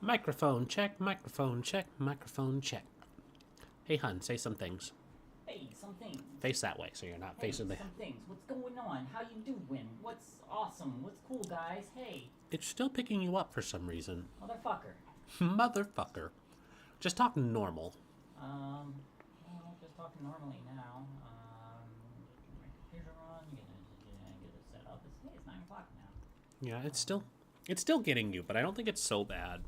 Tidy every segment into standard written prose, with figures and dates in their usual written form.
Microphone check, microphone check, microphone check. Hey, hun, say some things. Hey, some things. Face that way so you're not Hey, facing the... some things. What's going on? How you doing? What's awesome? What's cool, guys? Hey, It's still picking you up for some reason. motherfucker. Motherfucker. Just talk normal. Well, just talking normally now. Get my computer on. Gonna get it set up. It's 9 o'clock now. Yeah, it's still getting you, but I don't think it's so bad.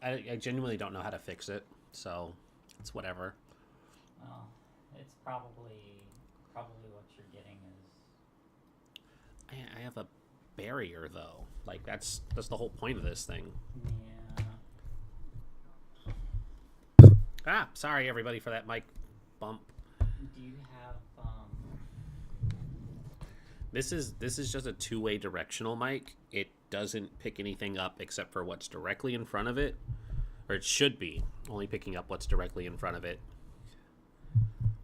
I genuinely don't know how to fix it, so it's whatever. Well, it's probably what you're getting is. I have a barrier though. Like that's the whole point of this thing. Yeah. Ah, sorry everybody for that mic bump. Do you have This is just a two-way directional mic. It doesn't pick anything up except for what's directly in front of it, or it should be only picking up what's directly in front of it,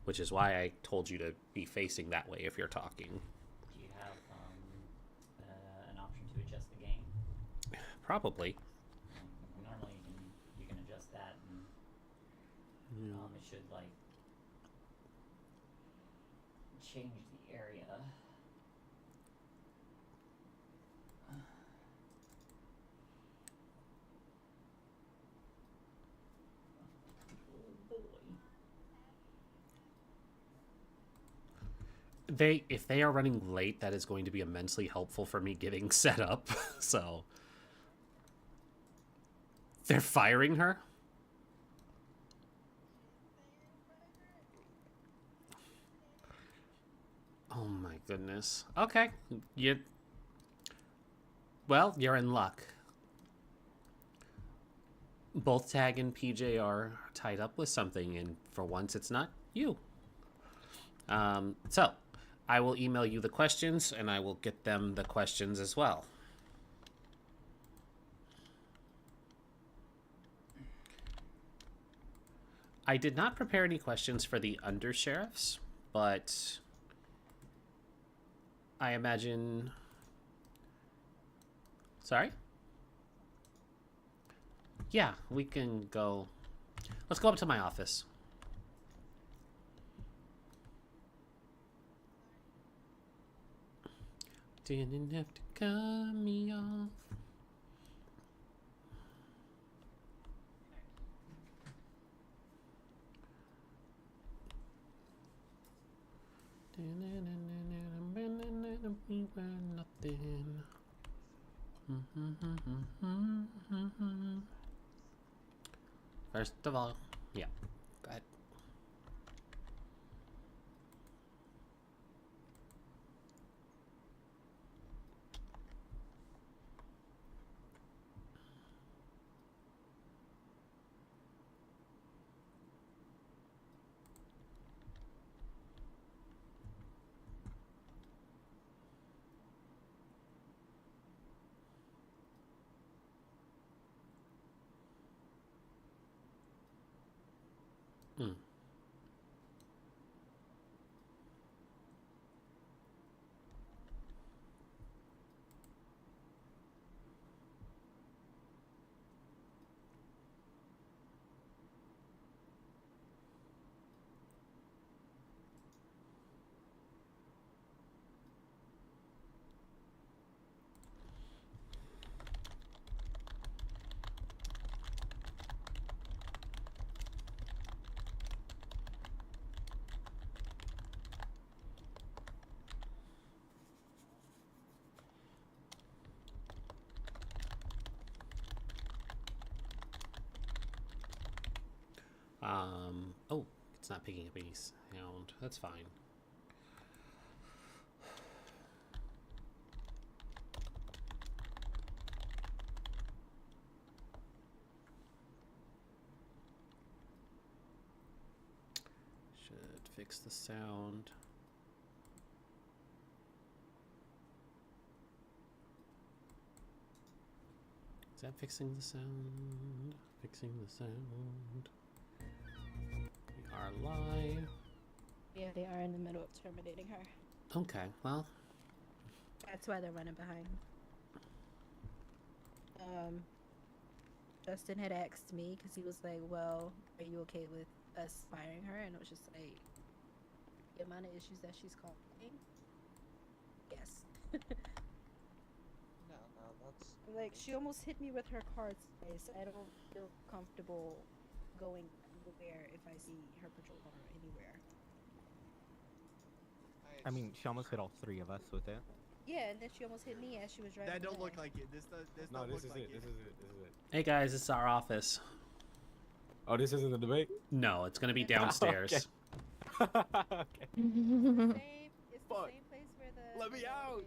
which is why I told you to be facing that way if you're talking. Do you have an option to adjust the gain? Probably. Normally you can adjust that, and it should like change the area. Oh boy. If they are running late, that is going to be immensely helpful for me getting set up. So they're firing her? Oh my goodness. Okay. You're in luck. Both Tag and PJ are tied up with something, and for once it's not you. So I will email you the questions, and I will get them the questions as well. I did not prepare any questions for the undersheriffs, but I imagine... Sorry? Yeah, we can go... Let's go up to my office. Didn't have to cut me off. We were nothing. First of all, yeah, go ahead. Mm. Oh, it's not picking up any sound. That's fine. Should fix the sound. Is that fixing the sound? Fixing the sound. We are live. Yeah, they are in the middle of terminating her. Okay, well. That's why they're running behind. Justin had asked me because he was like, "Well, are you okay with us firing her?" And it was just like, the amount of issues that she's causing. Yes. No, that's Like she almost hit me with her car today, so I don't feel comfortable going anywhere if I see her patrol car anywhere. I mean, she almost hit all three of us with it. Yeah, and then she almost hit me as she was driving. That don't away. look like it. This No, don't this look is like it. This is it. This is it. Hey guys, this is our office. Oh, this isn't the debate? No, it's gonna be downstairs. Okay. It's the Fuck. same place where the. Let me out.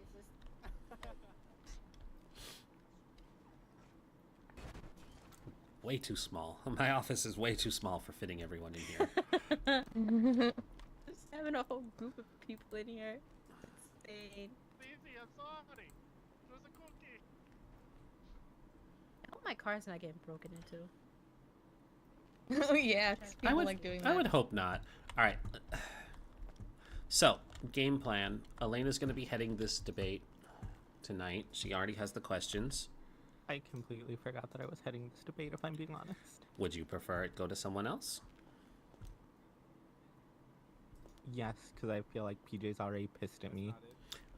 Way too small. My office is way too small for fitting everyone in here. Just having a whole group of people in here. It's insane. Easy, I'm sorry. It was a cookie. I hope my car's not getting broken into. Oh yeah, people like doing that. I would hope not. All right. So, game plan. Elena's going to be heading this debate tonight. She already has the questions. I completely forgot that I was heading this debate, if I'm being honest. Would you prefer it go to someone else? Yes, because I feel like PJ's already pissed at me.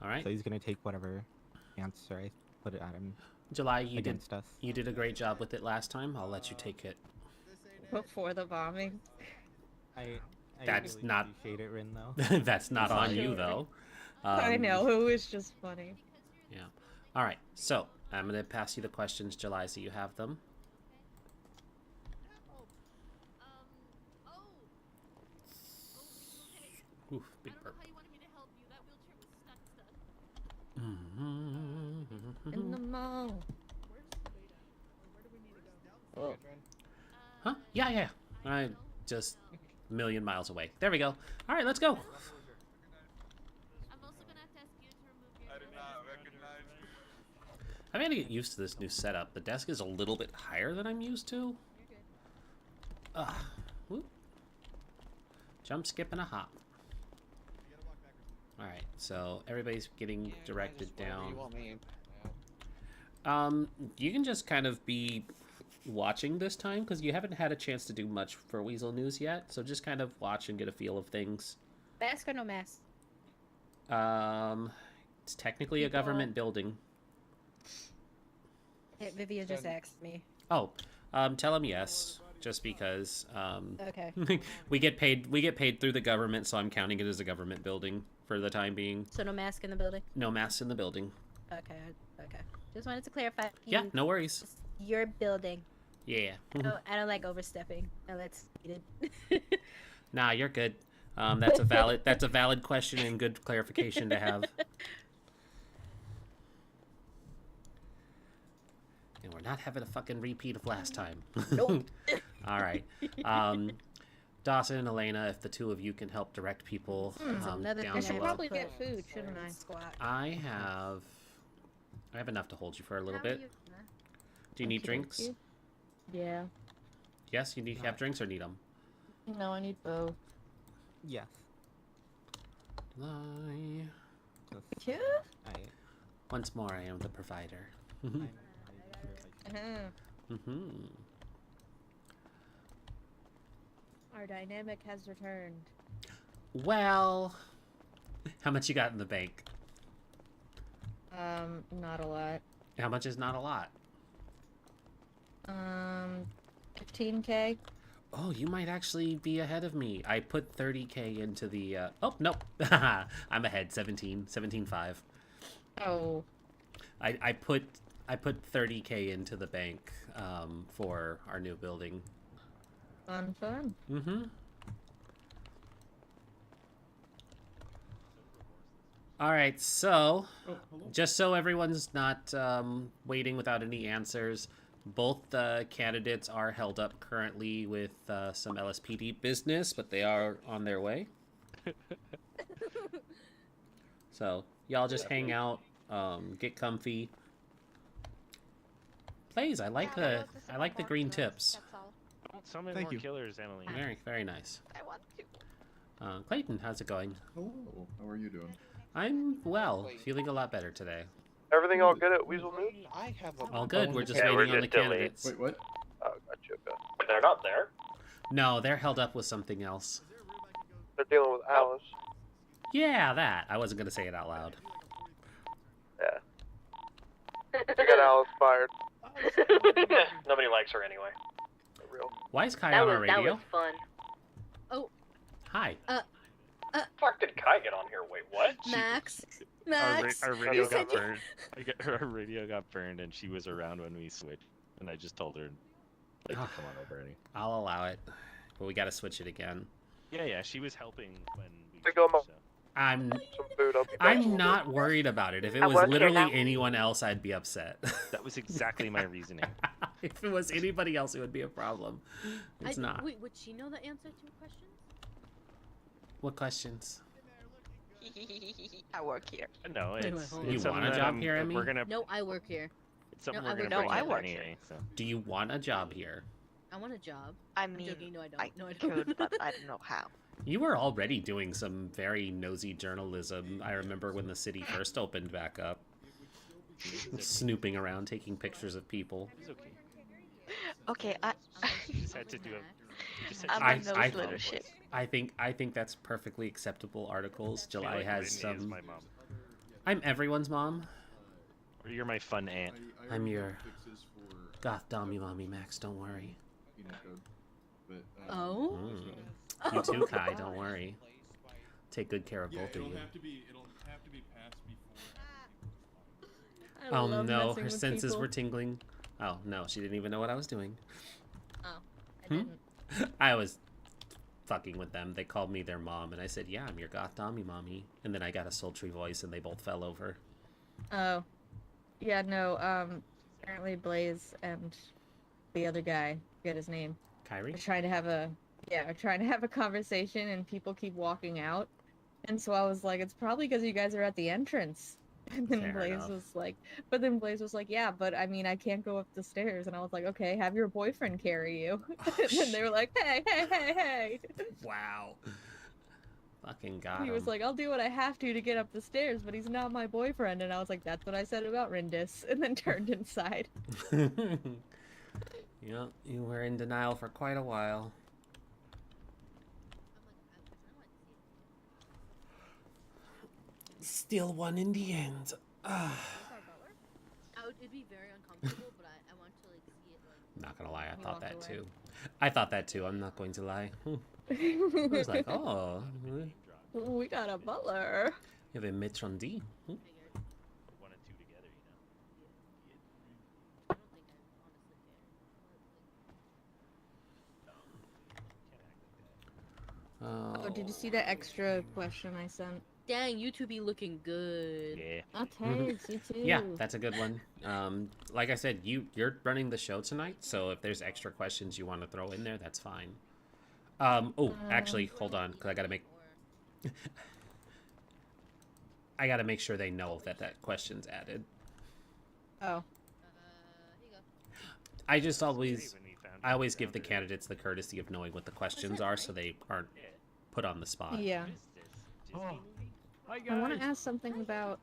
All right. So he's going to take whatever answer I put it at him July, you did against us. you did a great job with it last time. I'll let you take it. Before the bombing. I That's really not- appreciate it, Rin, though. That's not on you though. I know, it was just funny. Yeah. All right. So, I'm going to pass you the questions, July, so you have them. Oof, big burp. In the mall. Oh. Huh? Yeah, yeah. I just a million miles away. There we go. All right, let's go. I'm also gonna have to ask you to remove your. I did not recognize. I'm gonna get used to this new setup. The desk is a little bit higher than I'm used to. Whoop. Jump, skip, and a hop. All right, so everybody's getting directed down. You want me? You can just kind of be watching this time because you haven't had a chance to do much for Weasel News yet. So just kind of watch and get a feel of things. Mask or no mask? It's technically a government building. Hey, Vivian just asked me. Oh, tell him yes, just because Okay. we get paid through the government, so I'm counting it as a government building for the time being. So no mask in the building? No masks in the building. Okay, okay. Just wanted to clarify. Yeah, no worries. It's your building. Yeah. I don't like overstepping. Now let's eat it. Nah, you're good. That's a valid question and good clarification to have. And we're not having a fucking repeat of last time. Nope. All right. Dawson and Elena, if the two of you can help direct people another down thing I should below. probably get food, shouldn't I? Squat. I have enough to hold you for a little How are bit. you? Do you need Okey drinks? dokey. Yeah. Yes, you need have drinks or need them? No, I need both. Yes. Just, Yeah. Once more, I am the provider. I'm Our dynamic has returned. Well, how much you got in the bank? Not a lot. How much is not a lot? 15K. Oh, you might actually be ahead of me. I put 30K into the, oh, nope. I'm ahead, 17.5. Oh. I put 30K into the bank, for our new building. Fun, fun. Mm-hmm. All right, so just so everyone's not waiting without any answers, both candidates are held up currently with some LSPD business, but they are on their way. So y'all just hang out, get comfy. Please, I like the green tips. So many Thank more you. killers, Emily. Very nice. I want to. Clayton, how's it going? Hello, how are you doing? I'm well, feeling a lot better today. Everything all good at Weasel Moon? I have a All good. We're just Yeah, we're waiting on the just delayed. candidates. Wait, what? Oh, gotcha. Okay. They're not there. No, they're held up with something else. They're dealing with Alice. Yeah, that. I wasn't gonna say it out loud. Yeah. I got Alice fired. Nobody likes her anyway. For real. Why is Kai on our that radio? was fun. Hi. Fuck did Kai get on here? Wait, what? Max. Our, Max. our you radio said got you- burned. Our radio got burned, and she was around when we switched. And I just told her, like, to come on over. Any. I'll allow it, but we gotta switch it again. Yeah, she was helping when we. They go, switched, so. I'm Some food. I'll be back. I'm not worried about it. If it I was work here literally now. anyone else, I'd be upset. That was exactly my reasoning. If it was anybody else, it would be a problem. It's not. Wait, would she know the answer to your questions? What questions? I work here. No, Anyway, it's. hold on. it's You want a something that job I'm- here, Emmy? We're gonna. No, I work here. It's something No, we're gonna no, bring I up work anyway. So. Do you want a job here? I want a job. I I'm mean, joking. No, I don't. I No, I don't. could, but I don't know how. You were already doing some very nosy journalism. I remember when the city first opened back up. Snooping around, taking pictures of people. It's okay. Okay, I You just had to do it. I'm I- a nose I- leadership. I think that's perfectly acceptable articles. July Like has Rindis is some. my mom. I'm everyone's mom. Or you're my fun aunt. I'm already your- have fixes for Goth Dommy Mommy Max, don't worry. peanut code, but, Oh? Mm. You too, Kai, don't worry. Take good care of yeah, both of it'll you. have to be passed before. I Oh love no, messing her with senses people. were tingling. Oh no, she didn't even know what I was doing. I Hmm? didn't. I was fucking with them. They called me their mom, and I said, "Yeah, I'm your goth Dommy Mommy." And then I got a sultry voice, and they both fell over. Oh. Yeah, no, apparently Blaze and the other guy, forget his name, Kyrie? are trying to have a conversation and people keep walking out. And so I was like, it's probably because you guys are at the entrance. And then Fair Blaze enough. was like, yeah, but I mean, I can't go up the stairs. And I was like, okay, have your boyfriend carry you. And then they were like, hey. Wow. Fucking got He was him. like, I'll do what I have to get up the stairs, but he's not my boyfriend. And I was like, that's what I said about Rindis. And then turned inside. Yeah, you were in denial for quite a while. Still won in the end. It'd be very uncomfortable, but I want to like see it like. Not gonna lie, I He thought walked that away. too. I thought that too. I'm not going to lie. I was like, oh, you We got a butler. have a matron D. One and two together, you know. I don't think I honestly care. Oh, Oh, did you see that extra question I sent? Dang, you two be looking good. Yeah. Okay, you too. Yeah, that's a good one. Like I said, you're running the show tonight, so if there's extra questions you want to throw in there, that's fine. Actually, hold on, because I gotta make sure they know that question's added. Oh. Here you go. I just always When we found I out always we give the found her. candidates the courtesy of knowing what the questions are, so they aren't put on the spot. Yeah. What is this? Disney Oh. movie? Hi I want guys. to ask something about,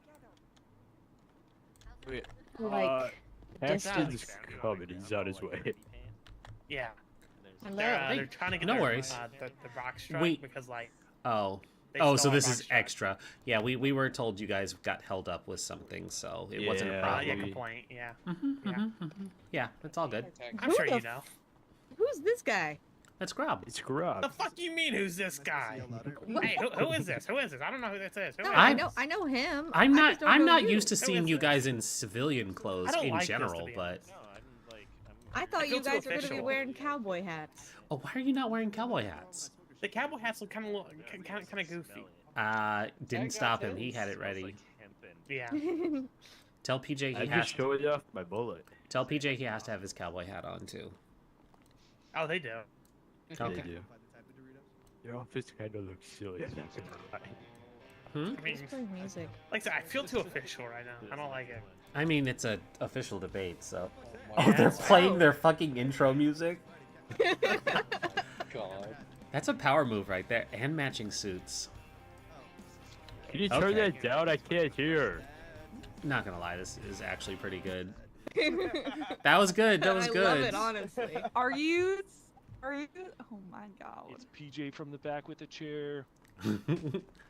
Wait, like, Hampton's distance. coming. He's on his way. Yeah, Hello. they're trying to get No their, worries. the rock struck Wait. because like Oh. they Oh, so stole our this rock is struck. extra. Yeah, we were told you guys got held up with something, so it wasn't a Yeah, problem. Yeah, complaint. Yeah, Yeah, that's all good. I'm Who sure the you know. Who's this guy? That's Grub. It's Grub. The fuck you mean? Who's this guy? What? Hey, who is this? Who is this? I don't know who this is. Who No, is I'm- this? I know him. I'm I not just don't I'm know not you. used to Who seeing is you this? guys in civilian clothes I don't in like this, to general, be but honest. No, I'm like, I thought I you feel too guys were going to be official. wearing cowboy hats. oh, why are you not wearing cowboy hats? The cowboy hats look kind of goofy. Didn't stop him. He had it Smells ready. like hemp and- Yeah. Tell PJ he I has just showed off my bullet. tell PJ he has to have his cowboy hat on too. Oh, they do. Okay. They do. Your office kind of looks silly. Hmm? I mean, Just play music. like I said, I feel too official right now. I don't like it. I mean, it's a official debate, so. my Oh, they're God. playing their fucking intro music. God. That's a power move right there, and matching suits. Can you turn Okay. that down? I can't hear. Not gonna lie, this is actually pretty good. That was good. That was I good. love it, honestly. Are you? Oh my god. It's PJ from the back with the chair.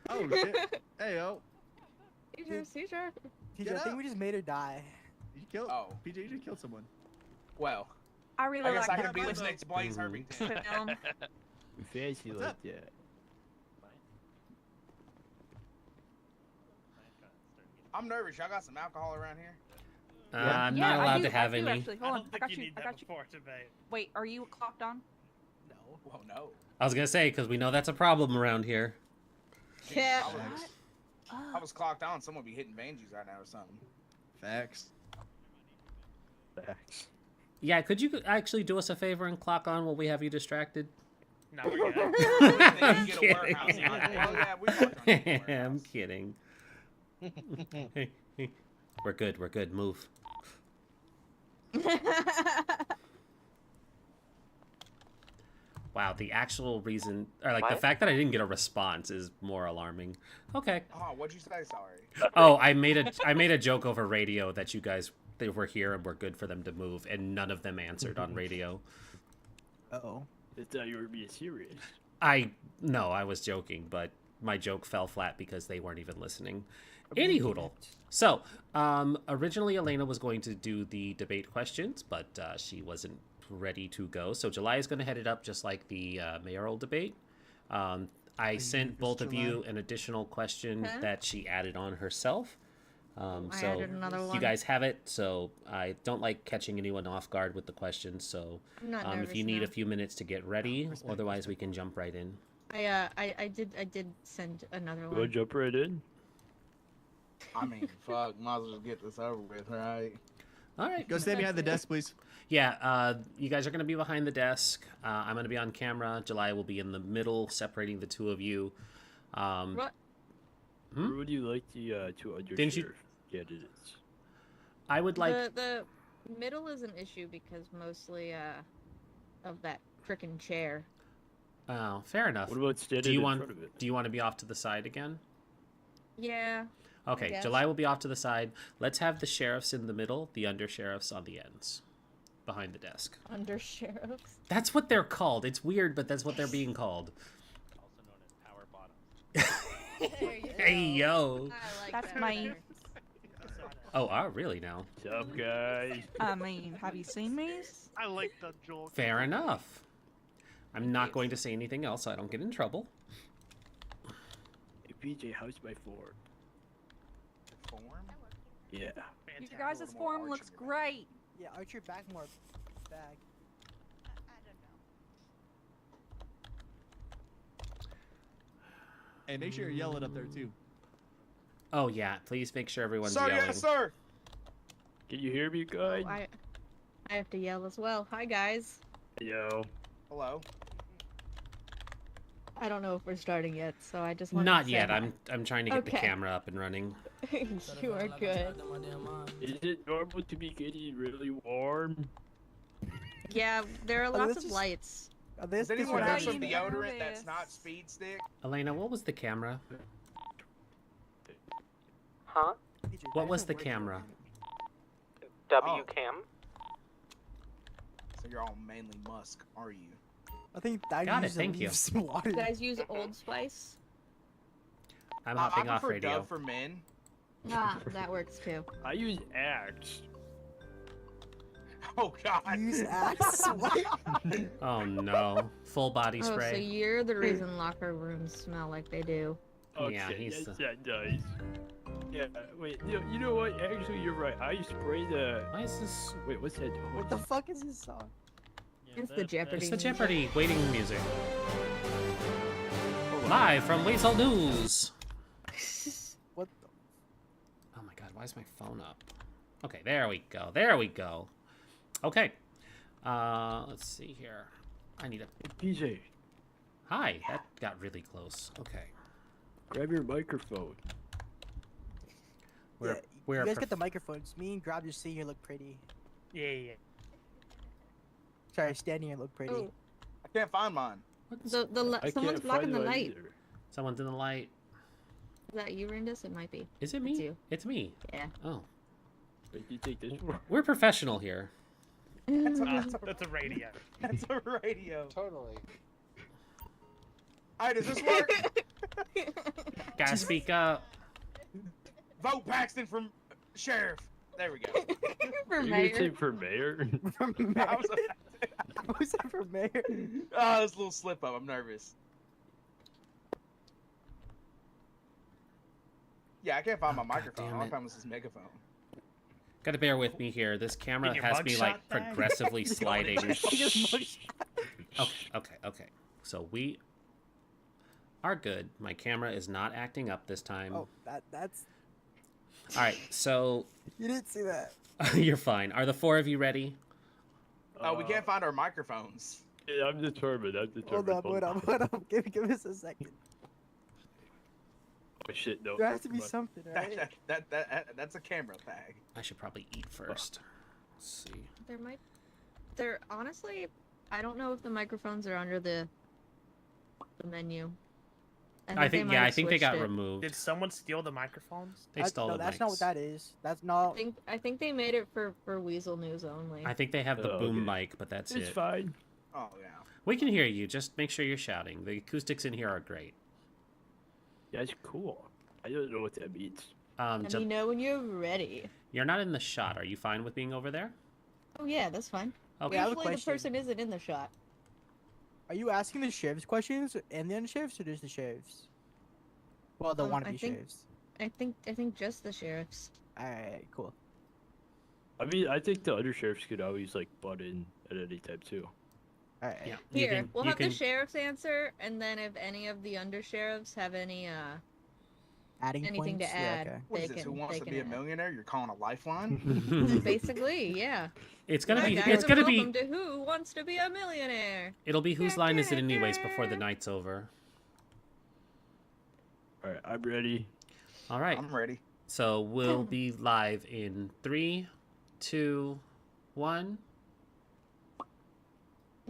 Oh shit! Hey yo, Seizure. Get I think up. we just made her die. you killed. PJ just killed someone. Well, I really I guess like I that can be the film. next Blaze Irvington. Film. What's Fancy like up? that. I'm nervous. Y'all got some alcohol around here? I'm Yeah, not I allowed do- to have I do any. Actually. I Hold on. don't I think got you you. need I that got you. before today. Wait, are you clocked on? No. Well, no. I was gonna say because we know that's a problem around here. Yeah. I was clocked on. Someone would be hitting banjis right now or something. Facts. Facts. Yeah, could you actually do us a favor and clock on while we have you distracted? No, we're good. I'm Get a warehouse kidding. out there. Oh, yeah, we walked on the I'm warehouse. kidding. We're good. We're good. Move. Wow, the actual reason, or like the Mine? fact that I didn't get a response is more alarming. Okay. Oh, what'd you say? Sorry. Oh, I made a joke over radio that you guys they were here and we're good for them to move, and none of them answered on radio. Uh-oh. I thought you were being serious. No, I was joking, but my joke fell flat because they weren't even listening. Any hoodle. So, originally Elena was going to do the debate questions, but she wasn't ready to go. So July is going to head it up just like the mayoral debate. I sent both of you an additional question Huh? that she added on herself. I So added another one. you guys have it. So I don't like catching anyone off guard with the questions. So I'm not if nervous you need now. a few minutes to get ready, otherwise we can jump right in. I did send another Go one. jump right in. I mean, fuck. Might as well just get this over with, right? All right. Go stand behind the desk, please. Yeah, you guys are going to be behind the desk. I'm going to be on camera. July will be in the middle, separating the two of you. What? Where would you like the two Didn't you- undersheriff candidates? I would like... The middle is an issue because mostly of that frickin' chair. Oh, fair enough. What about standing do you in want? front of it? Do you want to be off to the side again? Yeah. Okay, guess. July will be off to the side. Let's have the sheriffs in the middle, the undersheriffs on the ends, behind the desk. Under sheriffs. That's what they're called. It's weird, but that's what they're being called. Also known as power bottoms. There you Hey, go. yo. I like That's that my- better. Oh, really now? What's up, guys? I mean, have you seen these? I like that joke. Fair enough. I'm not going to say anything else so I don't get in trouble. Hey, PJ, how's my form? Form? Yeah. Your guys' form looks great. Yeah, arch your back more. Back. Hey, make sure you yell it up there too. Oh, yeah. Please make sure everyone's Sir, yelling. yes, sir. Can you hear me, guys? I have to yell as well. Hi guys. Yo. Hello. I don't know if we're starting yet, so I just want Not to say yet. hi. I'm trying to get the Okay. camera up and running. You are good. Is it normal to be getting really warm? Yeah, there are Oh, lots this of is- lights. Does anyone Why have are some you deodorant that's nervous? not speed stick? Elena, what was the camera? Huh? What was the camera? W cam. So you're all mainly Musk, are you? I think I Got it, used thank you. some water. You guys use Old Spice? I'm I hopping off prefer radio. Dove for men. Ah, that works too. I use Axe. Oh God. Use Axe? What? Oh no. Full body Oh, so spray. you're the reason locker rooms smell like they do. Okay, Yeah, he's yes, the- that does. Yeah, wait, you know what? Actually, you're right. I spray the... Why is this? Wait, what's that? What the fuck is this song? It's the Jeopardy. It's the music. Jeopardy waiting music. Live from WEAZEL News. What the? Oh my god, why is my phone up? Okay, there we go. There we go. Okay. Let's see here. I need a... PJ, Hi, that got really close. Okay. grab your microphone. We're, Yeah, we're you guys prof- get the microphones. Me and Grab just sitting here look pretty. Yeah. Sorry, standing here look pretty. Oh, I can't find mine. the I someone's can't blocking find the mine light. either. Someone's in the light. that you, Rindis? It might be. Is it It's me? you. It's me. Yeah. Oh. Wait, you take this one? We're professional here. That's a radio. That's a radio. Totally. Alright, does this work? Gotta speak up. Vote Paxton from sheriff. There we go. For You mayor. gonna take for mayor? I was Who's that for mayor? Oh, this little slip up. I'm nervous. Yeah, I can't find my microphone. damn All I it. found was this megaphone. Gotta bear with me here. This camera Get your has me mugshot like back? progressively sliding. Shh. Okay. So we are good. My camera is not acting up this time. Oh, that's. All right, so You didn't see that. you're fine. Are the four of you ready? Oh, we can't find our microphones. Yeah, I'm determined. Hold on. Give us a second. Oh shit, no. There has to be something, right? That's a camera tag. I should probably eat first. Let's see. There honestly, I don't know if the microphones are under the menu. I think might have they switched got it. removed. Did someone steal the microphones? They stole No, the that's mics. not what that is. That's not. I think they made it for Weasel News only. I think they have the Oh, boom okay. mic, but that's It's it. fine. Oh yeah. We can hear you. Just make sure you're shouting. The acoustics in here are great. Yeah, it's cool. I don't know what that means. Let me know when you're ready. You're not in the shot. Are you fine with being over there? Oh yeah, that's fine. Okay. I have a Usually the question. person isn't in the shot. Are you asking the sheriff's questions and the undersheriffs, or just the sheriffs? Well, the I wannabe think- sheriffs. I think just the sheriffs. Alright, cool. I mean, I think the undersheriffs could always like butt in at any time too. Alright. Yeah. Here, we'll have the sheriffs answer, and then if any of the undersheriffs have any Adding anything points? to Yeah, add, okay. What they is this? can. Who wants they to can be a add. millionaire? You're calling a lifeline? Basically, yeah. It's gonna Hi, be. guys, It's and gonna welcome be. to Who Wants to Be a Millionaire? It'll be whose line is it anyways before the night's over. All right, I'm ready. All right. I'm ready. So we'll be live in 3, 2, 1.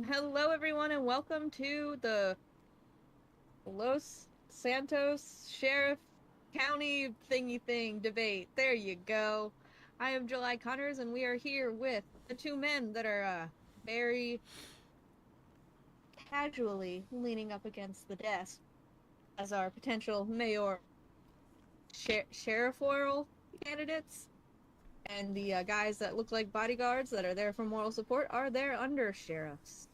Hello, everyone, and welcome to the Los Santos Sheriff County thingy thing debate. There you go. I am July Connors, and we are here with the two men that are very casually leaning up against the desk as our potential mayor sherifforial candidates. And the guys that look like bodyguards that are there for moral support are their under sheriffs.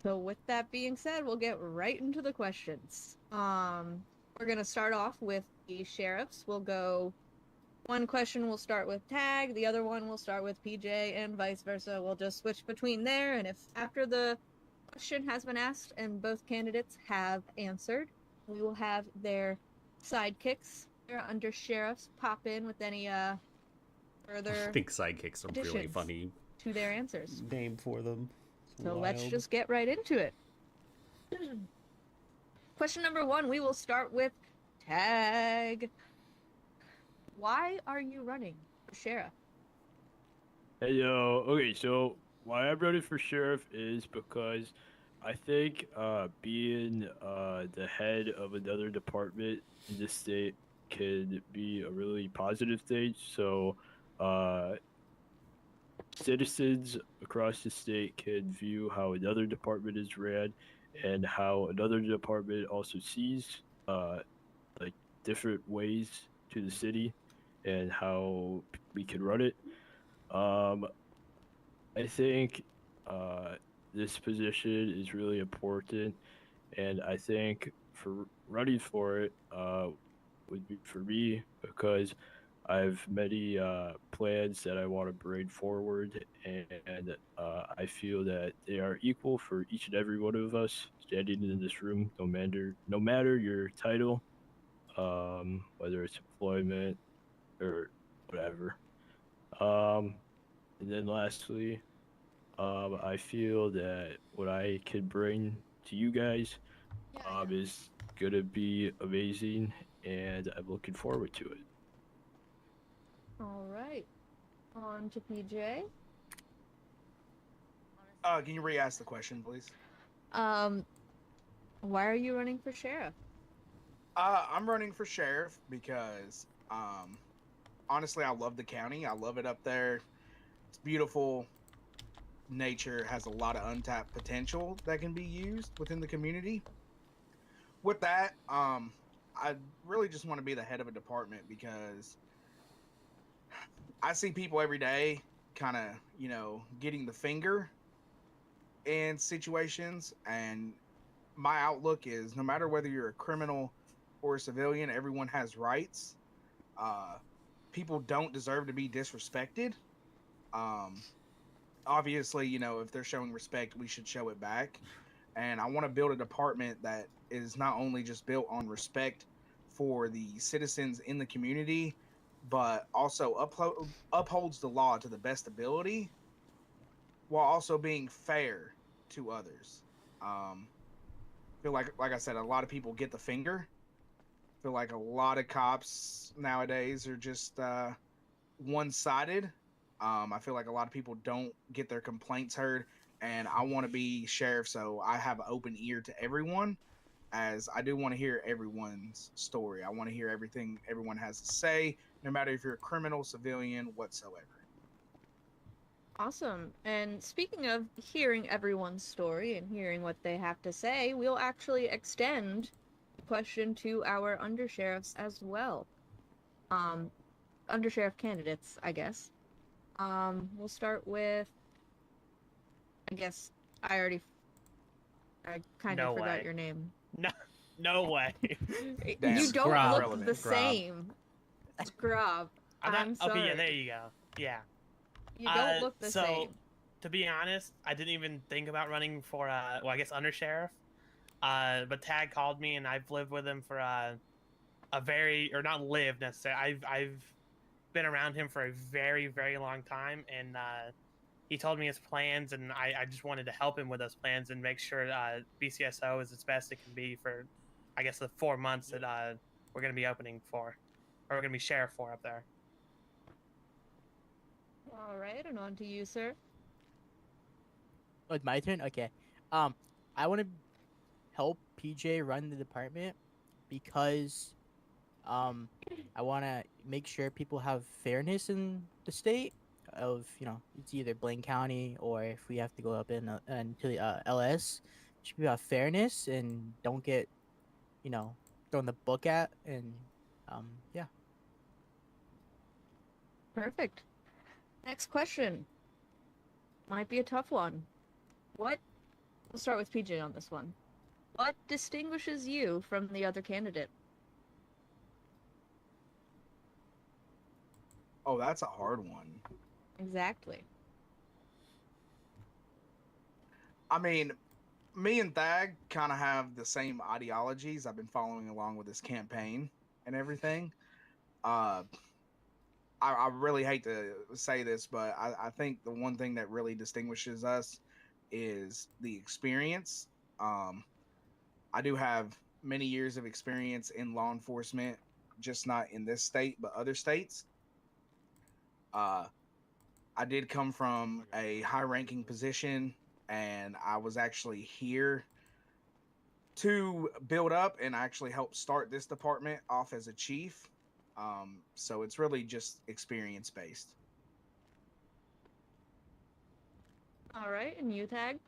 So with that being said, we'll get right into the questions. We're gonna start off with the sheriffs. We'll go. One question will start with Tag, the other one will start with PJ, and vice versa. We'll just switch between there, and if after the question has been asked and both candidates have answered, we will have their sidekicks, their under sheriffs, pop in with any further I think sidekicks are really additions funny to their answers. name for them. So let's Wild. just get right into it. Question number 1, we will start with Tag. Why are you running for sheriff? Hey yo, okay, so why I'm running for sheriff is because I think being the head of another department in this state can be a really positive thing. So citizens across the state can view how another department is ran and how another department also sees like different ways to the city and how we can run it. I think this position is really important, and I think for running for it would be for me because I have many plans that I want to bring forward, and I feel that they are equal for each and every one of us standing in this room, no matter your title, whether it's employment or whatever. And then lastly, I feel that what I can bring to you guys is gonna be amazing, and I'm looking forward to it. All right. On to PJ. Can you re-ask the question, please? Why are you running for sheriff? I'm running for sheriff because, honestly, I love the county. I love it up there. It's beautiful. Nature has a lot of untapped potential that can be used within the community. With that, I really just want to be the head of a department because I see people every day kind of, getting the finger in situations. And my outlook is no matter whether you're a criminal or a civilian, everyone has rights. Uh, People don't deserve to be disrespected. Um, Obviously, if they're showing respect, we should show it back. And I want to build a department that is not only just built on respect for the citizens in the community, but also upholds the law to the best ability while also being fair to others. Feel like I said, a lot of people get the finger. Feel like a lot of cops nowadays are just one-sided. I feel like a lot of people don't get their complaints heard, and I want to be sheriff, so I have an open ear to everyone, as I do want to hear everyone's story. I want to hear everything everyone has to say, no matter if you're a criminal, civilian, whatsoever. Awesome. And speaking of hearing everyone's story and hearing what they have to say, we'll actually extend the question to our undersheriffs as well. Undersheriff candidates, I guess. We'll start with, I guess I kind of forgot your name. No way. Damn, You don't Scrub. look the Grub. same. Scrub. I'm sorry. Okay, yeah, there you go. Yeah. You don't look the so, same. To be honest, I didn't even think about running for, I guess undersheriff. But Tag called me, and I've lived with him for a very, or not lived necessarily. I've been around him for a very, very long time, and he told me his plans, and I just wanted to help him with those plans and make sure BCSO is as best it can be for, I guess, the 4 months that we're going to be opening for, or we're going to be sheriff for up there. All right, and on to you, sir. Oh, it's my turn? Okay. I want to help PJ run the department because, I want to make sure people have fairness in the state of, it's either Blaine County or if we have to go up into the LS, should people have fairness and don't get, thrown the book at and, yeah. Perfect. Next question. Might be a tough one. We'll start with PJ on this one. What distinguishes you from the other candidate? Oh, that's a hard one. Exactly. I mean, me and Thag kind of have the same ideologies. I've been following along with this campaign and everything. I really hate to say this, but I think the one thing that really distinguishes us is the experience. I do have many years of experience in law enforcement, just not in this state, but other states. I did come from a high-ranking position, and I was actually here to build up and actually help start this department off as a chief. So it's really just experience-based. All right, and you, Tag?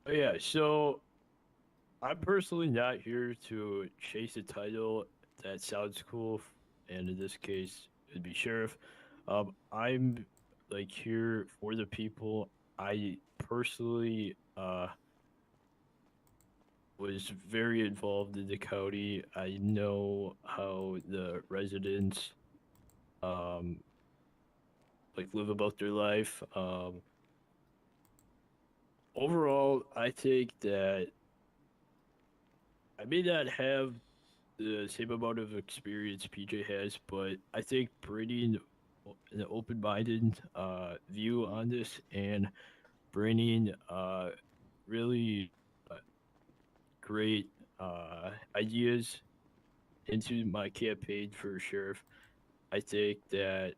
Oh, yeah, so I'm personally not here to chase a title that sounds cool, and in this case, it'd be sheriff. I'm like here for the people. I personally was very involved in the county. I know how the residents like live about their life. Overall, I think that I may not have the same amount of experience PJ has, but I think bringing an open-minded view on this and bringing really great ideas into my campaign for sheriff, I think that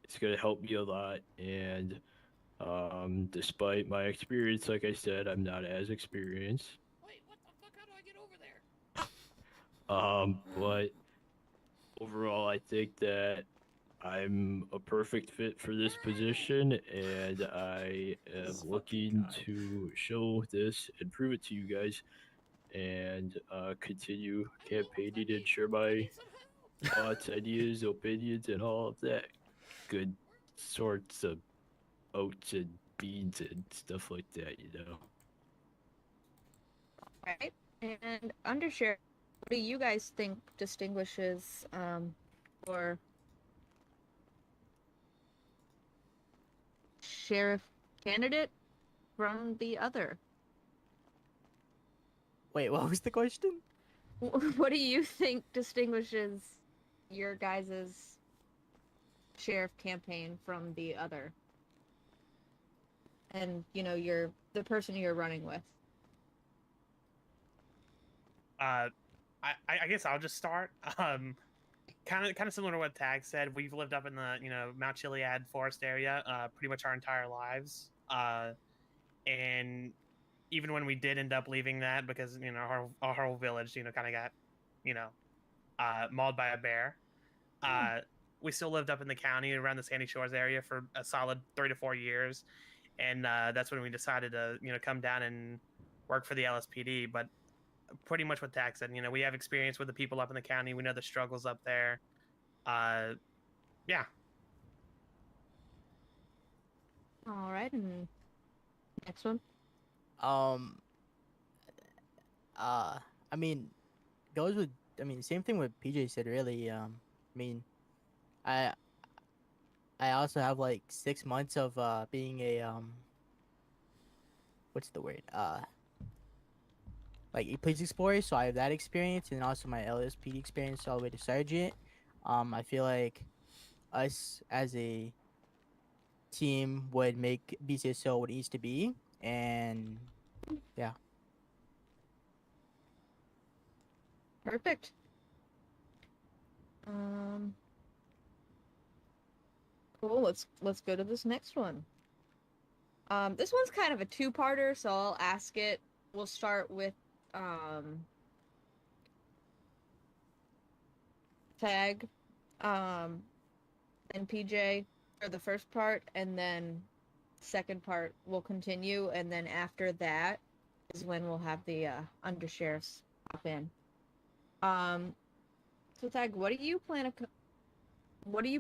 it's going to help me a lot. And despite my experience, like I said, I'm not as experienced. Wait, what the fuck? How do I get over there? But overall, I think that I'm a perfect fit for this position, and I am looking to show this and prove it to you guys, and continue campaigning and share my thoughts, ideas, opinions, and all of that good sorts of oats and beans and stuff like that, you know. Right. And undershare, what do you guys think distinguishes or sheriff candidate from the other? Wait, what was the question? What do you think distinguishes your guys's sheriff campaign from the other? And the person you're running with. I guess I'll just start. Kind of similar to what Tag said. We've lived up in the Mount Chiliad forest area pretty much our entire lives. And even when we did end up leaving that because our whole village kind of got mauled by a bear, we still lived up in the county around the Sandy Shores area for a solid 3 to 4 years, and that's when we decided to come down and work for the LSPD. But pretty much what Tax said, we have experience with the people up in the county. We know the struggles up there. Yeah. All right, and next one. I mean, goes with. I mean, same thing with PJ said. Really. I mean, I I also have like 6 months of being a what's the word? Like a police explorer, so I have that experience and also my LSPD experience all the way to sergeant. I feel like us as a team would make BCSO what it needs to be, and yeah. Perfect. Cool. Let's go to this next one. This one's kind of a two-parter, so I'll ask it. We'll start with Tag, and PJ for the first part, and then second part we'll continue, and then after that is when we'll have the undersheriffs pop in. So Tag, what do you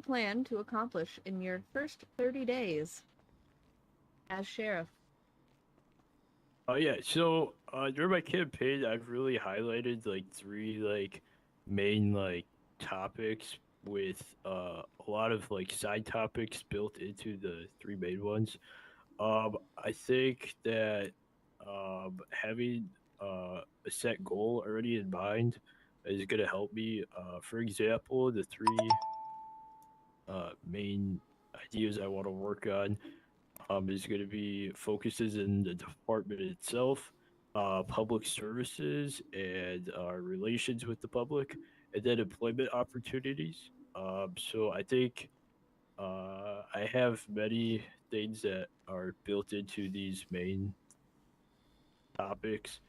plan to accomplish in your first 30 days as sheriff? Oh yeah, so during my campaign, I've really highlighted like three like main like topics with a lot of like side topics built into the three main ones. I think that having a set goal already in mind is gonna help me. For example, the three main ideas I want to work on is going to be focuses in the department itself, public services, and relations with the public, and then employment opportunities. So I think I have many things that are built into these main topics.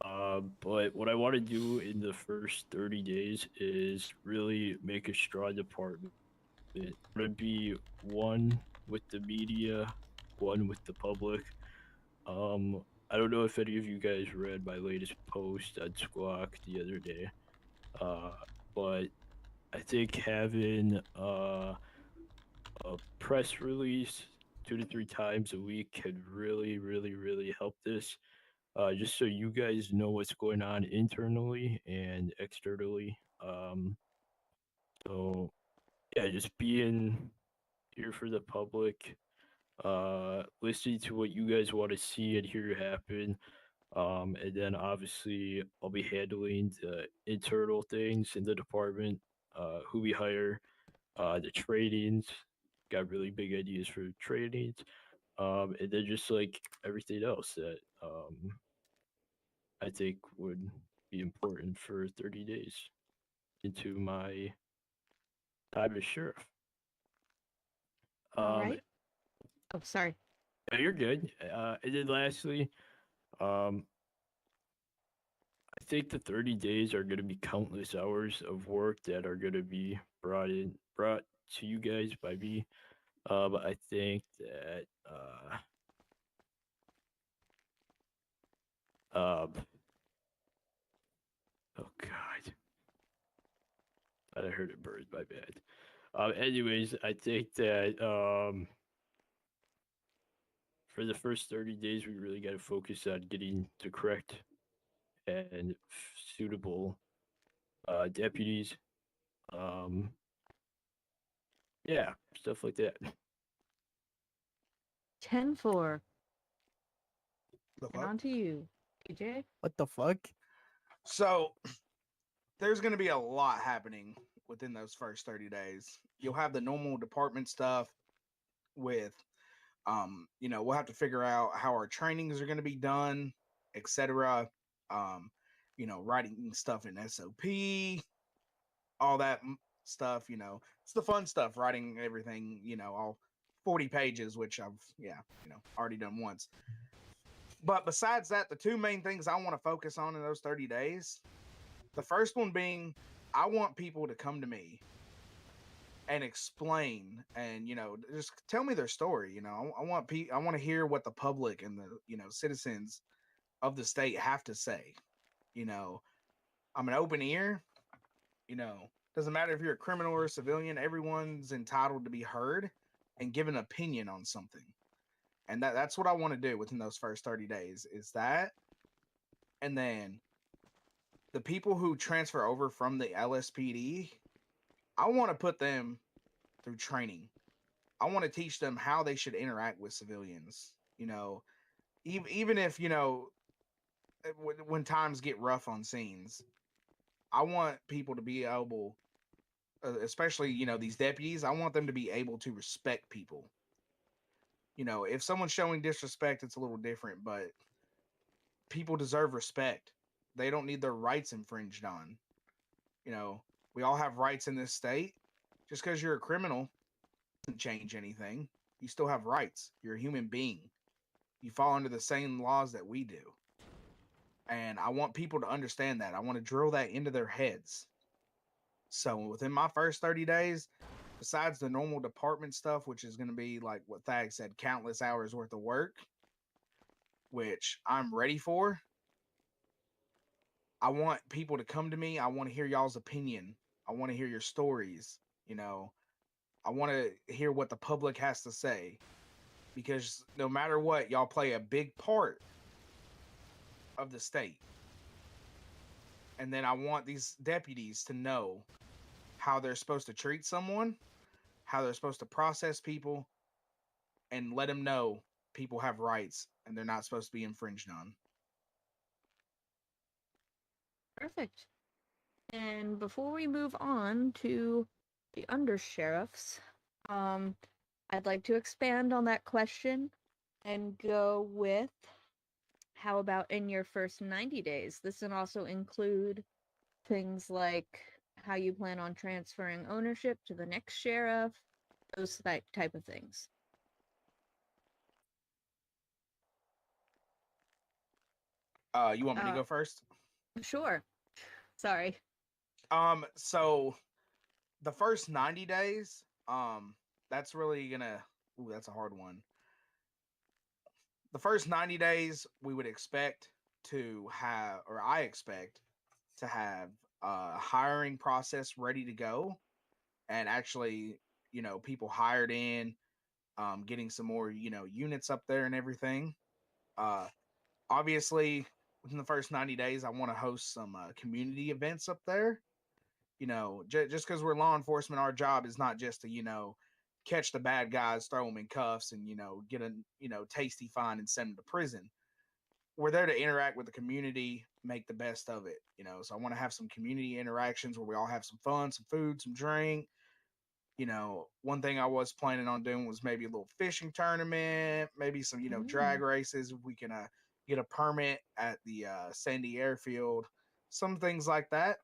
But what I want to do in the first 30 days is really make a strong department. It would be one with the media, one with the public. I don't know if any of you guys read my latest post on Squawk the other day. Uh, but I think having a press release 2 to 3 times a week could really, really, really help this. Just so you guys know what's going on internally and externally. So yeah, just being here for the public, listening to what you guys want to see and hear happen. And then obviously I'll be handling the internal things in the department, who we hire, the trainings. Got really big ideas for trainings. And then just like everything else that I think would be important for 30 days into my time as sheriff. All right. Oh, sorry. Yeah, you're good. And then lastly, I think the 30 days are going to be countless hours of work that are going to be brought to you guys by me. But I think that oh God, I heard it bird. My bad. Anyways, I think that for the first 30 days, we really got to focus on getting the correct and suitable deputies. Yeah, stuff like that. 10-4. The And fuck? on to you, PJ. What the fuck? So there's going to be a lot happening within those first 30 days. You'll have the normal department stuff with, we'll have to figure out how our trainings are going to be done, etc. Writing stuff in SOP, all that stuff. It's the fun stuff, writing everything. All 40 pages, which I've already done once. But besides that, the two main things I want to focus on in those 30 days, the first one being, I want people to come to me and explain and, just tell me their story. I want to hear what the public and the, citizens of the state have to say. I'm an open ear, doesn't matter if you're a criminal or a civilian, everyone's entitled to be heard and give an opinion on something. And that's what I want to do within those first 30 days is that. And then the people who transfer over from the LSPD, I want to put them through training. I want to teach them how they should interact with civilians. Even if, when times get rough on scenes, I want people to be able, especially, these deputies, I want them to be able to respect people. If someone's showing disrespect, it's a little different, but people deserve respect. They don't need their rights infringed on. We all have rights in this state. Just because you're a criminal doesn't change anything. You still have rights. You're a human being. You fall under the same laws that we do. And I want people to understand that. I want to drill that into their heads. So within my first 30 days, besides the normal department stuff, which is going to be like what Thag said, countless hours worth of work, which I'm ready for, I want people to come to me. I want to hear y'all's opinion. I want to hear your stories. I want to hear what the public has to say, because no matter what, y'all play a big part of the state. And then I want these deputies to know how they're supposed to treat someone, how they're supposed to process people, and let them know people have rights and they're not supposed to be infringed on. Perfect. And before we move on to the undersheriffs, I'd like to expand on that question and go with, how about in your first 90 days? This can also include things like how you plan on transferring ownership to the next sheriff, those type of things. You want me to go first? Sure. Sorry. So the first 90 days, that's really gonna, that's a hard one. The first 90 days, we would expect to have, or I expect to have a hiring process ready to go, and actually, people hired in, getting some more, units up there and everything. Obviously, within the first 90 days, I want to host some community events up there. Just because we're law enforcement, our job is not just to, catch the bad guys, throw them in cuffs, and, get a, tasty fine and send them to prison. We're there to interact with the community, make the best of it, So I want to have some community interactions where we all have some fun, some food, some drink. One thing I was planning on doing was maybe a little fishing tournament, maybe some, drag races. If we can get a permit at the Sandy Airfield, some things like that.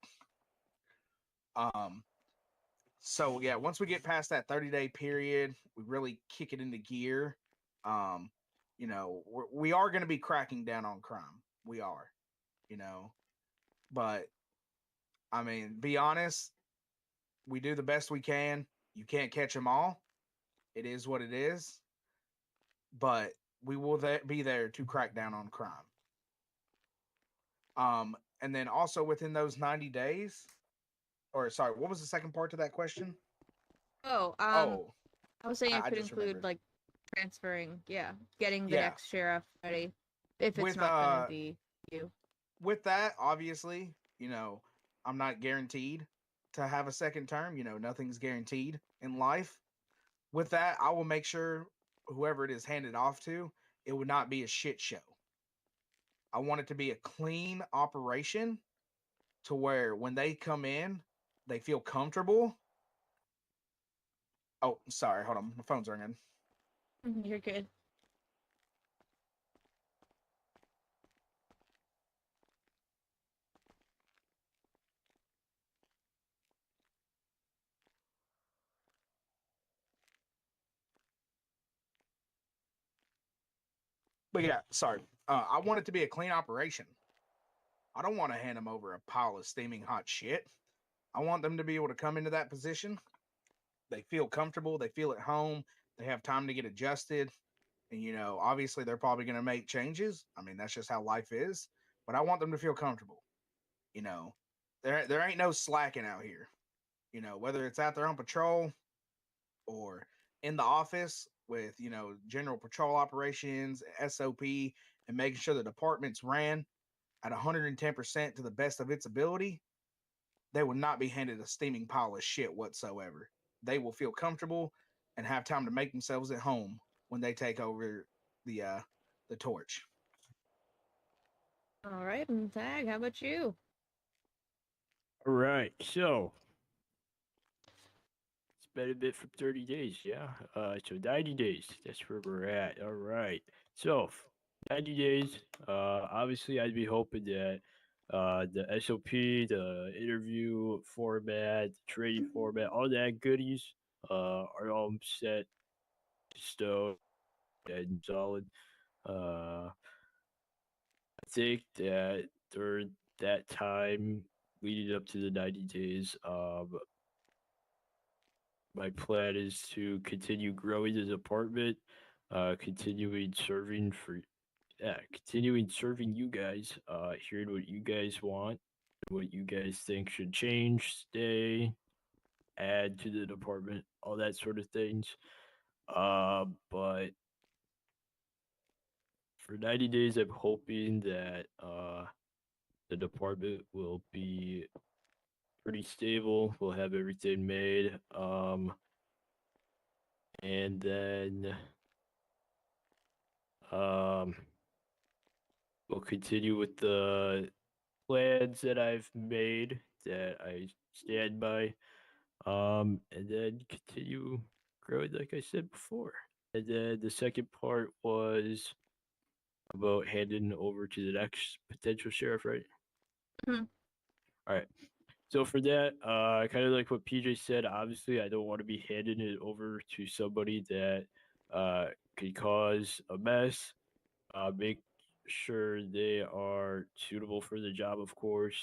So yeah, once we get past that 30-day period, we really kick it into gear. We are going to be cracking down on crime. We are, But I mean, be honest, we do the best we can. You can't catch them all. It is what it is. But we will be there to crack down on crime. And then also within those 90 days, or sorry, what was the second part to that question? Oh, Oh, I was saying it I could just include remembered. like transferring, getting the Yeah. next sheriff ready if it's With not gonna be you. with that, obviously, I'm not guaranteed to have a second term. Nothing's guaranteed in life. With that, I will make sure whoever it is handed off to, it would not be a shit show. I want it to be a clean operation to where when they come in, they feel comfortable. Oh, sorry, hold on, my phone's ringing. You're good. But yeah, sorry. I want it to be a clean operation. I don't want to hand them over a pile of steaming hot shit. I want them to be able to come into that position. They feel comfortable. They feel at home. They have time to get adjusted. And, obviously they're probably going to make changes. I mean, that's just how life is. But I want them to feel comfortable. There ain't no slacking out here. Whether it's out there on patrol or in the office with, general patrol operations, SOP, and making sure the department's ran at 110% to the best of its ability, they will not be handed a steaming pile of shit whatsoever. They will feel comfortable and have time to make themselves at home when they take over the torch. All right, and Tag, how about you? All right, so it's been a bit for 30 days, yeah. So 90 days. That's where we're at. All right. So 90 days. Obviously, I'd be hoping that the SOP, the interview format, the training format, all that goodies are all set to stone and solid. I think that during that time leading up to the 90 days, my plan is to continue growing the department, continuing serving you guys, hearing what you guys want, what you guys think should change, stay, add to the department, all that sort of things. But for 90 days, I'm hoping that the department will be pretty stable. We'll have everything made. And then we'll continue with the plans that I've made that I stand by. And then continue growing like I said before. And then the second part was about handing over to the next potential sheriff, right? Mm-hmm. All right. So for that, kind of like what PJ said, obviously I don't want to be handing it over to somebody that could cause a mess. Make sure they are suitable for the job, of course.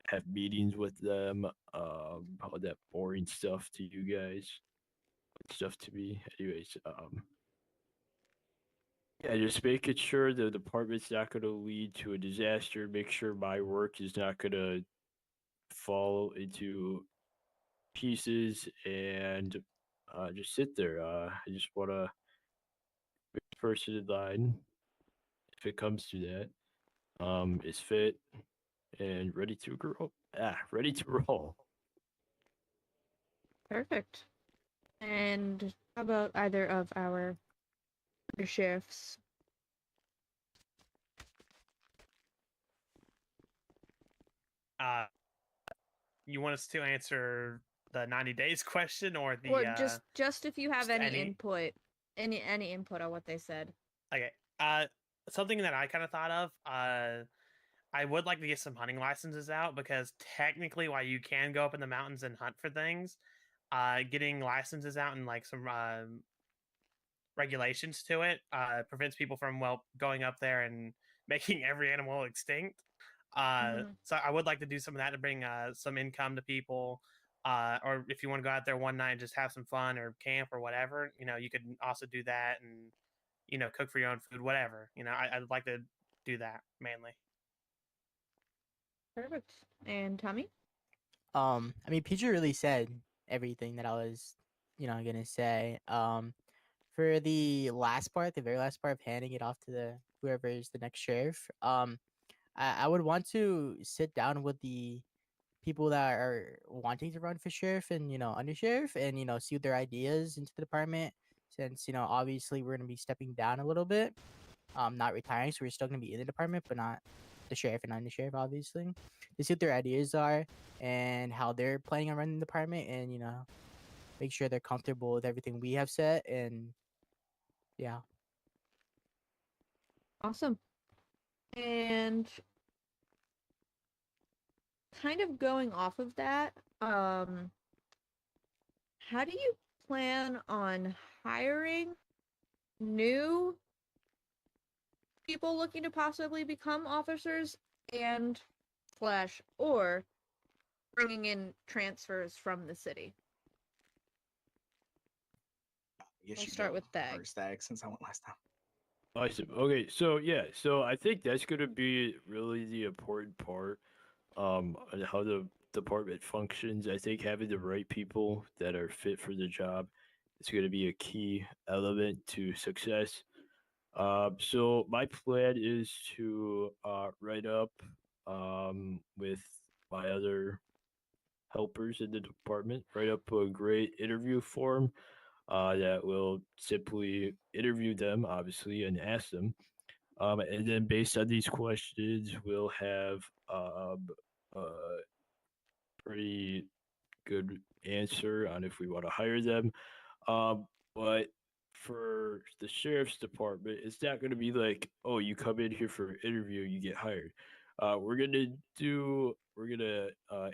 Have meetings with them. All that boring stuff to you guys, stuff to me. Anyways, yeah, just making sure the department's not going to lead to a disaster. Make sure my work is not going to fall into pieces and just sit there. I just want to be the person in line, if it comes to that, is fit and ready to grow. Ready to roll. Perfect. And how about either of our sheriffs? You want us to answer the 90 days question or the Or just if you have just any input, any input on what they said. Okay. Something that I kind of thought of. I would like to get some hunting licenses out because technically, while you can go up in the mountains and hunt for things, getting licenses out and like some regulations to it prevents people from going up there and making every animal extinct. So I would like to do some of that to bring some income to people. Or if you want to go out there one night and just have some fun or camp or whatever, you could also do that and cook for your own food, whatever. I'd like to do that mainly. Perfect. And Tommy? I mean, PJ really said everything that I was, gonna say. For the last part, the very last part of handing it off to the whoever is the next sheriff, I would want to sit down with the people that are wanting to run for sheriff and under sheriff, and see their ideas into the department. Since obviously we're gonna be stepping down a little bit, not retiring, so we're still gonna be in the department, but not the sheriff and under sheriff, obviously. To see what their ideas are and how they're planning on running the department, and make sure they're comfortable with everything we have set, and yeah. Awesome. And kind of going off of that, how do you plan on hiring new people looking to possibly become officers and slash or bringing in transfers from the city? Yes, We'll you start go with Dag. first, Dag, since I went last time. Awesome. Okay, so yeah, so I think that's gonna be really the important part, on how the department functions. I think having the right people that are fit for the job is gonna be a key element to success. So my plan is to write up with my other helpers in the department, write up a great interview form that will simply interview them, obviously, and ask them. And then based on these questions, we'll have a pretty good answer on if we want to hire them. But for the sheriff's department, it's not going to be like, oh, you come in here for an interview, you get hired. We're gonna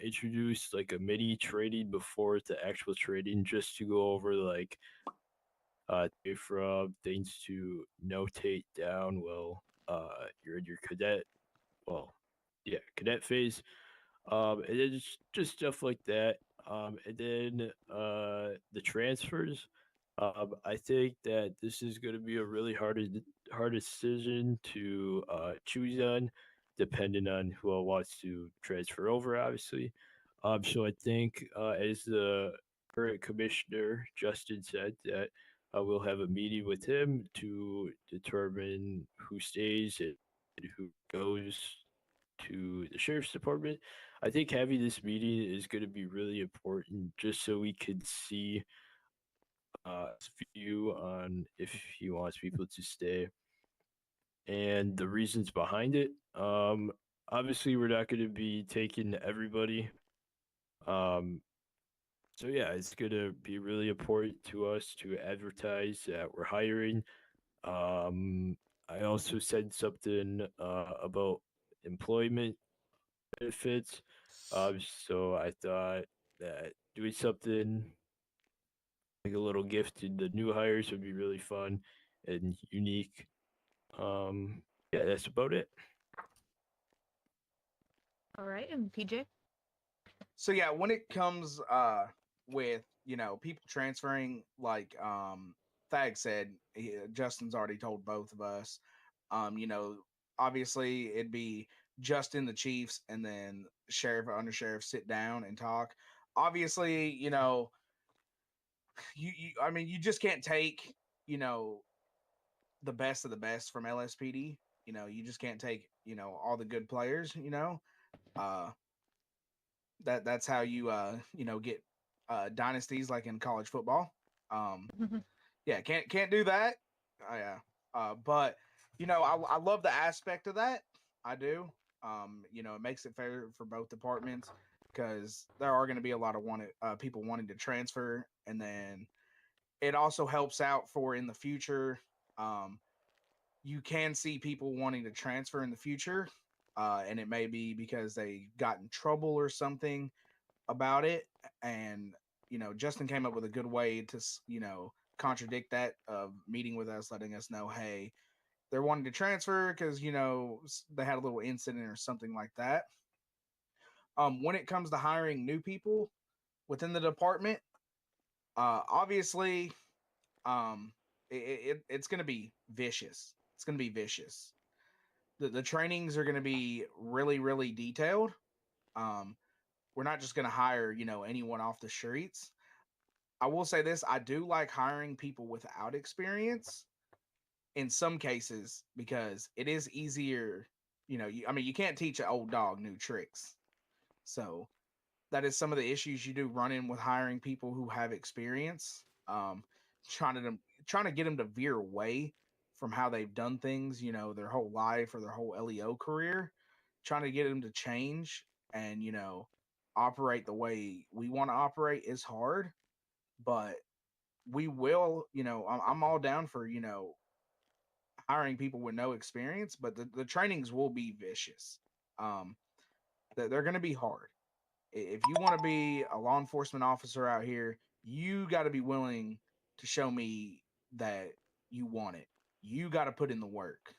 introduce like a mini training before the actual training, just to go over like from things to notate down while you're in your cadet, well, yeah, cadet phase. And then just stuff like that. And then the transfers. I think that this is going to be a really hard decision to choose on, depending on who wants to transfer over, obviously. So I think as the current commissioner, Justin said that we'll have a meeting with him to determine who stays and who goes to the sheriff's department. I think having this meeting is going to be really important, just so we can see his view on if he wants people to stay and the reasons behind it. Obviously, we're not going to be taking everybody. So yeah, it's going to be really important to us to advertise that we're hiring. I also said something about employment benefits. So I thought that doing something like a little gift to the new hires would be really fun and unique. Yeah, that's about it. All right, and PJ? So yeah, when it comes with people transferring, like Thag said, Justin's already told both of us. You know, obviously it'd be Justin, the Chiefs, and then sheriff or under sheriff sit down and talk. Obviously, I mean, you just can't take the best of the best from LSPD. You just can't take all the good players. Uh, that's how you get dynasties like in college football. Yeah, can't do that. Yeah, but I love the aspect of that. I do. It makes it fair for both departments because there are going to be a lot of people wanting to transfer, and then it also helps out for in the future. You can see people wanting to transfer in the future, and it may be because they got in trouble or something about it. And Justin came up with a good way to contradict that of meeting with us, letting us know, hey, they're wanting to transfer because they had a little incident or something like that. When it comes to hiring new people within the department, obviously, it's going to be vicious. It's going to be vicious. The trainings are going to be really, really detailed. We're not just going to hire, anyone off the streets. I will say this: I do like hiring people without experience in some cases because it is easier. You can't teach an old dog new tricks. So that is some of the issues you do run in with hiring people who have experience. Trying to get them to veer away from how they've done things, their whole life or their whole LEO career. Trying to get them to change and operate the way we want to operate is hard, but we will. I'm all down for hiring people with no experience, but the trainings will be vicious. Um, they're going to be hard. If you want to be a law enforcement officer out here, you got to be willing to show me that you want it. You got to put in the work.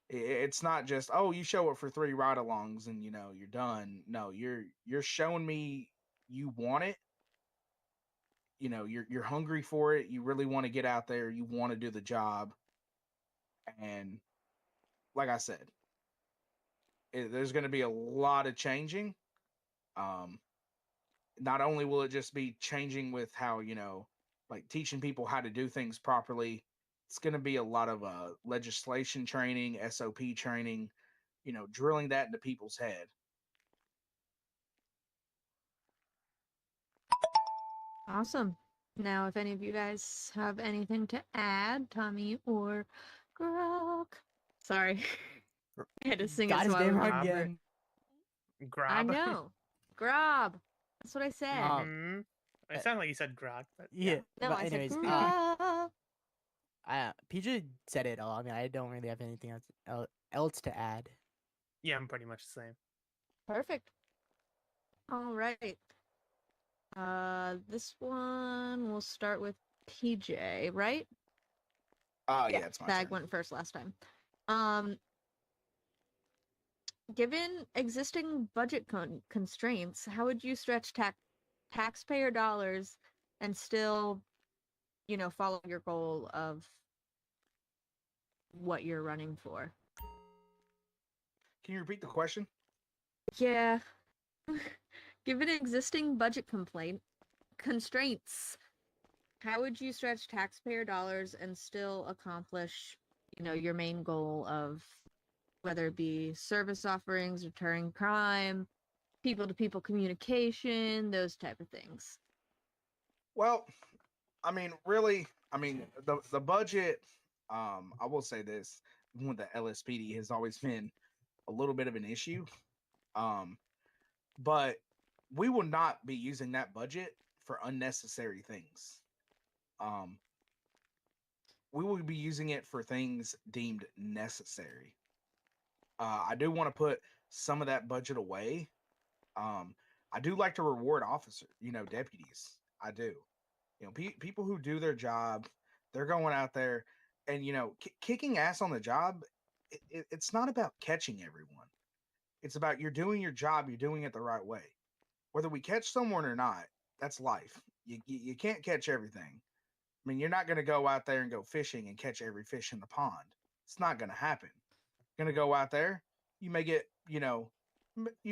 It's not just, oh, you show up for 3 ride-alongs and you're done. No, you're showing me you want it. You're hungry for it. You really want to get out there. You want to do the job. And like I said, there's going to be a lot of changing. Not only will it just be changing with how, like teaching people how to do things properly, it's going to be a lot of legislation training, SOP training, drilling that into people's head. Awesome. Now, if any of you guys have anything to add, Tommy or Grok. Sorry. I had to sing Got it his so I name would wrong remember. again. Grab. I know. Grob. That's what I said. Mm-hmm. It sounded like you said grog, but Yeah. No, but I said anyways, Grob. PJ said it all. I mean, I don't really have anything else to add. yeah, I'm pretty much the same. Perfect. All right. This one we'll start with PJ, right? Yeah, it's my Tag turn. went first last time. Given existing budget constraints, how would you stretch taxpayer dollars and still, follow your goal of what you're running for? Can you repeat the question? Yeah. Given existing budget constraints, how would you stretch taxpayer dollars and still accomplish, your main goal of whether it be service offerings, deterring crime, people-to-people communication, those type of things? Well, really, the budget, I will say this, with the LSPD has always been a little bit of an issue. But we will not be using that budget for unnecessary things. We will be using it for things deemed necessary. I do want to put some of that budget away. I do like to reward officers, deputies. I do. People who do their job, they're going out there and, kicking ass on the job. It's not about catching everyone. It's about you're doing your job, you're doing it the right way. Whether we catch someone or not, that's life. You can't catch everything. You're not going to go out there and go fishing and catch every fish in the pond. It's not going to happen. You're going to go out there. You may get, you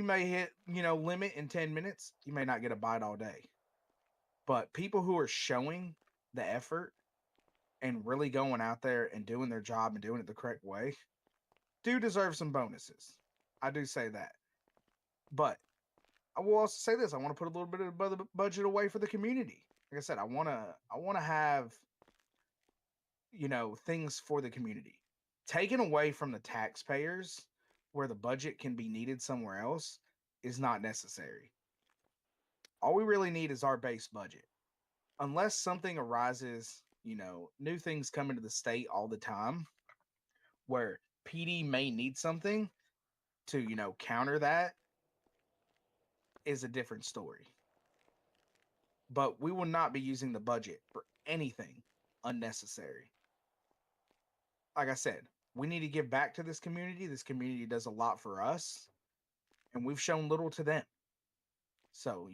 may hit, limit in 10 minutes. You may not get a bite all day. But people who are showing the effort and really going out there and doing their job and doing it the correct way do deserve some bonuses. I do say that. But I will also say this: I want to put a little bit of budget away for the community. Like I said, I want to have, things for the community taken away from the taxpayers, where the budget can be needed somewhere else, is not necessary. All we really need is our base budget. Unless something arises, new things come into the state all the time, where PD may need something to, counter that, is a different story. But we will not be using the budget for anything unnecessary. like I said, we need to give back to this community. This community does a lot for us, and we've shown little to them. So,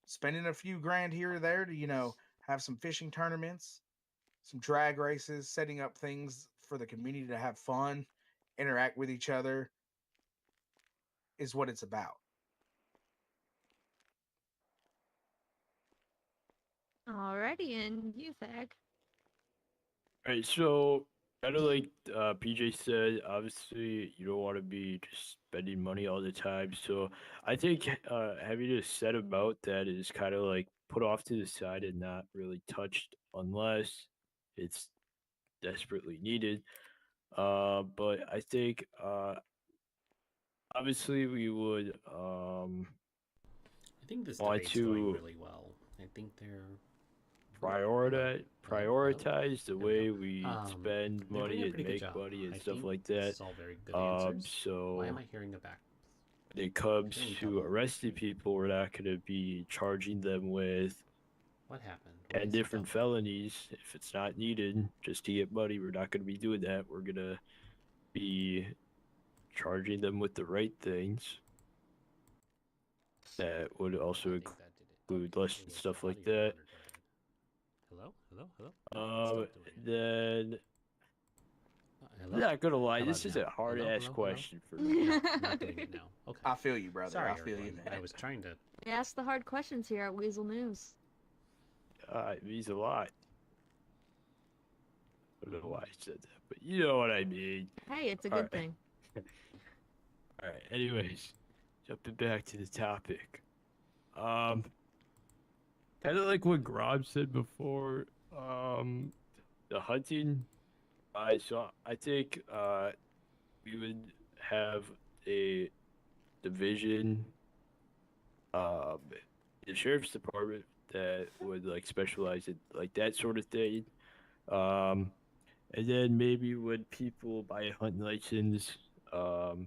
spending a few grand here or there to, have some fishing tournaments, some drag races, setting up things for the community to have fun, interact with each other is what it's about. Alrighty, and you, Thag. Alright, so kind of like PJ said, obviously you don't want to be just spending money all the time. So I think having a set amount that is kind of like put off to the side and not really touched unless it's desperately needed. But I think obviously we would I think this want debate's going to really well. I think they're prioritize the There we go. way we spend They're doing money a and pretty good make job. money and I stuff think like this that. is all very good answers. So Why am I hearing a back? when it comes Hearing to double. arresting people, we're not going to be charging them with What happened? Why 10 is it different double? felonies if it's not needed just to get money. We're not going to be doing that. We're going to be charging them with the right things that would also include less stuff like that. Hello? Hello? Hello? Then Hello? I'm not gonna lie, How this about is now? a hard Hello? ass Hello? question for Hello? me. No, I'm not doing it now. Okay. I feel you, brother. Sorry, I feel you, everyone. man. I was trying to. We ask the hard questions here at Weasel News. It means a lot. I don't know why I said that, but you know what I mean. Hey, it's a All good right. thing. All right. Anyways, jumping back to the topic. Kind of like what Grob said before. The hunting. So I think we would have a division, the sheriff's department that would like specialize in like that sort of thing. Um, and then maybe when people buy a hunting license, have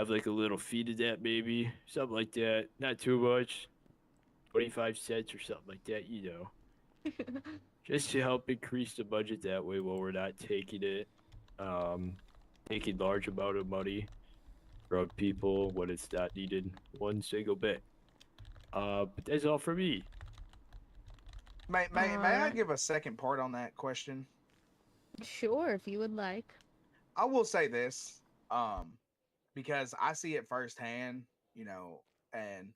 like a little fee to that, maybe something like that. Not too much, 25 cents or something like that, just to help increase the budget that way while we're not taking large amount of money from people when it's not needed one single bit. But that's all for me. May I give a second part on that question? Sure, if you would like. I will say this, because I see it firsthand, and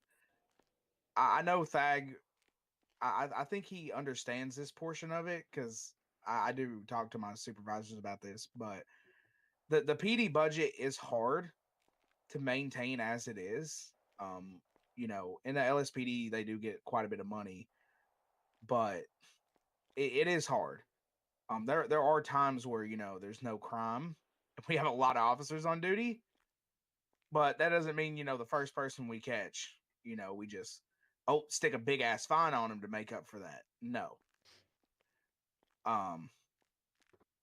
I know Thag. I think he understands this portion of it because I do talk to my supervisors about this. But the PD budget is hard to maintain as it is. In the LSPD they do get quite a bit of money, but it is hard. There are times where there's no crime. We have a lot of officers on duty, but that doesn't mean the first person we catch, we just stick a big ass fine on them to make up for that. No.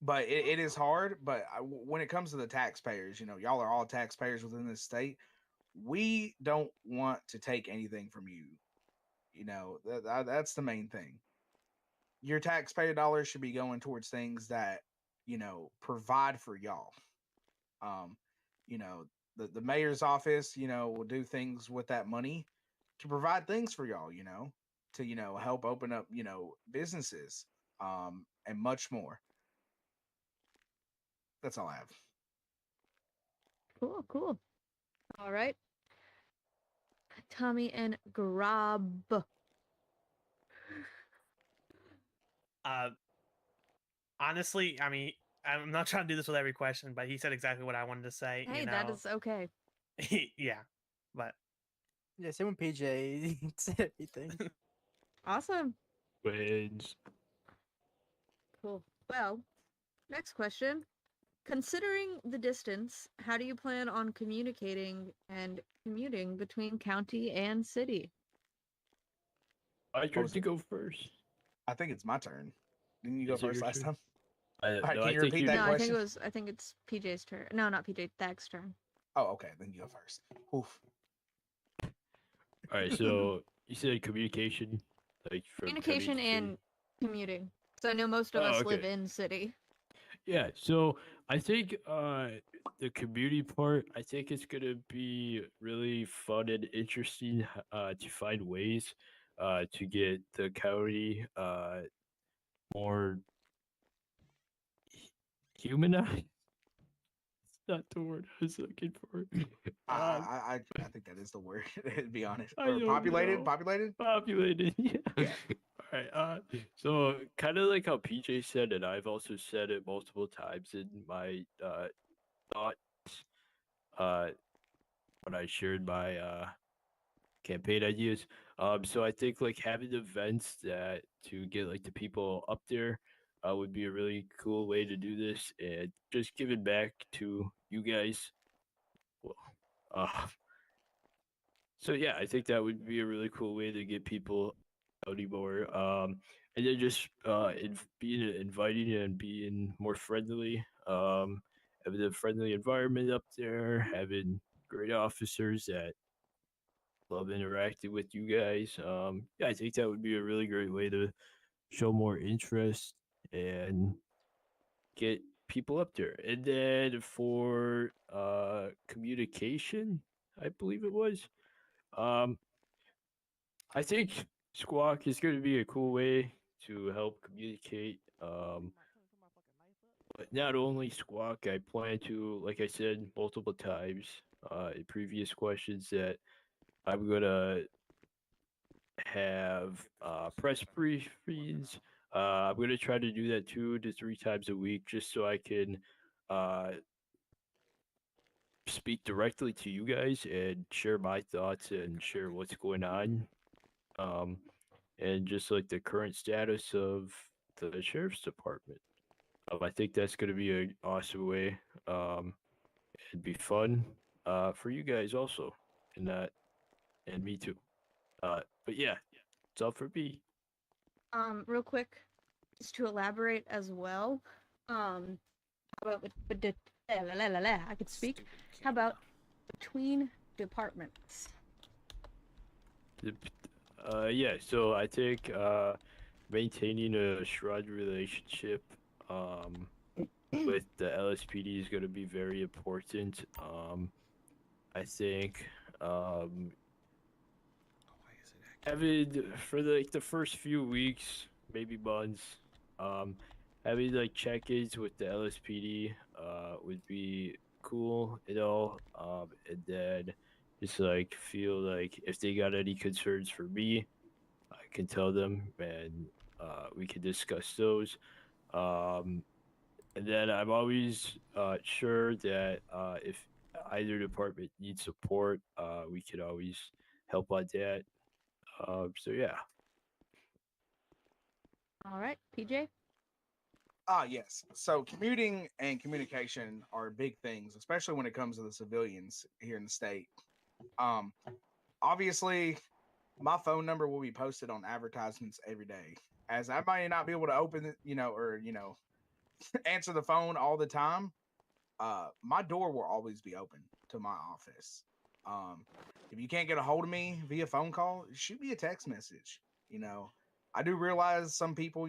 But it is hard. But when it comes to the taxpayers, y'all are all taxpayers within this state. We don't want to take anything from you. That's the main thing. Your taxpayer dollars should be going towards things that provide for y'all. The mayor's office will do things with that money to provide things for y'all, to help open up businesses, and much more. That's all I have. Cool. All right. Tommy and Grab. Honestly, I mean, I'm not trying to do this with every question, but he said exactly what I wanted to say. Hey, that is okay. Yeah, but yeah, same with PJ. Said everything. Awesome. Wins. Cool. Well, next question. Considering the distance, how do you plan on communicating and commuting between county and city? I tried to go first. I think it's my turn. Didn't you go Is it first your last turn? time? No, All right, I can you think repeat you that No, question? I think it's PJ's turn. No, not PJ, Thag's turn. Oh, okay. Then you go first. Oof. All right, so you said communication, like from Communication county to city? and commuting. So I know most of Oh, us live okay. in city. Yeah, so I think the community part, I think it's gonna be really fun and interesting to find ways to get the county more humanized. Not the word I was looking for. I think that is the word. To be honest, I or don't populated. know. Populated. Populated, yeah. Yeah. All right. So kind of like how PJ said, and I've also said it multiple times in my thoughts when I shared my campaign ideas. So I think like having events that to get like the people up there would be a really cool way to do this, and just giving back to you guys. Well, uh, so yeah, I think that would be a really cool way to get people out more. And then just being inviting and being more friendly. Having a friendly environment up there, having great officers that love interacting with you guys. Yeah, I think that would be a really great way to show more interest and get people up there. And then for communication, I believe it was. Um, I think Squawk is going to be a cool way to help communicate. But not only Squawk, I plan to, like I said multiple times in previous questions, that I'm gonna have press briefings. I'm gonna try to do that 2 to 3 times a week, just so I can uh, speak directly to you guys and share my thoughts and share what's going on. Um, and just like the current status of the sheriff's department. I think that's going to be an awesome way. It'd be fun for you guys also, and that, and me too. But yeah, it's all for me. Real quick, just to elaborate as well. How about I could speak. How about between departments? Yeah. So I think maintaining a strong relationship with the LSPD is going to be very important. I think having for like the first few weeks, maybe months, um, having like check-ins with the LSPD would be cool, and then just like feel like if they got any concerns for me, I can tell them, and we can discuss those. Um, and then I'm always sure that if either department needs support, we can always help on that. So yeah. All right, PJ. Yes. So commuting and communication are big things, especially when it comes to the civilians here in the state. Um, Obviously, my phone number will be posted on advertisements every day, as I might not be able to open it, answer the phone all the time. My door will always be open to my office. Um, if you can't get a hold of me via phone call, shoot me a text message. You know, I do realize some people,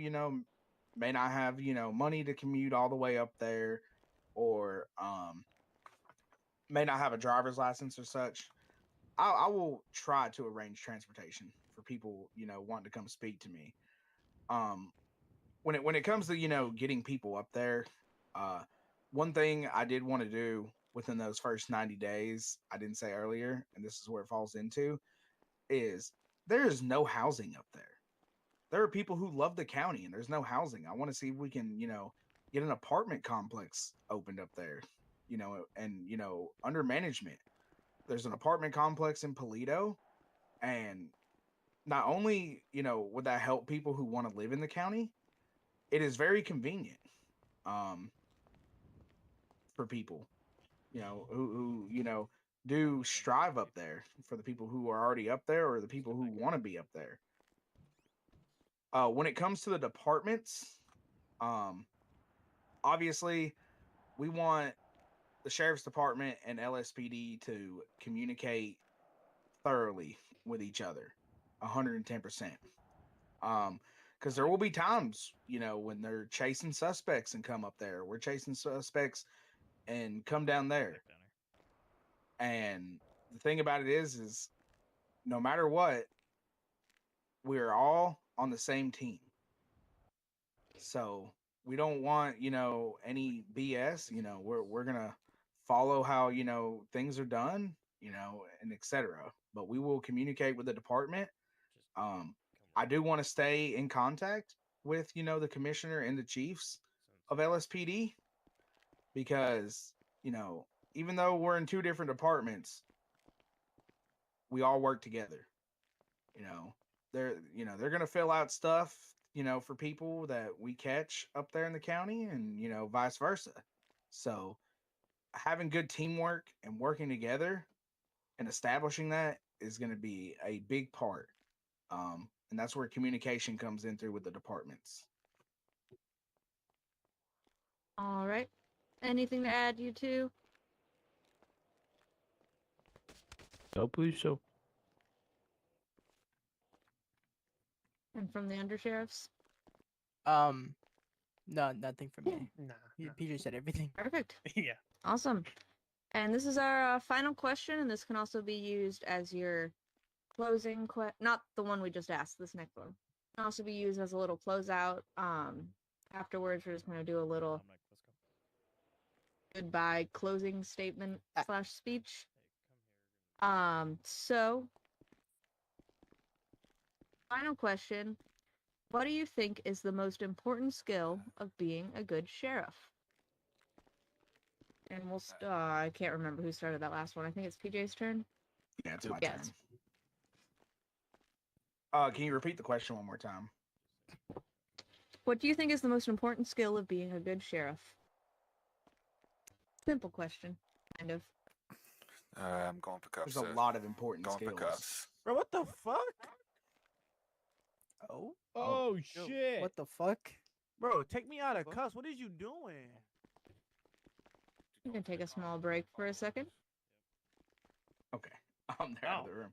may not have, money to commute all the way up there, or may not have a driver's license or such. I will try to arrange transportation for people, wanting to come speak to me. Um, when it comes to getting people up there, uh, one thing I did want to do within those first 90 days, I didn't say earlier, and this is where it falls into, is there is no housing up there. There are people who love the county, and there's no housing. I want to see if we can, get an apartment complex opened up there, and under management. There's an apartment complex in Polito, and not only would that help people who want to live in the county, it is very convenient um, for people who do strive up there, for the people who are already up there or the people who want to be up there. When it comes to the departments, um, obviously we want the sheriff's department and LSPD to communicate thoroughly with each other, 110%. Because there will be times, you know, when they're chasing suspects and come up there. We're chasing suspects and come down there. And the thing about it is no matter what, we're all on the same team. So we don't want, you know, any BS. You know, we're gonna follow how, you know, things are done, you know, and etc. But we will communicate with the department. I do want to stay in contact with, you know, the commissioner and the chiefs of LSPD because, you know, even though we're in two different departments, we all work together. You know, they're gonna fill out stuff, you know, for people that we catch up there in the county, and you know, vice versa. So having good teamwork and working together and establishing that is going to be a big part. And that's where communication comes in through with the departments. All right. Anything to add, you two? No, please, so. And from the undersheriffs? No, nothing from me. Nah. PJ said everything. Perfect. Yeah. Awesome. And this is our final question, and this can also be used as your closing not the one we just asked, this next one. Can also be used as a little closeout. Afterwards, we're just going to do a little goodbye closing statement / speech. So final question. What do you think is the most important skill of being a good sheriff? And we'll I can't remember who started that last one. I think it's PJ's turn. Yeah, it's my Yes. turn. Can you repeat the question one more time? What do you think is the most important skill of being a good sheriff? Simple question, kind of. I'm going for cuffs. There's a lot of important going skills. for cuffs. Bro, what the fuck? Oh. Oh, Yo, shit. what the fuck? Bro, take me out of cuffs. What is you doing? You can take a small break for a second. Okay. They're out of the room.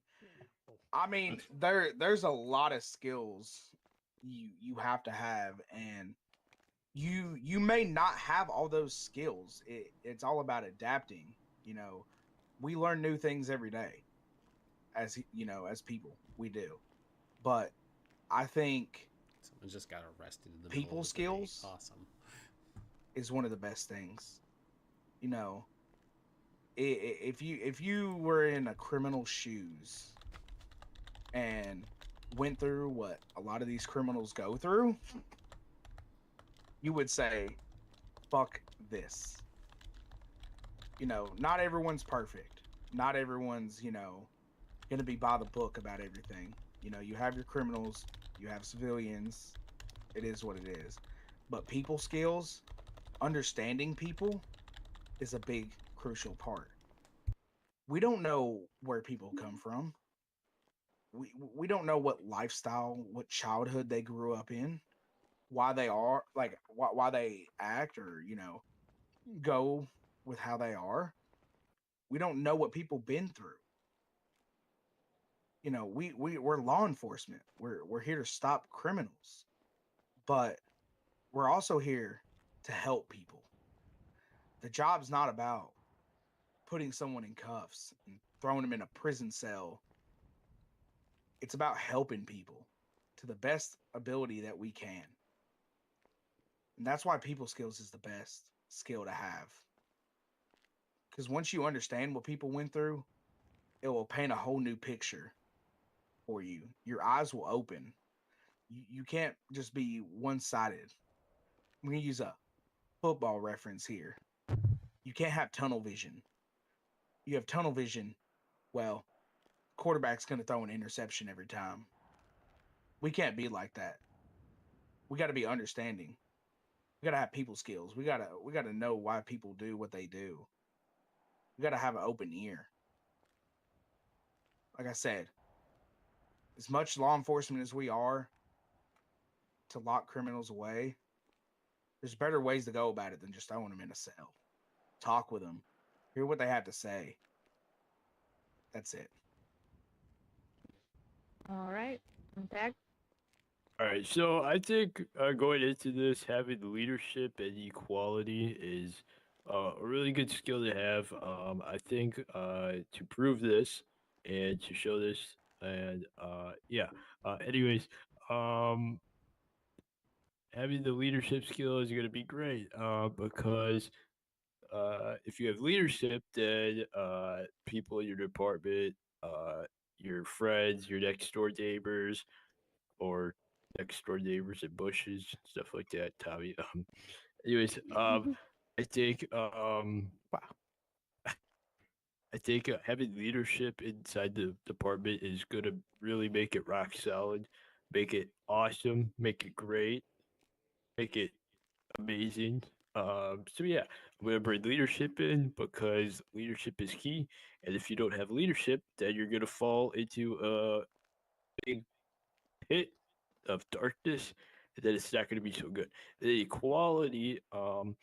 I mean, there's a lot of skills you have to have, and you may not have all those skills. It's all about adapting. You know, we learn new things every day. As you know, as people, we do. But I think someone just got arrested in the people middle of the skills debate. Awesome. is one of the best things. You know, if you were in a criminal's shoes and went through what a lot of these criminals go through, you would say, fuck this. You know, not everyone's perfect. Not everyone's, you know, gonna be by the book about everything. You know, you have your criminals, you have civilians. It is what it is. But people skills, understanding people, is a big, crucial part. We don't know where people come from. We don't know what lifestyle, what childhood they grew up in, why they are like why they act or, you know, go with how they are. We don't know what people been through. You know, we're law enforcement. We're here to stop criminals. But we're also here to help people. The job's not about putting someone in cuffs and throwing them in a prison cell. It's about helping people to the best ability that we can. And that's why people skills is the best skill to have. Because once you understand what people went through, it will paint a whole new picture for you. Your eyes will open. You can't just be one-sided. I'm going to use a football reference here. You can't have tunnel vision. You have tunnel vision, well, quarterback's going to throw an interception every time. We can't be like that. We got to be understanding. We got to have people skills. We got to know why people do what they do. We got to have an open ear. Like I said, as much law enforcement as we are to lock criminals away, there's better ways to go about it than just throwing them in a cell. Talk with them. Hear what they have to say. That's it. All right. Tag. All right, so I think going into this, having leadership and equality is a really good skill to have. I think to prove this and to show this, and yeah. Anyways, um, having the leadership skill is going to be great because if you have leadership, then people in your department, your friends, your next door neighbors, or next door neighbors and bushes, stuff like that, Tommy. Anyways, I think wow. I think having leadership inside the department is gonna really make it rock solid, make it awesome, make it great, make it amazing. So yeah, I'm gonna bring leadership in because leadership is key, and if you don't have leadership, then you're gonna fall into a big pit of darkness, and then it's not gonna be so good. The equality, I'm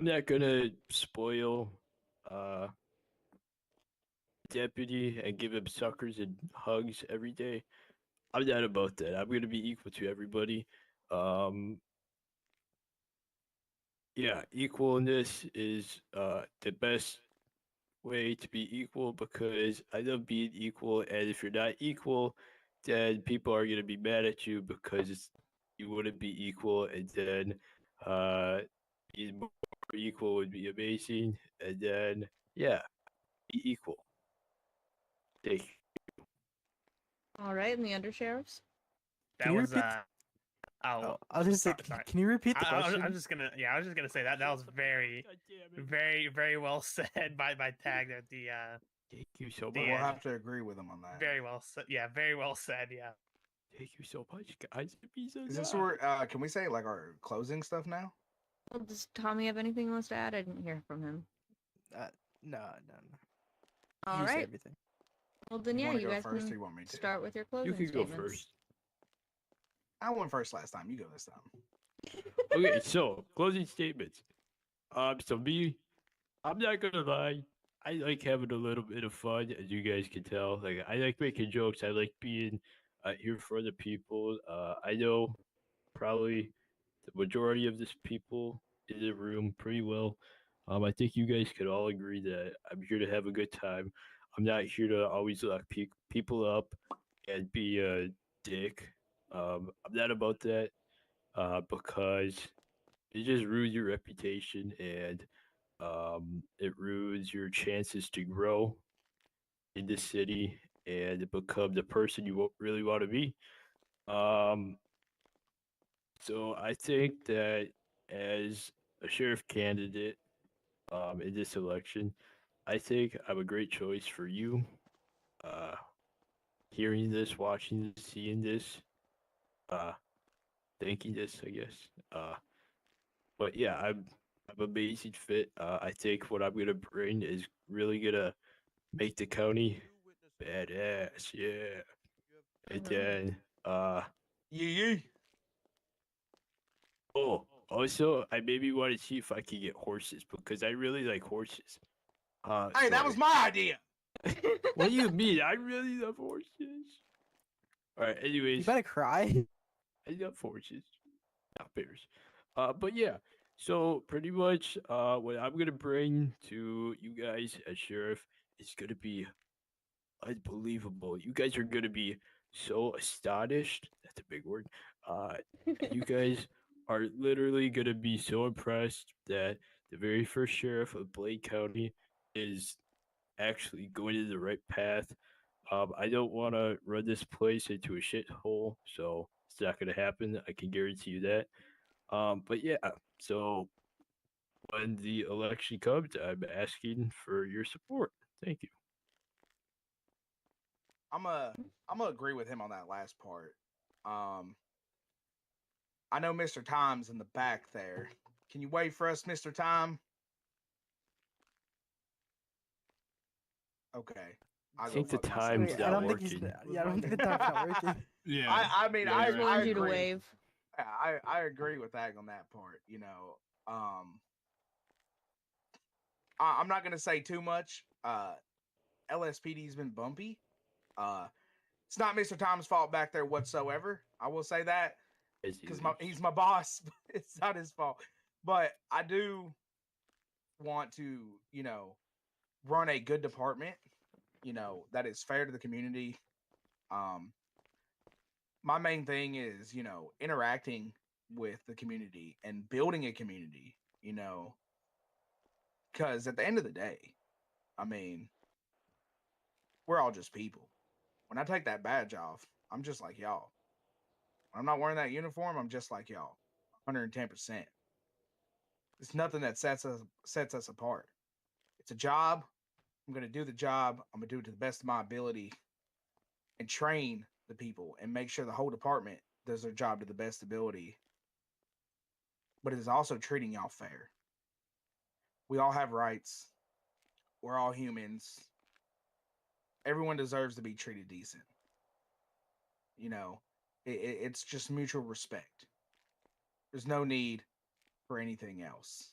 not gonna spoil uh deputy and give him suckers and hugs every day. I'm not about that. I'm gonna be equal to everybody. Um, yeah, equalness is the best way to be equal because I love being equal, and if you're not equal, then people are gonna be mad at you because you wouldn't be equal, and then uh, being more equal would be amazing, and then yeah, be equal. Thank you. All right, and the undersheriffs. That was Oh, I was just sorry, like, sorry. can you repeat the I question? was just gonna, I was just gonna say that was very, very well said by Tag at the Thank you so the much. We'll end. have to agree with him on that. Very well said. Yeah, very well said. Yeah. Thank you so much, guys. It'd be so Is this nice. where can we say like our closing stuff now? Well, does Tommy have anything he wants to add? I didn't hear from him. No. All You said right. everything. Well, then You yeah, wanna you go guys first, or can you want me to? start with your closing You can go statements. first. I went first last time. You go this time. Okay, so closing statements. So me, I'm not gonna lie. I like having a little bit of fun, as you guys can tell. Like I like making jokes. I like being here for the people. I know probably the majority of this people in the room pretty well. I think you guys could all agree that I'm here to have a good time. I'm not here to always lock people up and be a dick. I'm not about that because it just ruins your reputation and it ruins your chances to grow in the city and become the person you really want to be. Um, so I think that as a sheriff candidate in this election, I think I'm a great choice for you. Uh, Hearing this, watching this, seeing this, uh, thinking this, I guess. But yeah, I'm amazing fit. I think what I'm gonna bring is really gonna make the county badass. Yeah, and then yeah. Oh, also, I maybe want to see if I can get horses because I really like horses. Hey, that was my idea. What do you mean? I really love horses. All right. Anyways, You better cry. I love horses, not bears. But yeah. So pretty much, what I'm gonna bring to you guys as sheriff is gonna be unbelievable. You guys are gonna be so astonished. That's a big word. And you guys are literally gonna be so impressed that the very first sheriff of Blade County is actually going in the right path. I don't want to run this place into a shithole, so it's not gonna happen. I can guarantee you that. But yeah, so when the election comes, I'm asking for your support. Thank you. I'm gonna agree with him on that last part. I know Mr. Time's in the back there. Can you wait for us, Mr. Time? Okay. I think the fuck myself. time's Wait, I not don't think he's. working. Yeah, I don't think the time's not working. Yeah. I mean, Yeah, I, you're right. I wanted you to agree. wave. Yeah, I agree with Ag on that part. You know, I'm not gonna say too much. LSPD's been bumpy. It's not Mr. Tom's fault back there whatsoever. I will say that As because you he's my boss. It's not his fault, but I do want to, run a good department, that is fair to the community. Um, my main thing is, interacting with the community and building a community, because at the end of the day, I mean, we're all just people. When I take that badge off, I'm just like y'all. When I'm not wearing that uniform, I'm just like y'all, 110%. It's nothing that sets us apart. It's a job. I'm gonna do the job. I'm gonna do it to the best of my ability, and train the people and make sure the whole department does their job to the best ability. But it is also treating y'all fair. We all have rights. We're all humans. Everyone deserves to be treated decent. It's just mutual respect. There's no need for anything else.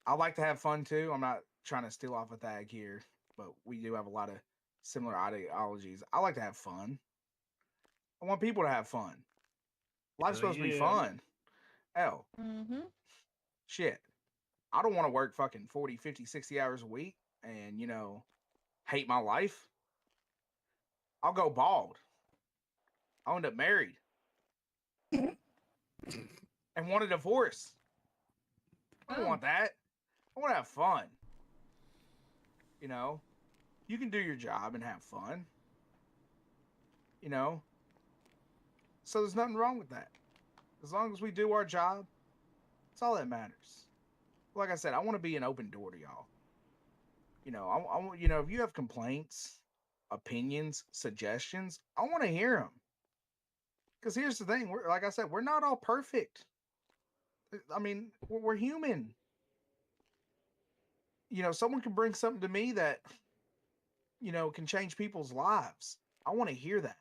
I like to have fun too. I'm not trying to steal off a thag here, but we do have a lot of similar ideologies. I like to have fun. I want people to have fun. Life's supposed to be fun. Hell, shit. I don't want to work fucking 40, 50, 60 hours a week and, hate my life. I'll go bald. I'll end up married and want a divorce. I don't want that. I want to have fun. You can do your job and have fun. So there's nothing wrong with that. As long as we do our job, that's all that matters. Like I said, I want to be an open door to y'all. If you have complaints, opinions, suggestions, I want to hear them. Because here's the thing, like I said, we're not all perfect. I mean, we're human. Someone can bring something to me that, can change people's lives. I want to hear that.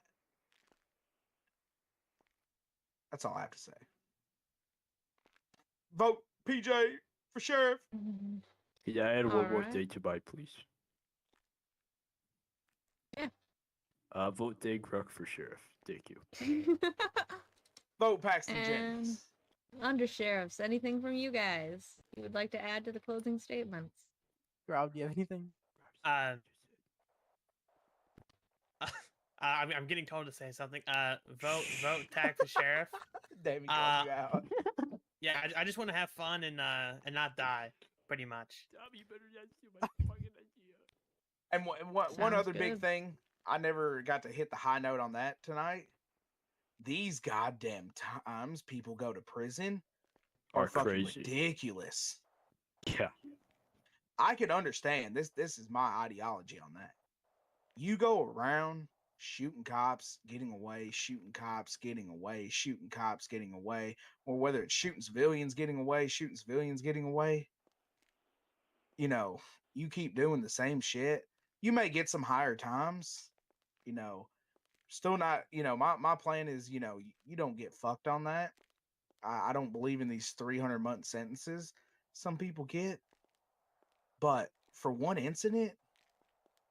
That's all I have to say. Vote PJ for sheriff. Yeah, I had one more Alright. thing to buy, please. Yeah. Vote Dave Ruck for sheriff. Thank you. Vote Paxton And Jennings. under sheriffs, anything from you guys you would like to add to the closing statements? Rob, do you have anything? I'm getting told to say something. Vote tag for sheriff. Damn, he called you out. Yeah, I just want to have fun and not die, pretty much. You better not steal my fucking idea. And one other big thing, I never got to hit the high note on that tonight. These goddamn times people go to prison are fucking crazy. ridiculous. Yeah. I can understand this. This is my ideology on that. You go around shooting cops, getting away, shooting cops, getting away, shooting cops, getting away, or whether it's shooting civilians, getting away, shooting civilians, getting away. You keep doing the same shit. You may get some higher times, still not, my plan is, you don't get fucked on that. I don't believe in these 300-month sentences some people get. But for one incident,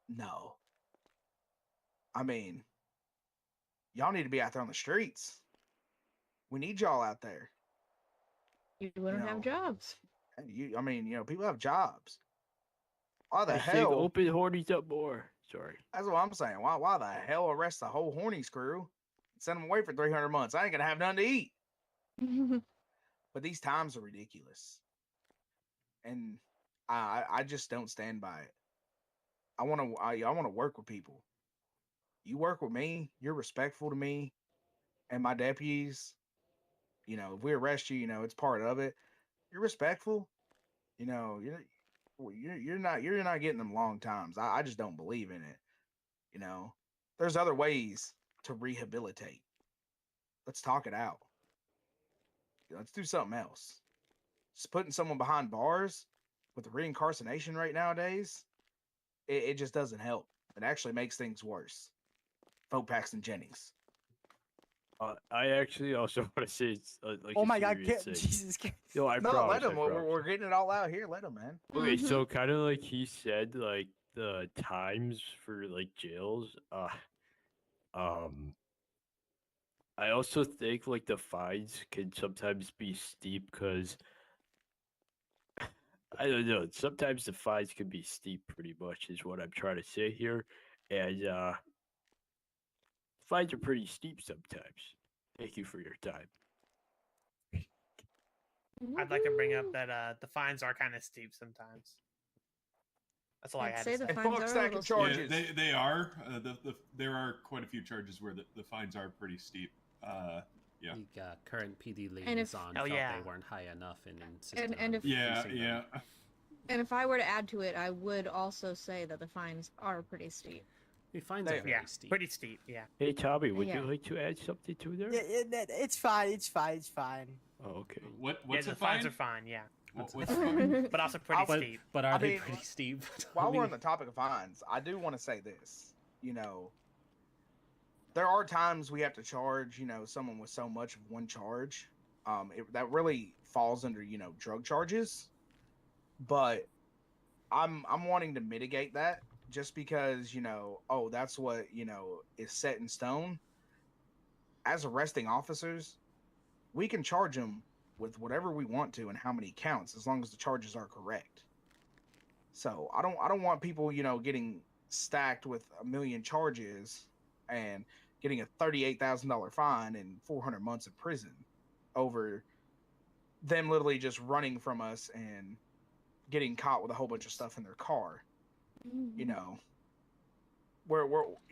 no. I mean, y'all need to be out there on the streets. We need y'all out there. You wouldn't have jobs. People have jobs. Why the I hell? think open hornies up more. Sorry. That's what I'm saying. Why the hell arrest the whole horny crew? Send them away for 300 months. I ain't gonna have nothing to eat. But these times are ridiculous. And I just don't stand by it. I want to work with people. You work with me, you're respectful to me and my deputies. If we arrest you, it's part of it. You're respectful. You're not getting them long times. I just don't believe in it. There's other ways to rehabilitate. Let's talk it out. Let's do something else. Just putting someone behind bars with the reincarceration rate nowadays, it just doesn't help. It actually makes things worse. Vote Paxton Jennings. I actually also want to say, like, Oh my God! Jesus Christ! Yo, I No, promise, let him. I promise. We're getting it all out here. Let him, man. Okay, so kind of like he said, like the times for like jails. I also think like the fines can sometimes be steep because I don't know. Sometimes the fines can be steep, pretty much, is what I'm trying to say here, and fines are pretty steep sometimes. Thank you for your time. I'd like to bring up that the fines are kind of steep sometimes. That's all I I'd had say to the say. fines are a little steep. Yeah, they are. There are quite a few charges where the fines are pretty steep. Yeah. The current PD And if- liaison Oh, felt yeah. they weren't high enough and insisted and on if- increasing them. And if I were to add to it, I would also say that the fines are pretty steep. The fines are very Yeah, steep. pretty steep. Yeah. Hey, Tommy, would Yeah. you like to add something to there? It's fine. It's fine. It's fine. Oh, okay. What's the a fines fine? are fine. Yeah. What's a fine? But also pretty steep. But are I they mean, pretty steep? While we're on the topic of fines, I do want to say this. There are times we have to charge, someone with so much of one charge. That really falls under, drug charges. But I'm wanting to mitigate that just because, that's what, is set in stone. As arresting officers, we can charge them with whatever we want to and how many counts, as long as the charges are correct. So I don't want people, getting stacked with a million charges and getting a $38,000 fine and 400 months in prison over them literally just running from us and getting caught with a whole bunch of stuff in their car. We're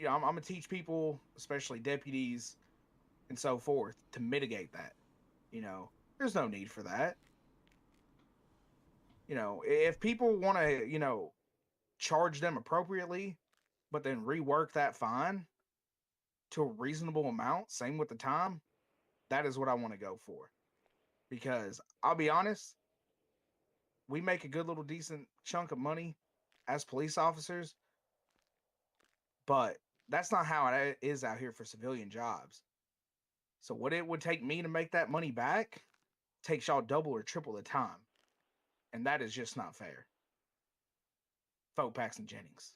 I'm gonna teach people, especially deputies and so forth, to mitigate that. There's no need for that. If people want to, charge them appropriately, but then rework that fine to a reasonable amount, same with the time, that is what I want to go for. Because I'll be honest, we make a good little decent chunk of money as police officers, but that's not how it is out here for civilian jobs. So what it would take me to make that money back takes y'all double or triple the time. And that is just not fair. Folk Paxton Jennings.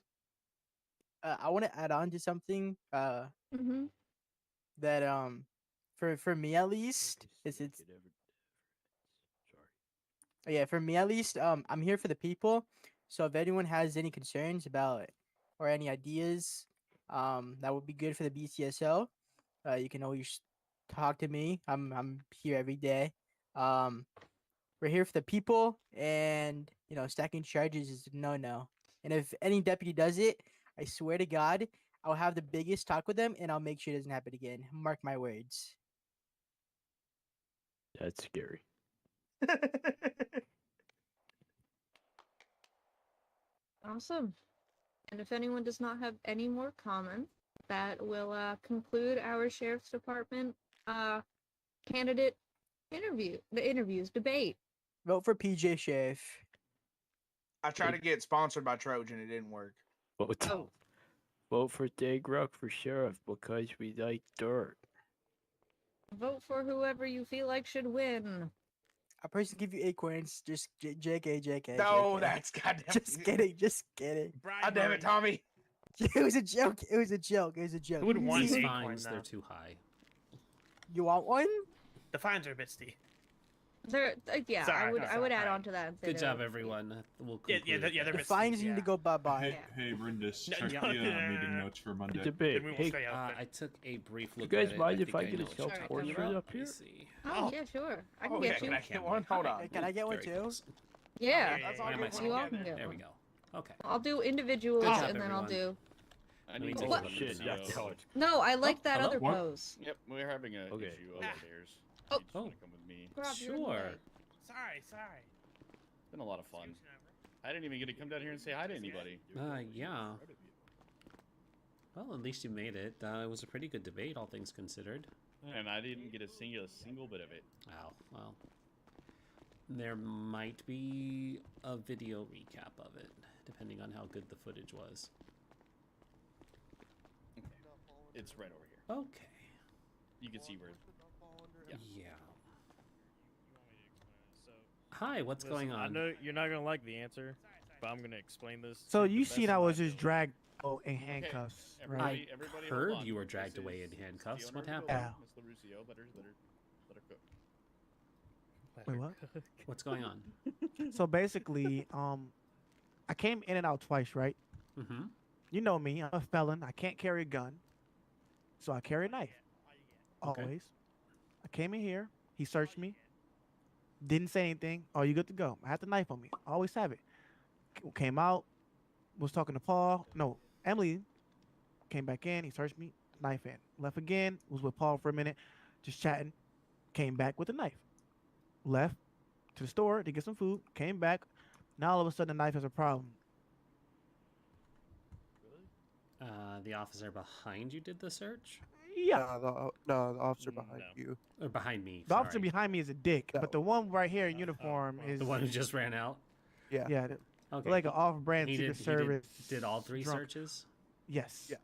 I want to add on to something. Mm-hmm. That for me at least, yeah, for me at least, I'm here for the people. So if anyone has any concerns about or any ideas, that would be good for the BCSO, you can always talk to me. I'm here every day. We're here for the people, and stacking charges is a no. And if any deputy does it, I swear to God, I'll have the biggest talk with them, and I'll make sure it doesn't happen again. Mark my words. That's scary. Awesome. And if anyone does not have any more comments, that will conclude our Sheriff's Department candidate debate. Vote for PJ Sheriff. I tried to get sponsored by Trojan. It didn't work. Vote for Dave Ruck for sheriff because we like dirt. Vote for whoever you feel like should win. A person give you acorns. Just JK. No, that's goddamn. Just kidding. God damn it, Tommy. It was a joke. Who would want These an acorn, fines, though? they're too high. You want one? The fines are a bit steep. There, yeah, Sorry, I would add on to that. And say Good they're job, steep. everyone. We'll Yeah, conclude they're it. a The bit fines steep, need to go bye-bye. Hey, Rindis, No, check no, the no. meeting notes for Monday. Debate. Then we will Hey, stay open. I took a brief you look guys at it. mind if I think get know a what you're talking self-portrait about. up here? Let me see. Oh, yeah, sure. I can Oh, get yeah, you. can I get one? Hold on. Can I get one Very too? close. Yeah. That's Why all am I good. seeing You all it? can get There one. we go. Okay. I'll do individuals Good job, and then I'll everyone. do. I Let me need take to a What? look at Shit, the yeah, notes. tell it. No, I like that Hello? other What? pose. Yep, we're having a Okay. issue Ah. upstairs. Oh. You just wanna come with me. Rob, you're in the Sure. way. Sorry. It's been a lot of fun. I didn't even get to come down here and say hi to anybody. Yeah. Well, at least you made it. It was a pretty good debate, all things considered. And I didn't get a single bit of it. Oh, well. There might be a video recap of it, depending on how good the footage was. It's right over here. Okay. You can see where. Yeah. Yeah. Hi, what's going I on? know you're not gonna like the answer, but I'm gonna explain this. So to the you best seen of I my was just ability. dragged out in handcuffs, right? I everybody hold heard on. you were This dragged away is in the handcuffs. owner What of the happened? building, Miss LaRuccio. Let her cook. Wait, what? What's going on? So basically, I came in and out twice, right? Mm-hmm. You know me, I'm a felon. I can't carry a gun, so I carry a knife. Okay. Always. I came in here. He searched me. Didn't say anything. Oh, you good to go? I had the knife on me. I always have it. Came out. Was talking to Paul. No, Emily. Came back in. He searched me. Knife in. Left again. Was with Paul for a minute, just chatting. Came back with a knife. Left to the store to get some food. Came back. Now all of a sudden the knife is a problem. The officer behind you did the search? Yeah. No, the officer behind you. Or behind me. The officer sorry. behind me is a dick, but the one right here in uniform is The one who just ran out? Yeah. Yeah. Okay. Like an off-brand He Secret did- he Service. did all three drunk. searches? Yes. Yeah.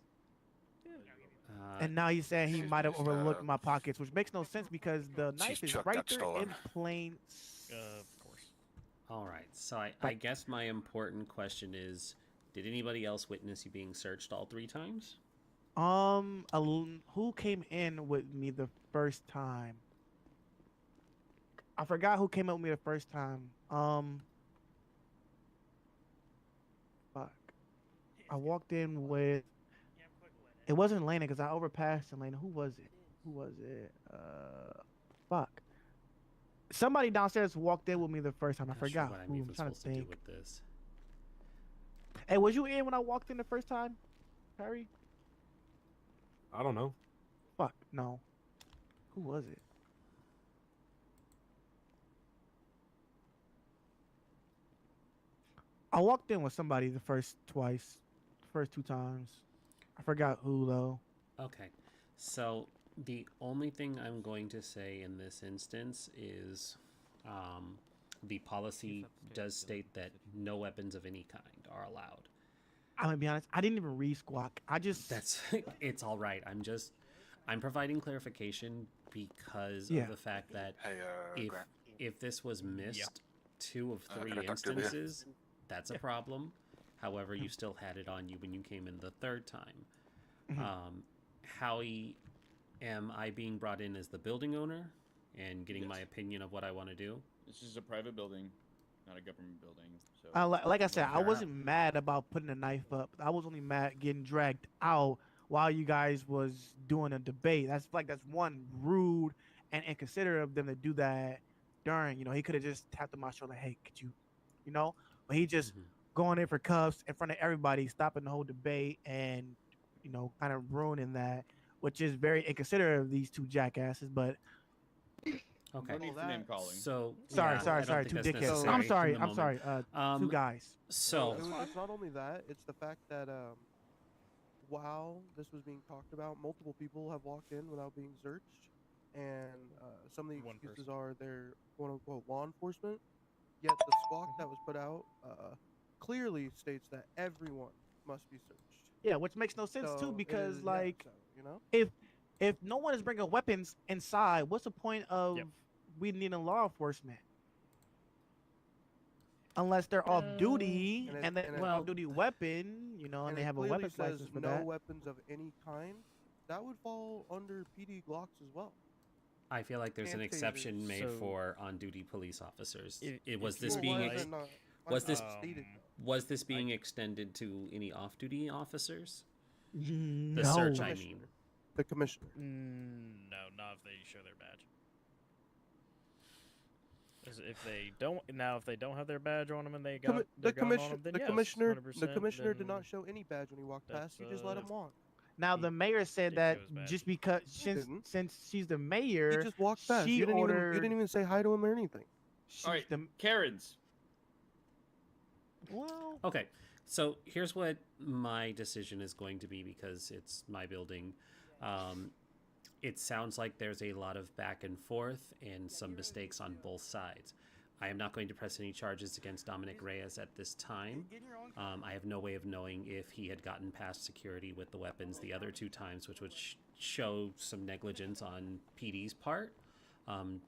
And now he's saying he Excuse might have me, overlooked my pockets, which makes no sense because the knife is Chuck right got there stolen. in plain. Of course. All right. So I guess my important question is, did anybody else witness you being searched all 3 times? Who came in with me the first time? I forgot who came in with me the first time. Fuck. I walked in with. It wasn't Lena because I overpassed Elena. Who was it? Fuck. Somebody downstairs walked in with me the first time. I Not sure forgot what I'm who. even I'm trying to supposed to do think. with this. Hey, was you in when I walked in the first time, Harry? I don't know. Fuck, no. Who was it? I walked in with somebody the first 2 times. I forgot who though. Okay. So the only thing I'm going to say in this instance is the policy does state that no weapons of any kind are allowed. I'm gonna be honest. I didn't even read squawk. That's it's all right. I'm providing clarification because Yeah. of the fact that Hey, Grant. if this was missed 2 of 3 can I talk to you a bit? instances, that's a problem. However, you still had it on you when you came in the 3rd time. Howie, am I being brought in as the building owner and getting my opinion of what I want to do? This is a private building, not a government building. So Like I said, I Fair wasn't mad about putting a knife up. I was only mad getting dragged out while you guys was doing a debate. That's one rude and inconsiderate of them to do that during. He could have just tapped on my shoulder, hey, could you, but he just going in for cuffs in front of everybody, stopping the whole debate and, kind of ruining that, which is very inconsiderate of these 2 jackasses. But Okay. No need for name calling. So sorry, yeah, I don't 2 think that's dickheads. necessary I'm in sorry. the I'm sorry. moment. 2 guys. So It's not only that; it's the fact that while this was being talked about, multiple people have walked in without being searched, and some of the excuses are they're quote unquote law enforcement. Yet the squawk that was put out clearly states that everyone must be searched. Yeah, which makes no sense So too, it because is- like, you know, if no one is bringing weapons inside, what's the point of we needing law enforcement? Unless they're off duty And it- and they and have it- an off-duty weapon, and and they it have a clearly weapons says license for no that. weapons of any kind. That would fall under PD Glocks as well. I feel like there's an And exception tasers. made So- for on-duty police officers. If Was you this would being like- ex- Why was this not stated? was this being extended to any off-duty officers? The No. search, I mean. The commissioner. No, not if they show their badge. 'Cause if they don't have their badge on them and they got their gun on them, then yes, 100%, the commissioner did then not show any badge when he walked past. He just let him walk. Now the mayor said that show his badge. just because since she's the mayor, He just walked past. she You didn't ordered. even say hi to him or anything. All right, Karens. Well, Okay, so here's what my decision is going to be because it's my building. It sounds like there's a lot of back and forth and some mistakes on both sides. I am not going to press any charges against Dominic Reyes at this time. I have no way of knowing if he had gotten past security with the weapons the other 2 times, which would show some negligence on PD's part.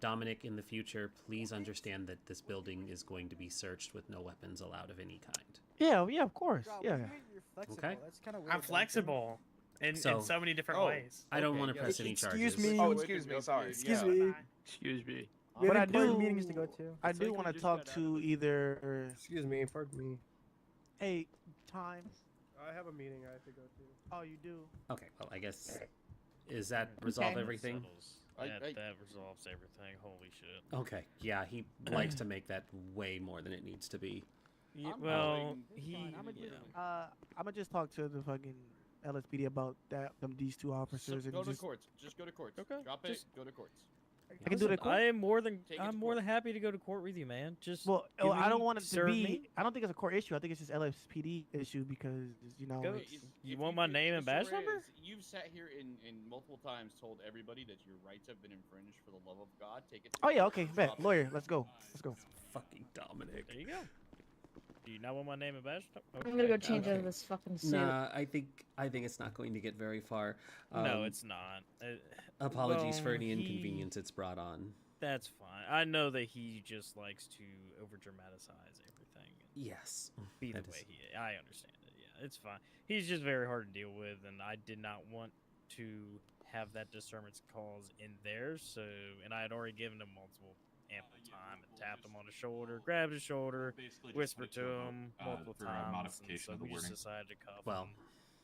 Dominic, in the future, please understand that this building is going to be searched with no weapons allowed of any kind. Yeah, yeah, of course. Yeah. Okay. That's kind of weird. I'm don't you think? flexible in so many different ways. I don't want to press any Excuse charges. me. Oh, excuse me. Sorry. Excuse Yeah. me. Excuse me. We But have I important do meetings to go to. I do want to talk to either. Excuse me, pardon me. Hey, time. I have a meeting I have to go to. Oh, you do. Okay, well, I guess is that resolve everything? That resolves everything. Holy shit. Okay, yeah, he likes to make that way more than it needs to be. Yeah, I'm well, going- I'm gonna just talk to the fucking LSPD about these two officers and Go to just. courts. Just go to courts. Okay, Drop just- it. Go to courts. I can do the court. I am more than Take it I'm to more court. than happy to go to court with you, man. Just Well, give I don't me- want it to serve be. me. I don't think it's a court issue. I think it's just LSPD issue because Go- it's- You want my name and badge number? You've sat here and multiple times told everybody that your rights have been infringed. For the love of God, take it. To Oh yeah, court. okay, bet. Lawyer, let's go. Let's go. Fucking Dominic. There you go. Do you not want my name and badge number? I'm gonna go change out of this fucking suit. Nah, I think it's not going to get very far. No, it's not. Apologies for well, any he- inconvenience it's brought on. That's fine. I know that he just likes to over dramatize everything. and Yes, Be the that way is- he is. I understand it. Yeah, it's fine. He's just very hard to deal with, and I did not want to have that disturbance cause in there. So, and I had already given him multiple ample time and tapped him on the shoulder, grabbed his shoulder, Basically just whispered put it to to a him vote, multiple for a times, and modification so of the we just wording. decided to cuff Well- him,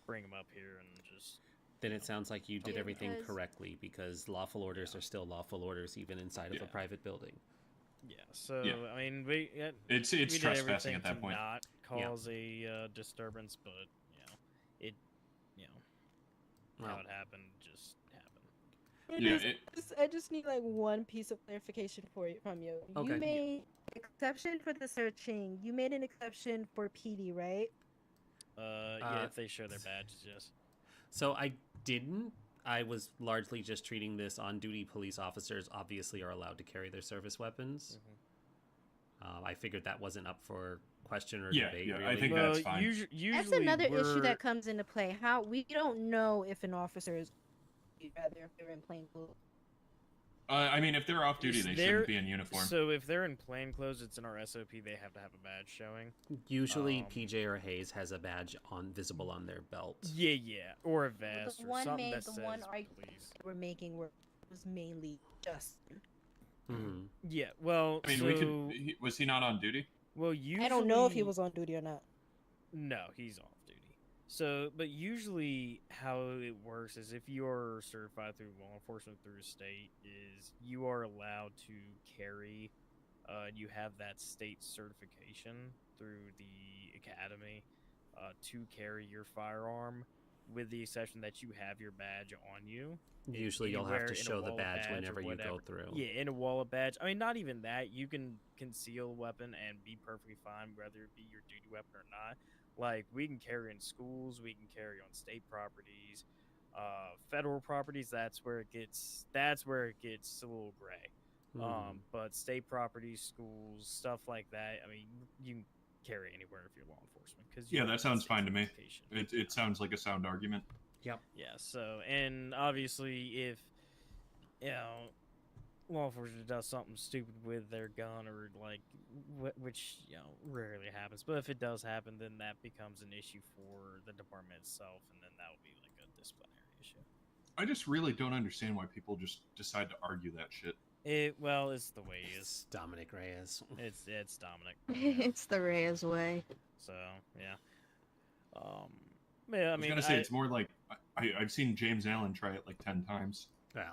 bring him up here, and just. Then it sounds like you did Okay, everything because- correctly because lawful orders are still lawful orders even inside of a Yeah. private building. Yeah, so Yeah. I mean, we It's we did trespassing everything at that to point. not cause a disturbance, but it, how Well. it happened just happened. Yeah, I just need like one piece of clarification from you. Okay. You made exception for the searching. You made an exception for PD, right? Yeah, if they show their badges, yes. So I didn't. I was largely just treating this on-duty police officers. Obviously, are allowed to carry their service weapons. I figured that wasn't up for question or Yeah, debate. yeah, really. I think that's fine. Usually That's another issue that comes into play. How we don't know if an officer is rather if they're in plain clothes. I mean, if they're off duty, they shouldn't be in uniform. So if they're in plain clothes, it's in our SOP. They have to have a badge showing. Usually, PJ or Hayes has a badge visible on their belt. Yeah, or a The vest or one something that the says one argument police. they were making was mainly Justin. Mm-hmm. Yeah, well, I mean, so was he not on duty? well, usually I don't know if he was on duty or not. No, he's off duty. So, but usually how it works is if you're certified through law enforcement through state, is you are allowed to carry, you have that state certification through the academy to carry your firearm, with the exception that you have your badge on you. Usually, you'll have Anywhere to in a show the wallet badge or whenever you go whatever. through. Yeah, in a wallet badge. I mean, not even that. You can conceal a weapon and be perfectly fine, whether it be your duty weapon or not. Like, we can carry in schools, we can carry on state properties, federal properties. That's where it gets a little gray. But state properties, schools, stuff like that. I mean, you can carry anywhere if you're law enforcement. Yeah, that sounds fine to me. It sounds like a sound argument. Yep. Yeah. So, and obviously, if law enforcement does something stupid with their gun or like, which rarely happens, but if it does happen, then that becomes an issue for the department itself, and then that would be like a disciplinary issue. I just really don't understand why people just decide to argue that shit. It's the way it is. Dominic Reyes. It's Dominic. It's the Reyes way. So yeah. Yeah, I I was mean, gonna say it's more like I've seen James Allen try it like 10 times. Well,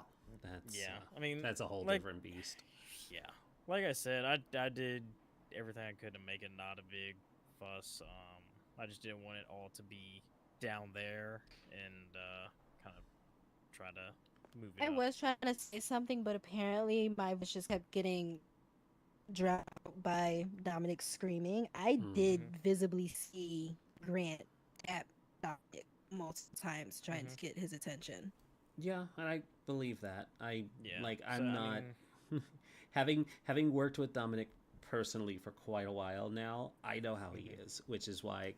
that's I mean, that's a whole like, different beast. Yeah, like I said, I did everything I could to make it not a big fuss. I just didn't want it all to be down there and kind of try to move it I up. was trying to say something, but apparently my voice just kept getting drowned out by Dominic screaming. I did visibly see Grant tap Dominic multiple times trying to get his attention. Yeah, and I believe that. I'm so, not having worked with Dominic personally for quite a while now. I know how he is, which is why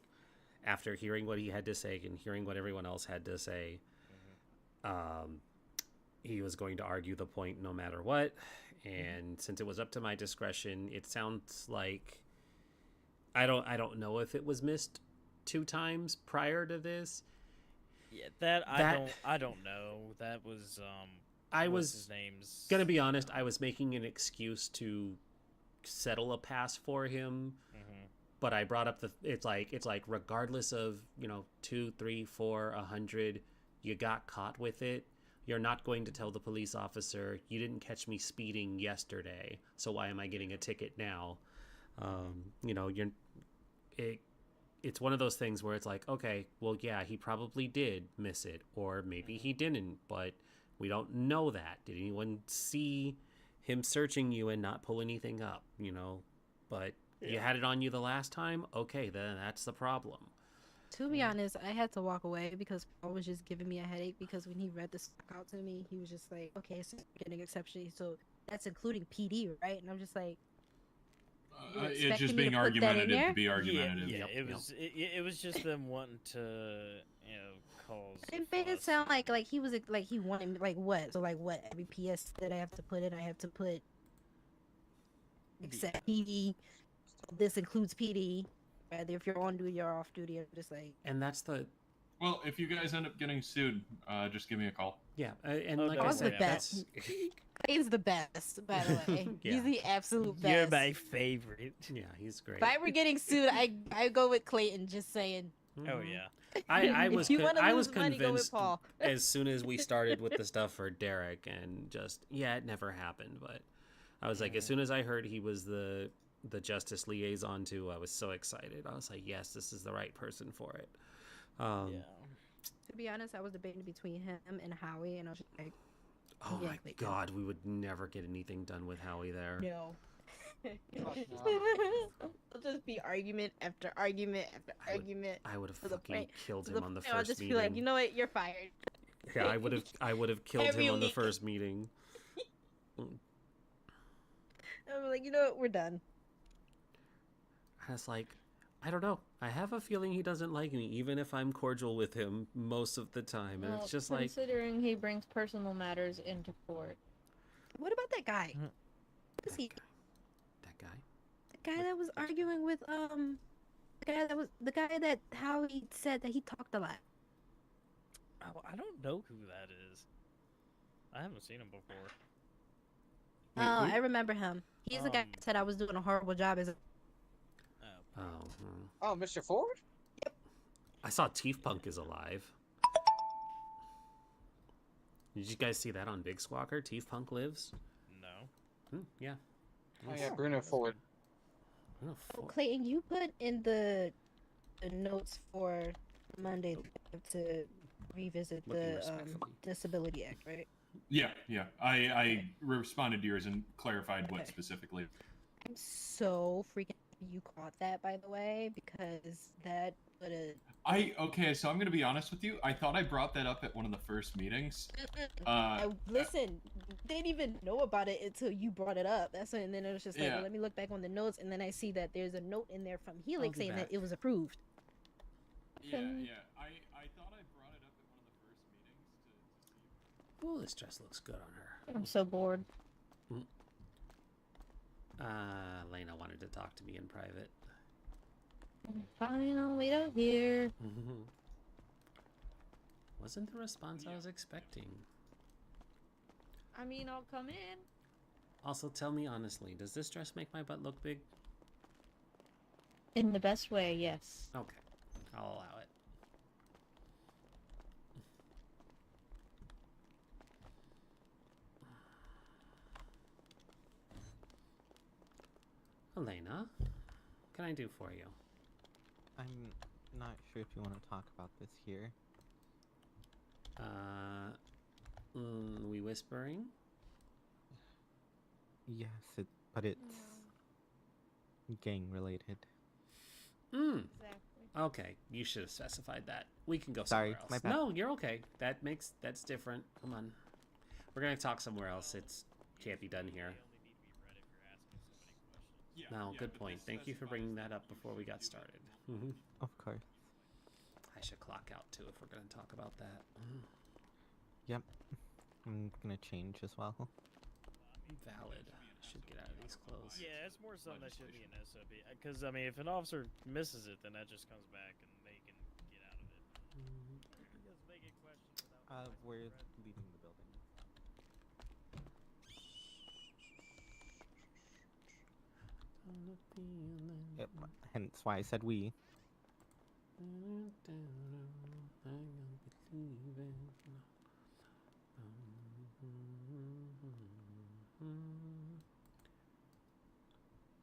after hearing what he had to say and hearing what everyone else had to say, he was going to argue the point no matter what. And since it was up to my discretion, it sounds like I don't know if it was missed 2 times prior to this. Yeah, I don't know. That was I what's was his name's gonna be honest. I was making an excuse to settle a pass for him, but I brought up it's like regardless of 2, 3, 4, 100, you got caught with it. You're not going to tell the police officer you didn't catch me speeding yesterday, so why am I getting a ticket now? It's one of those things where it's like, okay, well, yeah, he probably did miss it, or maybe he didn't, but we don't know that. Did anyone see him searching you and not pull anything up? But you had it on you the last time. Okay, then that's the problem. To be honest, I had to walk away because Paul was just giving me a headache because when he read the stuff out to me, he was just like, okay, so you're getting exception, so that's including PD, right? And I'm just like, it's just being argumentative to be argumentative. Yeah, it was just them wanting to cause. It made it sound like he was like he wanted like what? So like what? Every PS that I have to put in, I have to put except PD. This includes PD. Rather if you're on duty or off duty, I'm just like. And that's the. Well, if you guys end up getting sued, just give me a call. Yeah, and like I said, that's. Clay's the best, by the way. Yeah. He's the absolute best. You're my favorite. Yeah, he's great. If I were getting sued, I go with Clayton. Just saying. Oh yeah. I was money, convinced go with Paul. as soon as we started with the stuff for Derek, and just it never happened. But I was like, as soon as I heard he was the justice liaison too, I was so excited. I was like, yes, this is the right person for it. To be honest, I was debating between him and Howie, and I was just like, oh my god, we would never get anything done with Howie there. No. It'll just be argument after argument after argument. I would have fucking killed him on the first I'll just meeting. be like, you know what, you're fired. Yeah, I would have killed him on the first meeting. I'm like, you know what, we're done. I was like, I don't know. I have a feeling he doesn't like me, even if I'm cordial with him most of the time. And it's just like, considering he brings personal matters into court. What about that guy? Who's he? That guy? The guy that was arguing with the guy that Howie said that he talked a lot. Oh, I don't know who that is. I haven't seen him before. Oh, I remember him. He's the guy that said I was doing a horrible job as a. Oh, Mr. Ford? Yep. I saw Teeth Punk is alive. Did you guys see that on Big Squawker? Teeth Punk lives? No. Yeah. Oh yeah, Bruno Ford. Clayton, you put in the notes for Monday to revisit the Disability Act, right? Yeah. I responded to yours and clarified what specifically. I'm so freaking happy you caught that, by the way, because that would have. Okay, so I'm gonna be honest with you. I thought I brought that up at one of the first meetings. Listen, didn't even know about it until you brought it up. That's when, and then it was just like, well, let me look back on the notes, and then I see that there's a note in there from Helix saying that it was approved. Yeah. I thought I brought it up at one of the first meetings to see. Oh, this dress looks good on her. I'm so bored. Lena wanted to talk to me in private. Fine, I'll wait out here. Wasn't the response I was expecting. I mean, I'll come in. Also, tell me honestly, does this dress make my butt look big? In the best way, yes. Okay, I'll allow it. Elena, what can I do for you? I'm not sure if you want to talk about this here. We whispering? Yes, but it's gang related. Exactly. Okay, you should have specified that. We can go Sorry, somewhere else. my bad. No, you're okay. That's different. Come on. We're gonna talk somewhere else. It's can't be done here. No, good point. Thank you for bringing that up before we got started. Of course. I should clock out too if we're gonna talk about that. Yep. I'm gonna change as well. Valid. Should get out of these clothes. Yeah, it's more something that should be an SOP. Because I mean, if an officer misses it, then that just comes back and they can get out of it. Because they get questioned without. We're leaving the building. Yep, hence why I said we.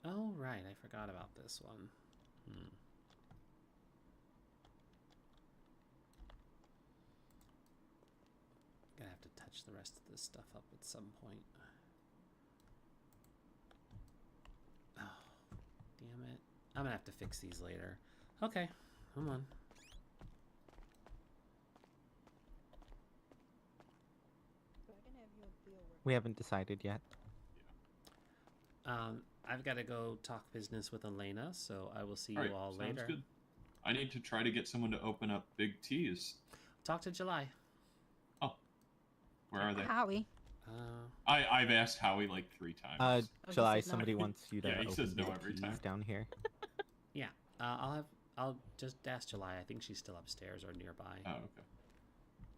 Oh, right, I forgot about this one. Gonna have to touch the rest of this stuff up at some point. Oh, damn it. I'm gonna have to fix these later. Okay, come on. We haven't decided yet. I've got to go talk business with Elena, so I will see you all sounds later. Good. I need to try to get someone to open up Big T's. Talk to July. Oh, where are they? Howie. I've asked Howie like 3 times. July, somebody wants you to yeah, he open says no the every keys time. down here. Yeah, I'll just ask July. I think she's still upstairs or nearby. Oh, okay.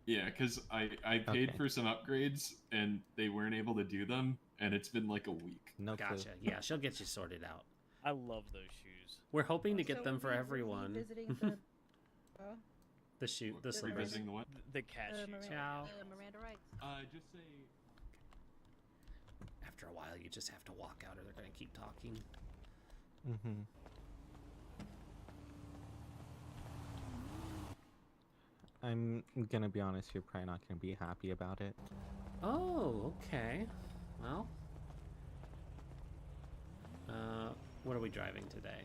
Yeah, because I paid for some upgrades and they weren't able to do them, and it's been like a week. No Gotcha. Yeah, she'll get you sorted out. I love those shoes. We're hoping to get So them was for he everyone. visiting the, The shoe, the slippers. Revisiting the what? The cat shoes. Ciao. Miranda rights. Just say. After a while, you just have to walk out, or they're gonna keep talking. Mm-hmm. I'm gonna be honest, you're probably not gonna be happy about it. Oh, okay. Well, what are we driving today?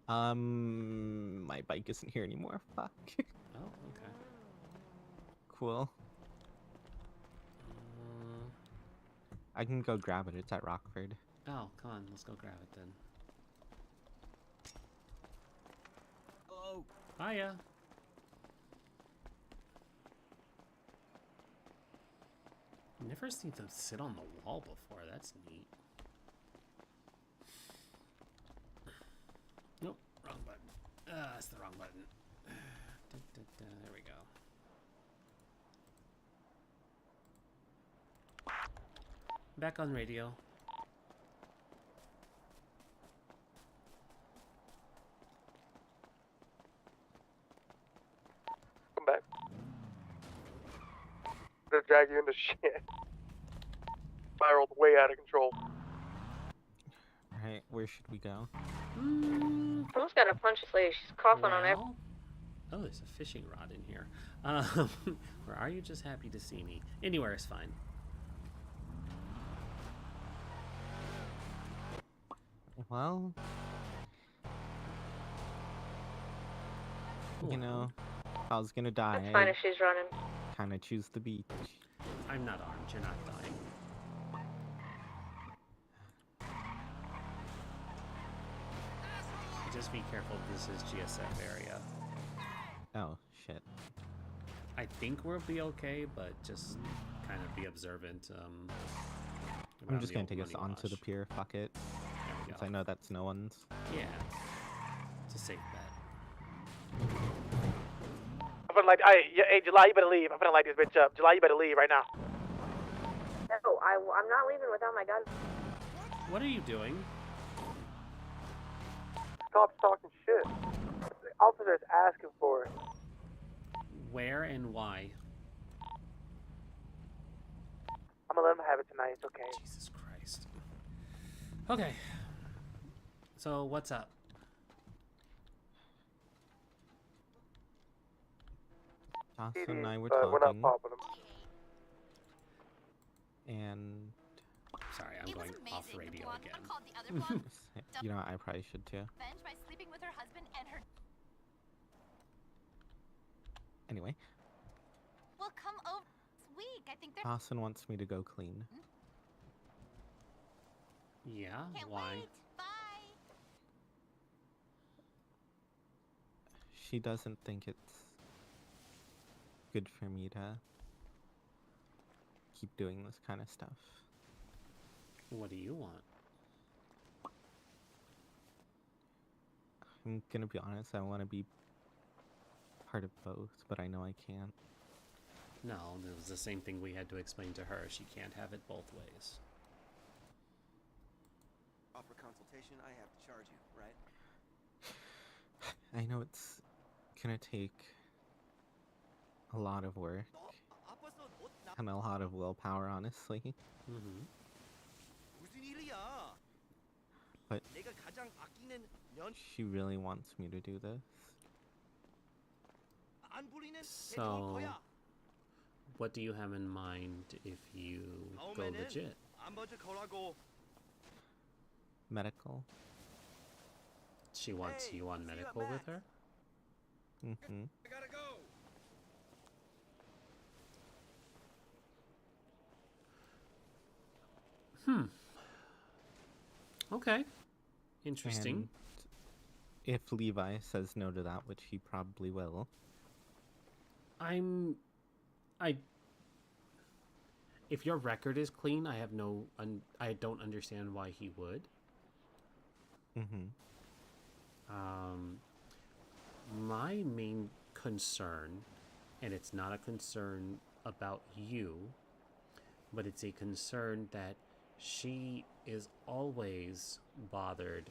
My bike isn't here anymore. Fuck. Oh, okay. Cool. I can go grab it. It's at Rockford. Oh, come on, let's go grab it then. Hello. Hiya. Never seen them sit on the wall before. That's neat. Nope, wrong button. That's the wrong button. There we go. Back on radio. Come back. Gonna drag you into shit. Spiraled way out of control. Alright, where should we go? Someone's got to punch this lady. She's coughing on every. Oh, there's a fishing rod in here. Or are you just happy to see me? Anywhere is fine. Well, you know, if I was gonna die, It's fine if she's running. kind of choose the beach. I'm not armed. You're not dying. Just be careful. This is GSF area. Oh, shit. I think we'll be okay, but just kind of be observant. I'm just gonna take us onto the pier. Fuck it. Since I know that's no one's. Yeah. It's a safe bet. I'm gonna light. Hey, July, you better leave. I'm gonna light this bitch up. July, you better leave right now. No, I'm not leaving without my gun. What are you doing? Stop talking shit. The officer's asking for it. Where and why? I'm gonna let him have it tonight. It's okay. Jesus Christ. Okay. So what's up? Jocelyn and I were but we're not talking, popping him. and Sorry, I'm going off radio again. you know, I probably should too. By sleeping with her husband and her. Anyway, Well, come over this week. I think they're. Jocelyn wants me to go clean. Yeah? Can't Why? wait. Bye. She doesn't think it's good for me to keep doing this kind of stuff. What do you want? I'm gonna be honest, I want to be part of both, but I know I can't. No, it was the same thing we had to explain to her. She can't have it both ways. Offer consultation, I have to charge you, right? I know it's gonna take a lot of work and a lot of willpower, honestly. Mm-hmm. 무슨 일이야? But 내가 가장 아끼는 년 she really wants me to do this. 안 부리는 대충일 So, 거야. what do you have in mind if you go 다음에는 legit? 안 봐줄 거라고. Medical? She wants Hey, you on see you at medical with Max. her? Mm-hmm. I gotta go. Okay. Interesting. And if Levi says no to that, which he probably will. If your record is clean, I have I don't understand why he would. Mm-hmm. My main concern, and it's not a concern about you, but it's a concern that she is always bothered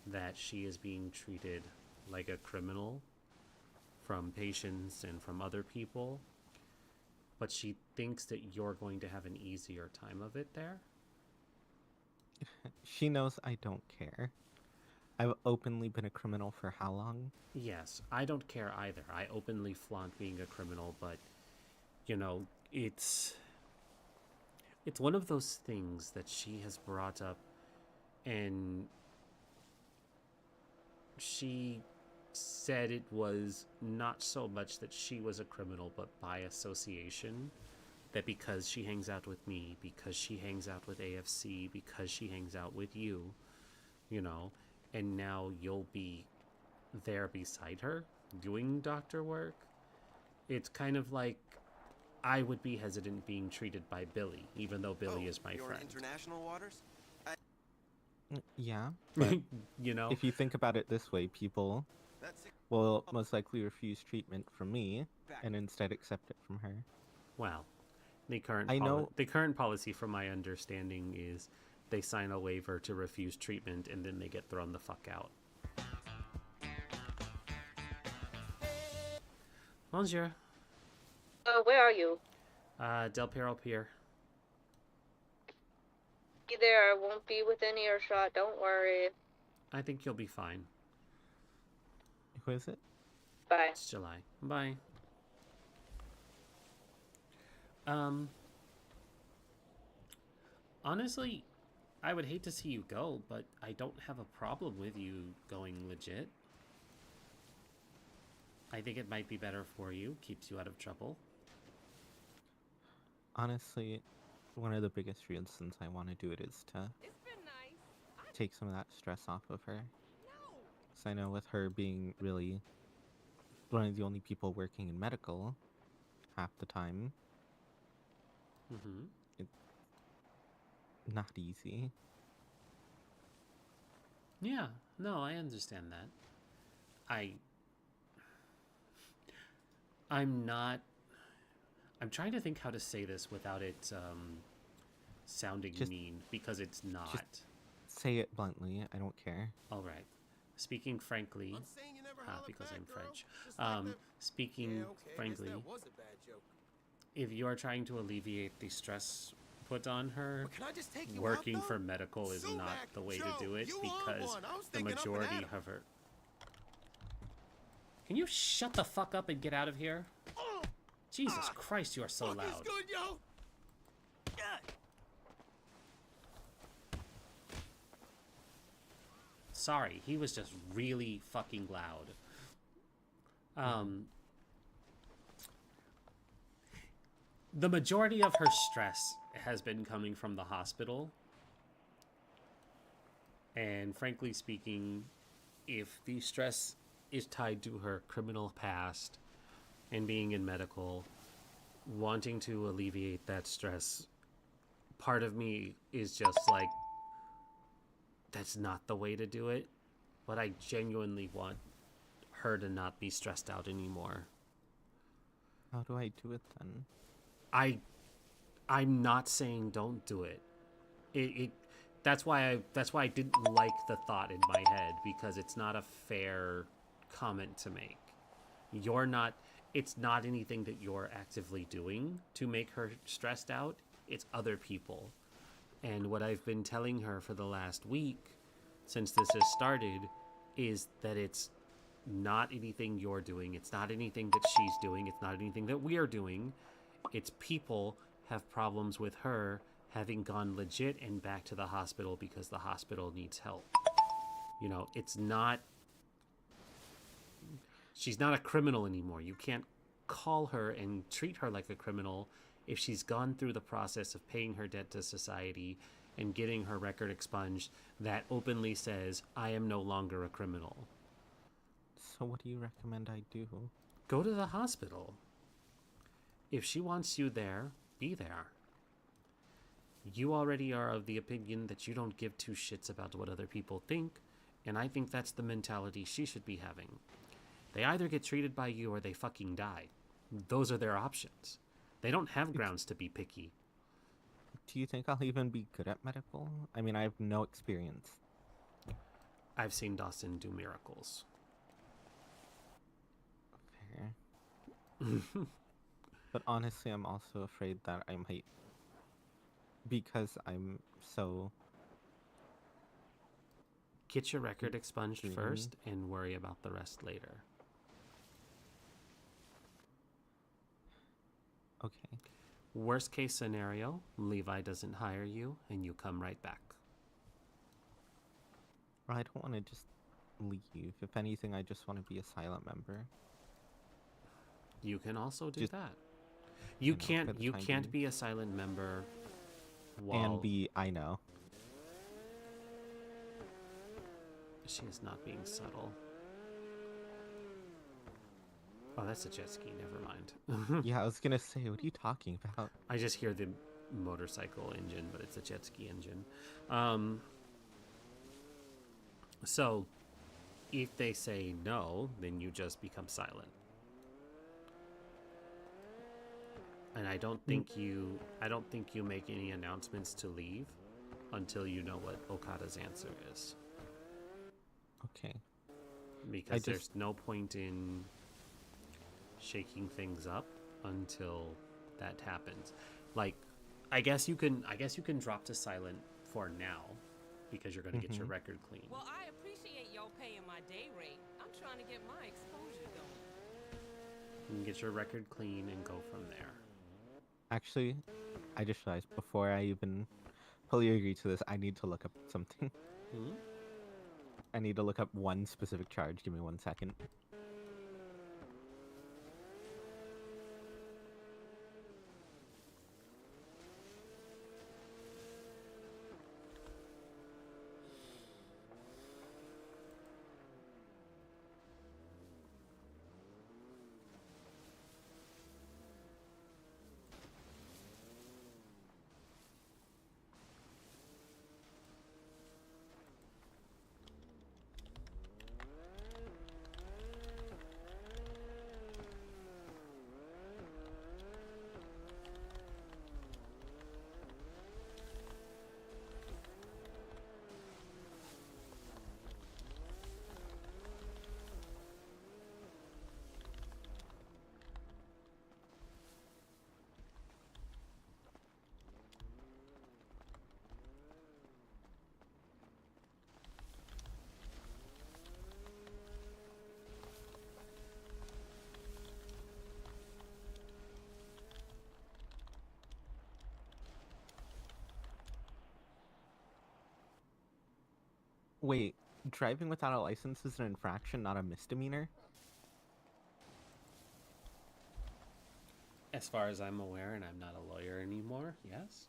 that she is being treated like a criminal from patients and from other people, but she thinks that you're going to have an easier time of it there. She knows I don't care. I've openly been a criminal for how long? Yes, I don't care either. I openly flaunt being a criminal, but, you know, it's one of those things that she has brought up, and she said it was not so much that she was a criminal, but by association, that because she hangs out with me, because she hangs out with AFC, because she hangs out with you, you know, and now you'll be there beside her doing doctor work. It's kind of like I would be hesitant being treated by Billy, even though Billy is my you're friend. in international waters? Yeah, but you know, if you think about it this way, people will most likely refuse treatment from me and instead accept it from her. Well, the current the current policy, from my understanding, is they sign a waiver to refuse treatment and then they get thrown the fuck out. Bonjour. Where are you? Del Perro Pier. Be there. I won't be within earshot. Don't worry. I think you'll be fine. Who is it? Bye. It's July. Bye. Honestly, I would hate to see you go, but I don't have a problem with you going legit. I think it might be better for you, keeps you out of trouble. Honestly, one of the biggest reasons I want to do it is to take some of that stress off of her. Because I know with her being really one of the only people working in medical half the time, it's not easy. Yeah, no, I understand that. I'm trying to think how to say this without it sounding mean, because it's not. Just say it bluntly, I don't care. Alright. Speaking frankly, because I'm French. Speaking frankly, if you are trying to alleviate the stress put on her, working for medical is not the way to do it, because the majority of her... Can you shut the fuck up and get out of here? Jesus Christ, you are so loud. Sorry, he was just really fucking loud. The majority of her stress has been coming from the hospital. And frankly speaking, if the stress is tied to her criminal past and being in medical, wanting to alleviate that stress part of me is just like, that's not the way to do it. But I genuinely want her to not be stressed out anymore. How do I do it then? I'm not saying don't do it. That's why I didn't like the thought in my head, because it's not a fair comment to make. It's not anything that you're actively doing to make her stressed out. It's other people. And what I've been telling her for the last week, since this has started, is that it's not anything you're doing. It's not anything that she's doing. It's not anything that we are doing. It's people have problems with her having gone legit and back to the hospital because the hospital needs help. You know, she's not a criminal anymore. You can't call her and treat her like a criminal if she's gone through the process of paying her debt to society and getting her record expunged that openly says, I am no longer a criminal. So what do you recommend I do? Go to the hospital. If she wants you there, be there. You already are of the opinion that you don't give two shits about what other people think, and I think that's the mentality she should be having. They either get treated by you or they fucking die. Those are their options. They don't have grounds to be picky. Do you think I'll even be good at medical? I mean, I have no experience. I've seen Dawson do miracles. Fair. But honestly, I'm also afraid that I might, because I'm so... Get your record expunged first and worry about the rest later. Okay. Worst case scenario, Levi doesn't hire you and you come right back. I don't want to just leave. If anything, I just want to be a silent member. You can also do that. You can't be a silent member while... And be, I know. She is not being subtle. Oh, that's a jet ski. Never mind. Yeah, I was gonna say, what are you talking about? I just hear the motorcycle engine, but it's a jet ski engine. So, if they say no, then you just become silent. And I don't think you make any announcements to leave until you know what Okada's answer is. Okay. Because there's no point in shaking things up until that happens. Like, I guess you can drop to silent for now because you're going to get your record clean. Well, I appreciate y'all paying my day rate. I'm trying to get my exposure going. You can get your record clean and go from there. Actually, I just realized before I even fully agree to this, I need to look up something. I need to look up one specific charge. Give me 1 second. Wait, driving without a license is an infraction, not a misdemeanor? As far as I'm aware, and I'm not a lawyer anymore, yes?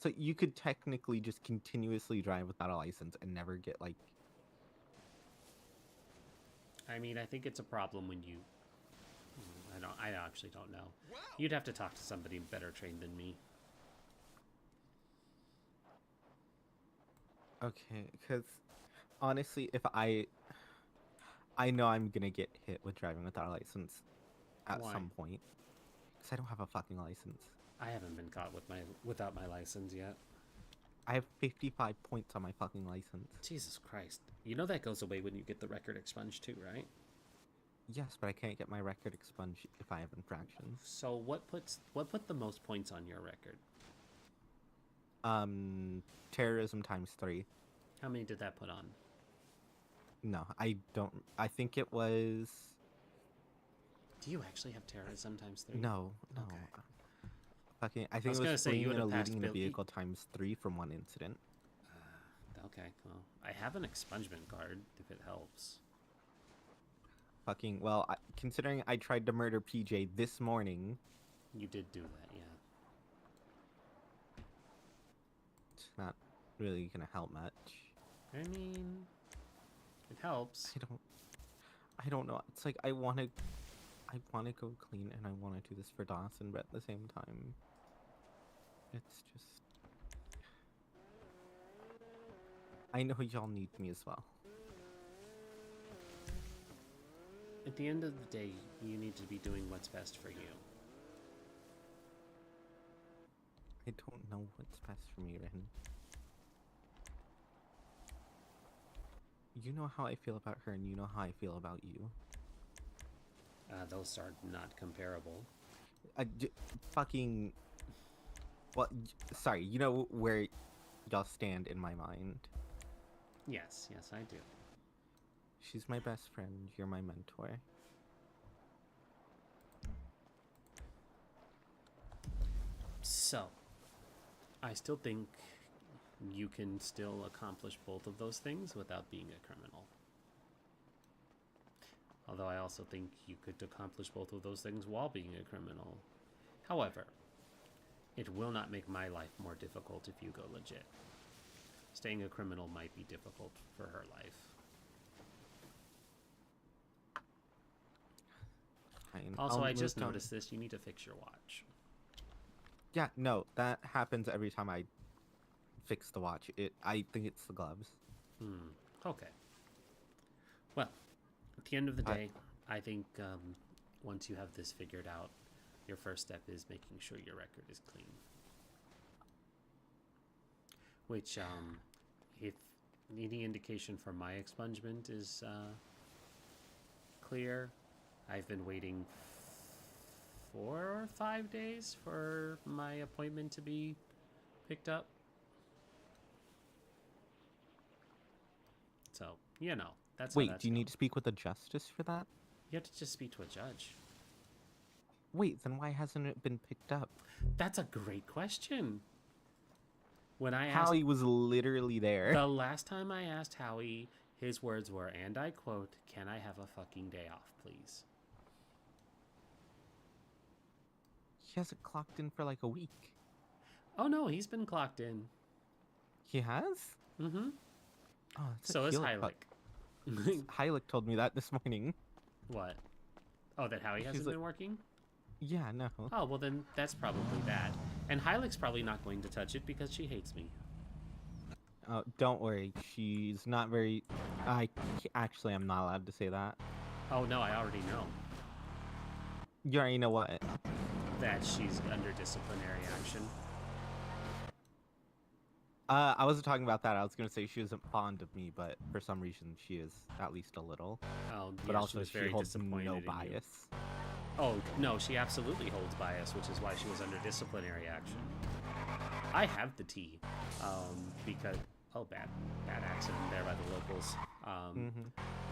So you could technically just continuously drive without a license and never get, like... I mean, I think it's a problem when you... I I actually don't know. You'd have to talk to somebody better trained than me. Okay, because honestly, if I know I'm gonna get hit with driving without a license at Why? some point, because I don't have a fucking license. I haven't been caught without my license yet. I have 55 points on my fucking license. Jesus Christ. You know that goes away when you get the record expunged too, right? Yes, but I can't get my record expunged if I have infractions. So what put the most points on your record? Terrorism ×3. How many did that put on? No, I don't. I think it was. Do you actually have terrorism ×3? No. Okay. Fucking. I I think was it gonna was say, you fleeing and would've passed eluding in a Bill E- vehicle ×3 from one incident. Okay, well, I have an expungement card if it helps. Fucking. Well, considering I tried to murder PJ this morning. You did do that, yeah. It's not really gonna help much. I mean, it helps. I don't know. It's like I wanna go clean and I wanna do this for Dawson, but at the same time, it's just. I know y'all need me as well. At the end of the day, you need to be doing what's best for you. I don't know what's best for me, Ren. You know how I feel about her, and you know how I feel about you. Those are not comparable. Fucking. Well, sorry. You know where y'all stand in my mind. Yes, I do. She's my best friend. You're my mentor. So, I still think you can still accomplish both of those things without being a criminal. Although I also think you could accomplish both of those things while being a criminal. However, it will not make my life more difficult if you go legit. Staying a criminal might be difficult for her life. Fine. Also, I just noticed this. You need to fix your watch. Yeah, no, that happens every time I fix the watch. I think it's the gloves. Okay. Well, at the end of the day, I think once you have this figured out, your first step is making sure your record is clean. Which, if any indication from my expungement is clear, I've been waiting 4 or 5 days for my appointment to be picked up. So, you know, that's Wait, do you need to speak with a justice for that? You have to just speak to a judge. Wait, then why hasn't it been picked up? That's a great question. When I Howie asked, was literally there. the last time I asked Howie, his words were, and I quote, "Can I have a fucking day off, please?" He hasn't clocked in for like a week. Oh no, he's been clocked in. He has? Mm-hmm. Oh, that's So is Heilig. Heilig. Heilig told me that this morning. What? Oh, that Howie hasn't like- been working? Yeah, no. Oh, well then that's probably that. And Heilig's probably not going to touch it because she hates me. Oh, don't worry. She's not very... Actually, I'm not allowed to say that. Oh no, I already know. You already know what? That she's under disciplinary action. I wasn't talking about that. I was going to say she isn't fond of me, but for some reason she is at least a little. Oh, but yeah, also she was she very holds disappointed no in you. bias. Oh, no, she absolutely holds bias, which is why she was under disciplinary action. I have the tea, because... Oh, bad accident there by the locals.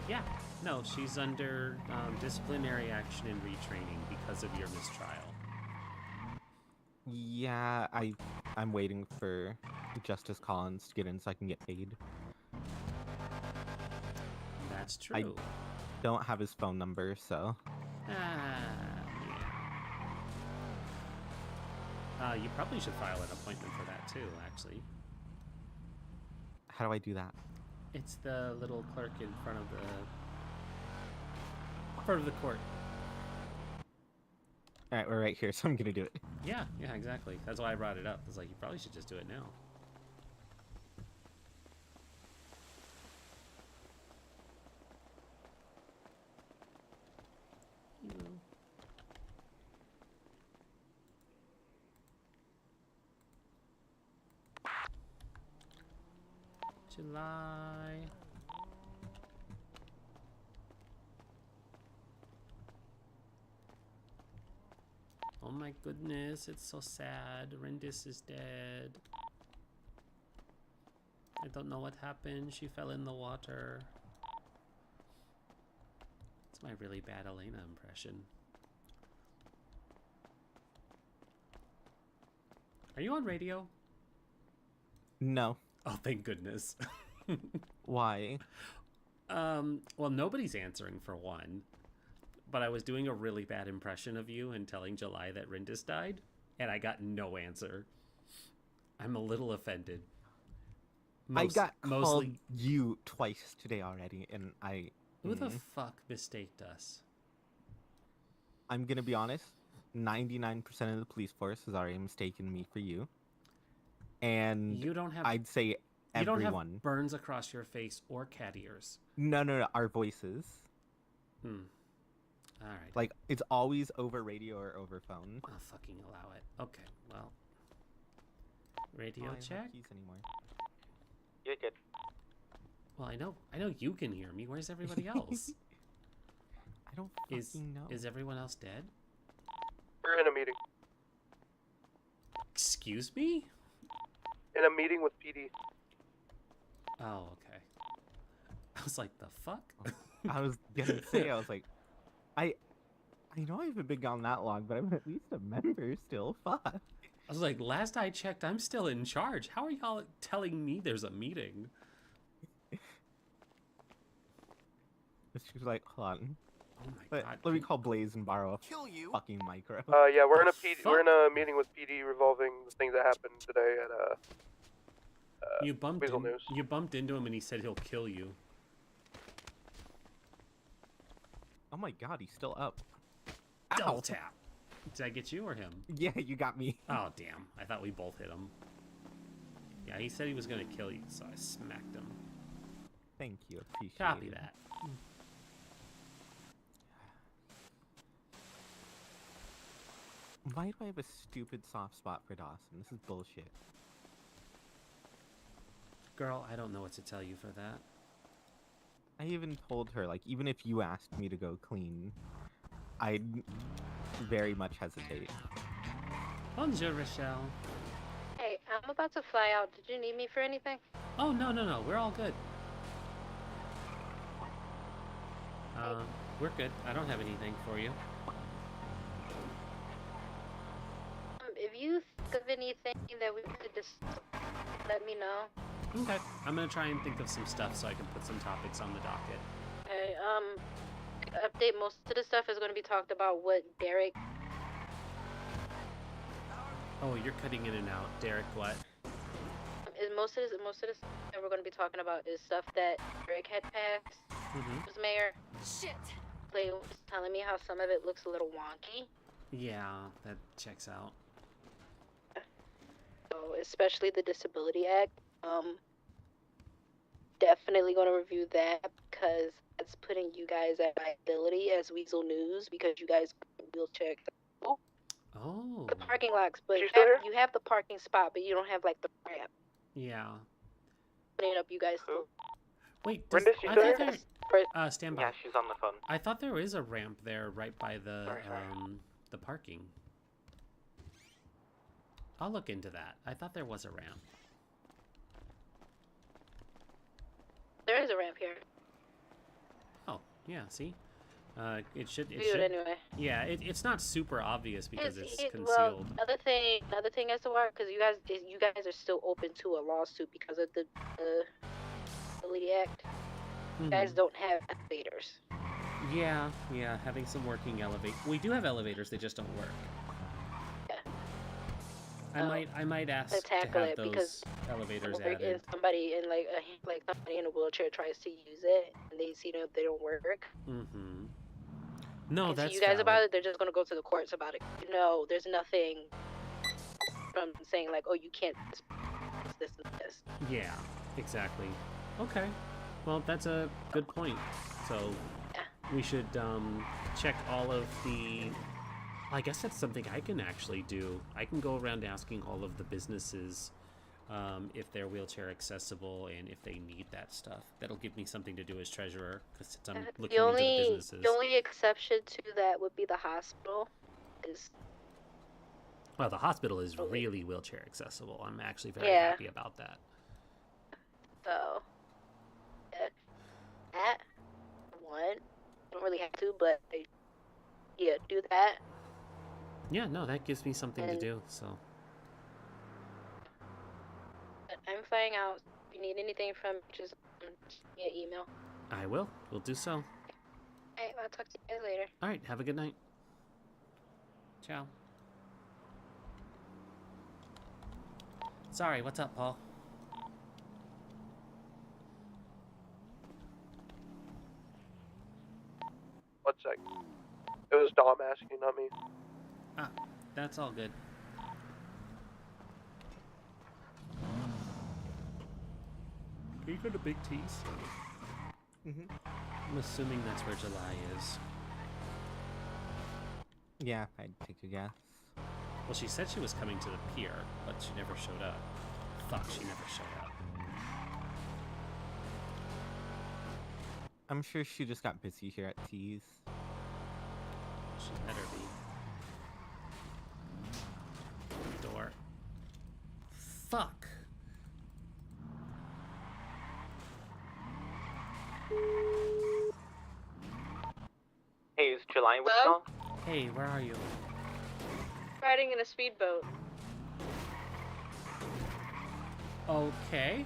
Yeah, no, she's under disciplinary action and retraining because of your mistrial. Yeah, I'm waiting for Justice Collins to get in so I can get paid. That's true. I don't have his phone number, so... You probably should file an appointment for that too, actually. How do I do that? It's the little clerk in front of the court. All right, we're right here, so I'm gonna do it. Yeah, exactly. That's why I brought it up. It's like, you probably should just do it now. July. Oh my goodness, it's so sad. Rindis is dead. I don't know what happened. She fell in the water. It's my really bad Elena impression. Are you on radio? No. Oh, thank goodness. Why? Well, nobody's answering for one. But I was doing a really bad impression of you and telling July that Rindis died, and I got no answer. I'm a little offended. I got called you twice today already, and I... Who the fuck mistaked us? I'm gonna be honest, 99% of the police force has already mistaken me for you. And you don't have, I'd say everyone. You don't have burns across your face or cat ears. No, our voices. Alright. Like, it's always over radio or over phone. I'll fucking allow it. Okay, well. Radio check? Keys anymore. You're good. Well, I know you can hear me. Where's everybody else? I don't fucking know. Is everyone else dead? We're in a meeting. Excuse me? In a meeting with PD. Oh, okay. I was like, the fuck? I was gonna say, I was like, I know I haven't been gone that long, but I'm at least a member still. Fuck. I was like, last I checked, I'm still in charge. How are y'all telling me there's a meeting? She was like, hold on. Oh my god. Let me call Blaze and borrow a fucking micro. Yeah, we're in a PD. We're in a meeting with PD revolving the things that happened today at you bumped WEAZEL News. You bumped into him and he said he'll kill you. Oh my god, he's still up. Double Ow. tap. Did I get you or him? Yeah, you got me. Oh, damn. I thought we both hit him. Yeah, he said he was going to kill you, so I smacked him. Thank you. Appreciate Copy it. that. Why do I have a stupid soft spot for Dawson? This is bullshit. Girl, I don't know what to tell you for that. I even told her, like, even if you asked me to go clean, I'd very much hesitate. Bonjour, Rochelle. Hey, I'm about to fly out. Did you need me for anything? Oh, no. We're all good. We're good. I don't have anything for you. If you think of anything that we could discuss, let me know. Okay. I'm gonna try and think of some stuff so I can put some topics on the docket. Okay, update, most of the stuff is going to be talked about what Derek... Oh, you're cutting in and out. Derek, what? Most of the stuff that we're going to be talking about is stuff that Derek had passed. As mayor. Shit! They was telling me how some of it looks a little wonky. Yeah, that checks out. So, especially the Disability Act. Definitely going to review that because that's putting you guys at liability as WEAZEL News because you guys wheelchair. Oh. The parking lots, but you have the parking spot, but you don't have like the ramp. Yeah. Putting it up, you guys. Wait, Rindis, you still there? Stand by. Yeah, she's on the phone. I thought there is a ramp there right by the the parking. I'll look into that. I thought there was a ramp. There is a ramp here. Oh, yeah, see? It should... Do it anyway. Yeah, it's not super obvious because it's concealed. Well, another thing as to why, because you guys are still open to a lawsuit because of the Disability Act. You guys don't have elevators. Yeah, having some working elevators. We do have elevators, they just don't work. Yeah. I might ask to tackle have it those because elevators if added. somebody in somebody in a wheelchair tries to use it and they see that they don't work. No, and that's to you guys valid. about it, they're just gonna go to the courts about it. No, there's nothing from saying like, oh, you can't this and this. Yeah, exactly. Okay. Well, that's a good point. So we should check all of the... I guess that's something I can actually do. I can go around asking all of the businesses if they're wheelchair accessible and if they need that stuff. That'll give me something to do as treasurer, because I'm looking into the businesses. The only exception to that would be the hospital. Well, the hospital is really wheelchair accessible. I'm actually very Yeah. happy about that. So, that one, don't really have to, but yeah, do that. Yeah, no, that gives me something to do, so... But I'm finding out. If you need anything from me, just me an email. I will. We'll do so. Alright, I'll talk to you guys later. Alright, have a good night. Ciao. Sorry, what's up, Paul? One sec. It was Dom asking, not me. Ah, that's all good. Can you go to Big T's? I'm assuming that's where July is. Yeah, I'd take a guess. Well, she said she was coming to the pier, but she never showed up. Fuck, she never showed up. I'm sure she just got busy here at T's. She better be. Door. Fuck. Hey, is July with Hello? y'all? Hey, where are you? Riding in a speedboat. Okay.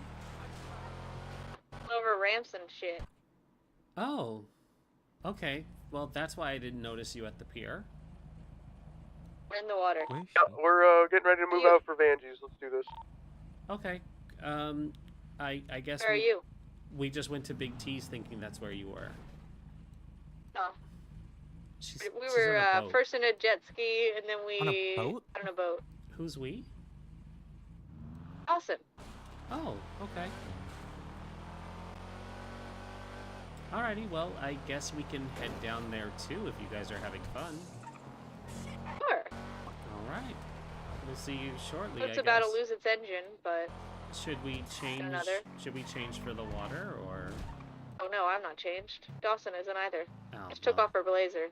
Over ramps and shit. Oh. Okay. Well, that's why I didn't notice you at the pier. We're in the water. Yeah, we're getting ready to move out for Vanjie's. Let's do this. Okay. I guess Where are you? we just went to Big T's thinking that's where you were. No. She's We on were a boat. first in a jet ski, and then we On a boat? on a boat. Who's we? Awesome. Oh, okay. Alrighty, well, I guess we can head down there too if you guys are having fun. Sure. Alright. We'll see you shortly, It's I about guess. to lose its engine, but Should we change another? Should we change for the water or oh no, I'm not changed. Dawson isn't either. Oh, Just took well. off her blazer.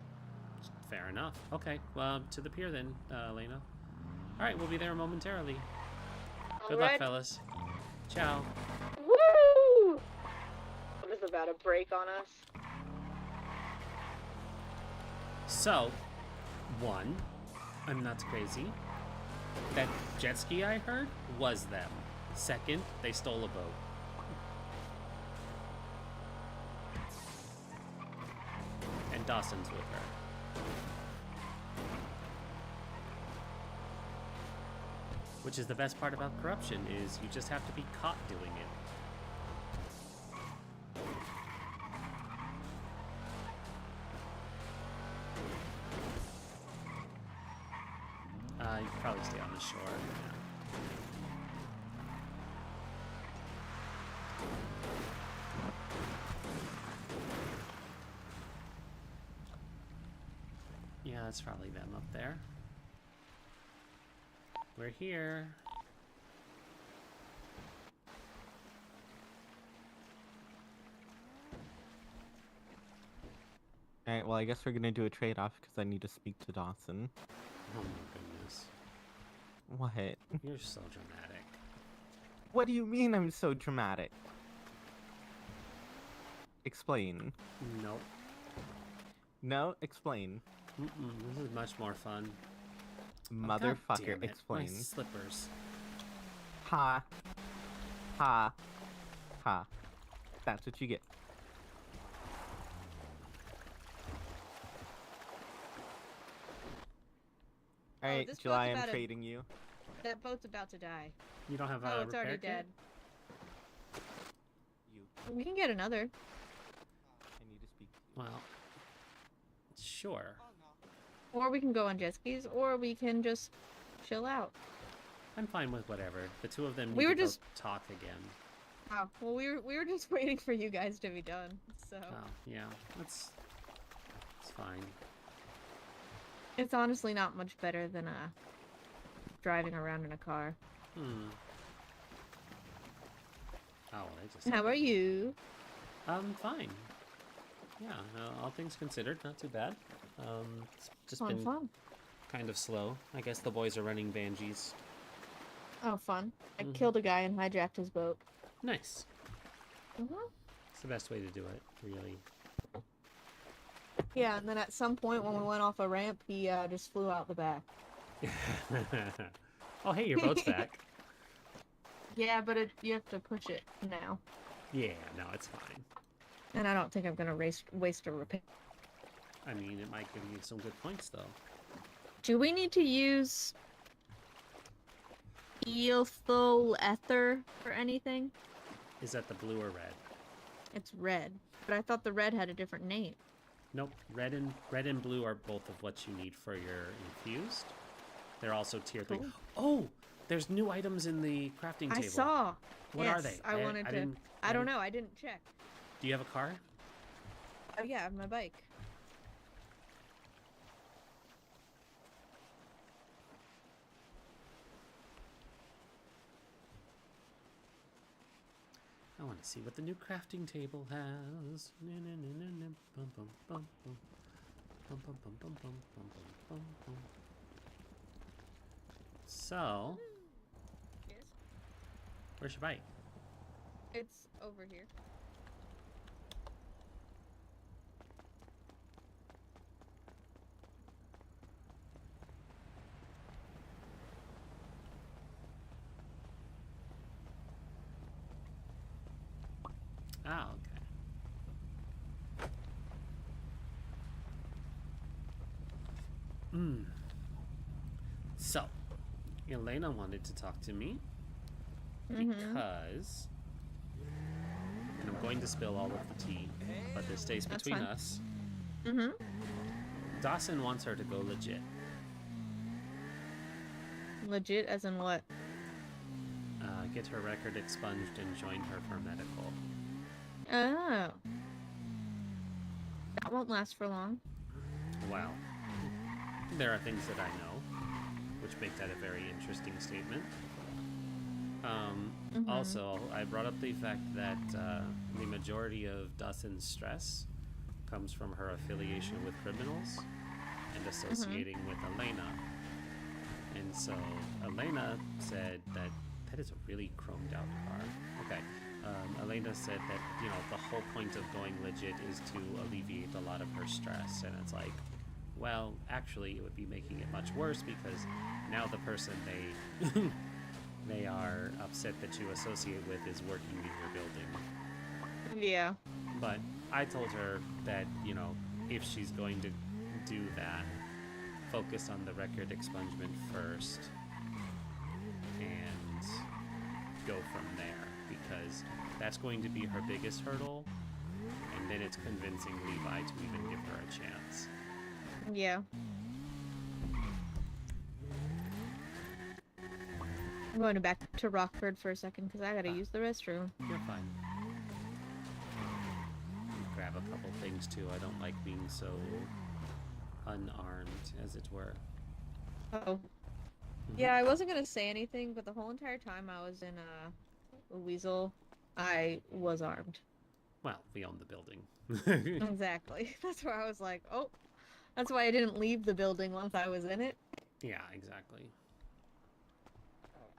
fair enough. Okay. Well, to the pier then, Lena. Alright, we'll be there momentarily. Good luck, Alright. fellas. Ciao. Woo! What is about to break on us? So, one, I'm not crazy. That jet ski I heard was them. Second, they stole a boat. And Dawson's with her. Which is the best part about corruption, is you just have to be caught doing it. You could probably stay on the shore. Yeah, that's probably them up there. We're here. Alright, well, I guess we're gonna do a trade-off because I need to speak to Dawson. Oh my goodness. What? You're so dramatic. What do you mean I'm so dramatic? Explain. Nope. No? Explain. This is much more fun. Motherfucker, God damn it, explain. My slippers. Ha. Ha. Ha. That's what you get. Alright, this boat's July, I'm about to- trading you. That boat's about to die. You don't have Oh, a it's already repair dead. You. We can get another. I need to speak to you. Well, Sure. Or we can go on jet skis, or we can just chill out. I'm fine with whatever. The two of them need We were to go just- talk again. Oh, well, we were just waiting for you guys to be done. So Oh, yeah. It's fine. it's honestly not much better than driving around in a car. Hmm. Oh, they just... How are you? Fine. Yeah, all things considered, not too bad. It's just been Fun. kind of slow. I guess the boys are running Banshees. Oh, fun. I Mhm. killed a guy and hijacked his boat. Nice. Mhm. It's the best way to do it, really. Yeah, and then at some point when we went off a ramp, he just flew out the back. Oh, hey, your boat's back. Yeah, but you have to push it now. Yeah, no, it's fine. And I don't think I'm gonna waste a repair. I mean, it might give you some good points, though. Do we need to use ethyl ether for anything? Is that the blue or red? It's red, but I thought the red had a different name. Nope. Red and blue are both of what you need for your infused. They're also tier 3. Cool. Oh, there's new items in the crafting table. I saw. What yes, are they? I wanted to. I don't know. I didn't check. Do you have a car? Oh yeah, I have my bike. I want to see what the new crafting table has. Bum, bum, bum, bum. Bum, bum, bum, bum, bum, bum, bum, bum. So, Yes. where's your bike? It's over here. Ah, okay. So, Elena wanted to talk to me because, and I'm going to spill all of the tea, but this stays That's between fine. us. Mm-hmm. Dawson wants her to go legit. Legit as in what? Get her record expunged and join her for medical. Oh. That won't last for long. Well, there are things that I know, which make that a very interesting statement. Also, I brought up the fact that the majority of Dawson's stress comes from her affiliation with criminals and associating with Elena. And so Elena said that is a really chromed out car. Okay. Elena said that, you know, the whole point of going legit is to alleviate a lot of her stress. And it's like, well, actually, it would be making it much worse because now the person they are upset that you associate with is working in your building. Yeah. But I told her that, you know, if she's going to do that, focus on the record expungement first and go from there, because that's going to be her biggest hurdle, and then it's convincing Levi to even give her a chance. Yeah. I'm going back to Rockford for a second because I gotta use the restroom. You're fine. Grab a couple things too. I don't like being so unarmed, as it were. Oh. Yeah, I wasn't gonna say anything, but the whole entire time I was in WEAZEL, I was armed. Well, we own the building. Exactly. That's where I was like, oh. That's why I didn't leave the building once I was in it. Yeah, exactly.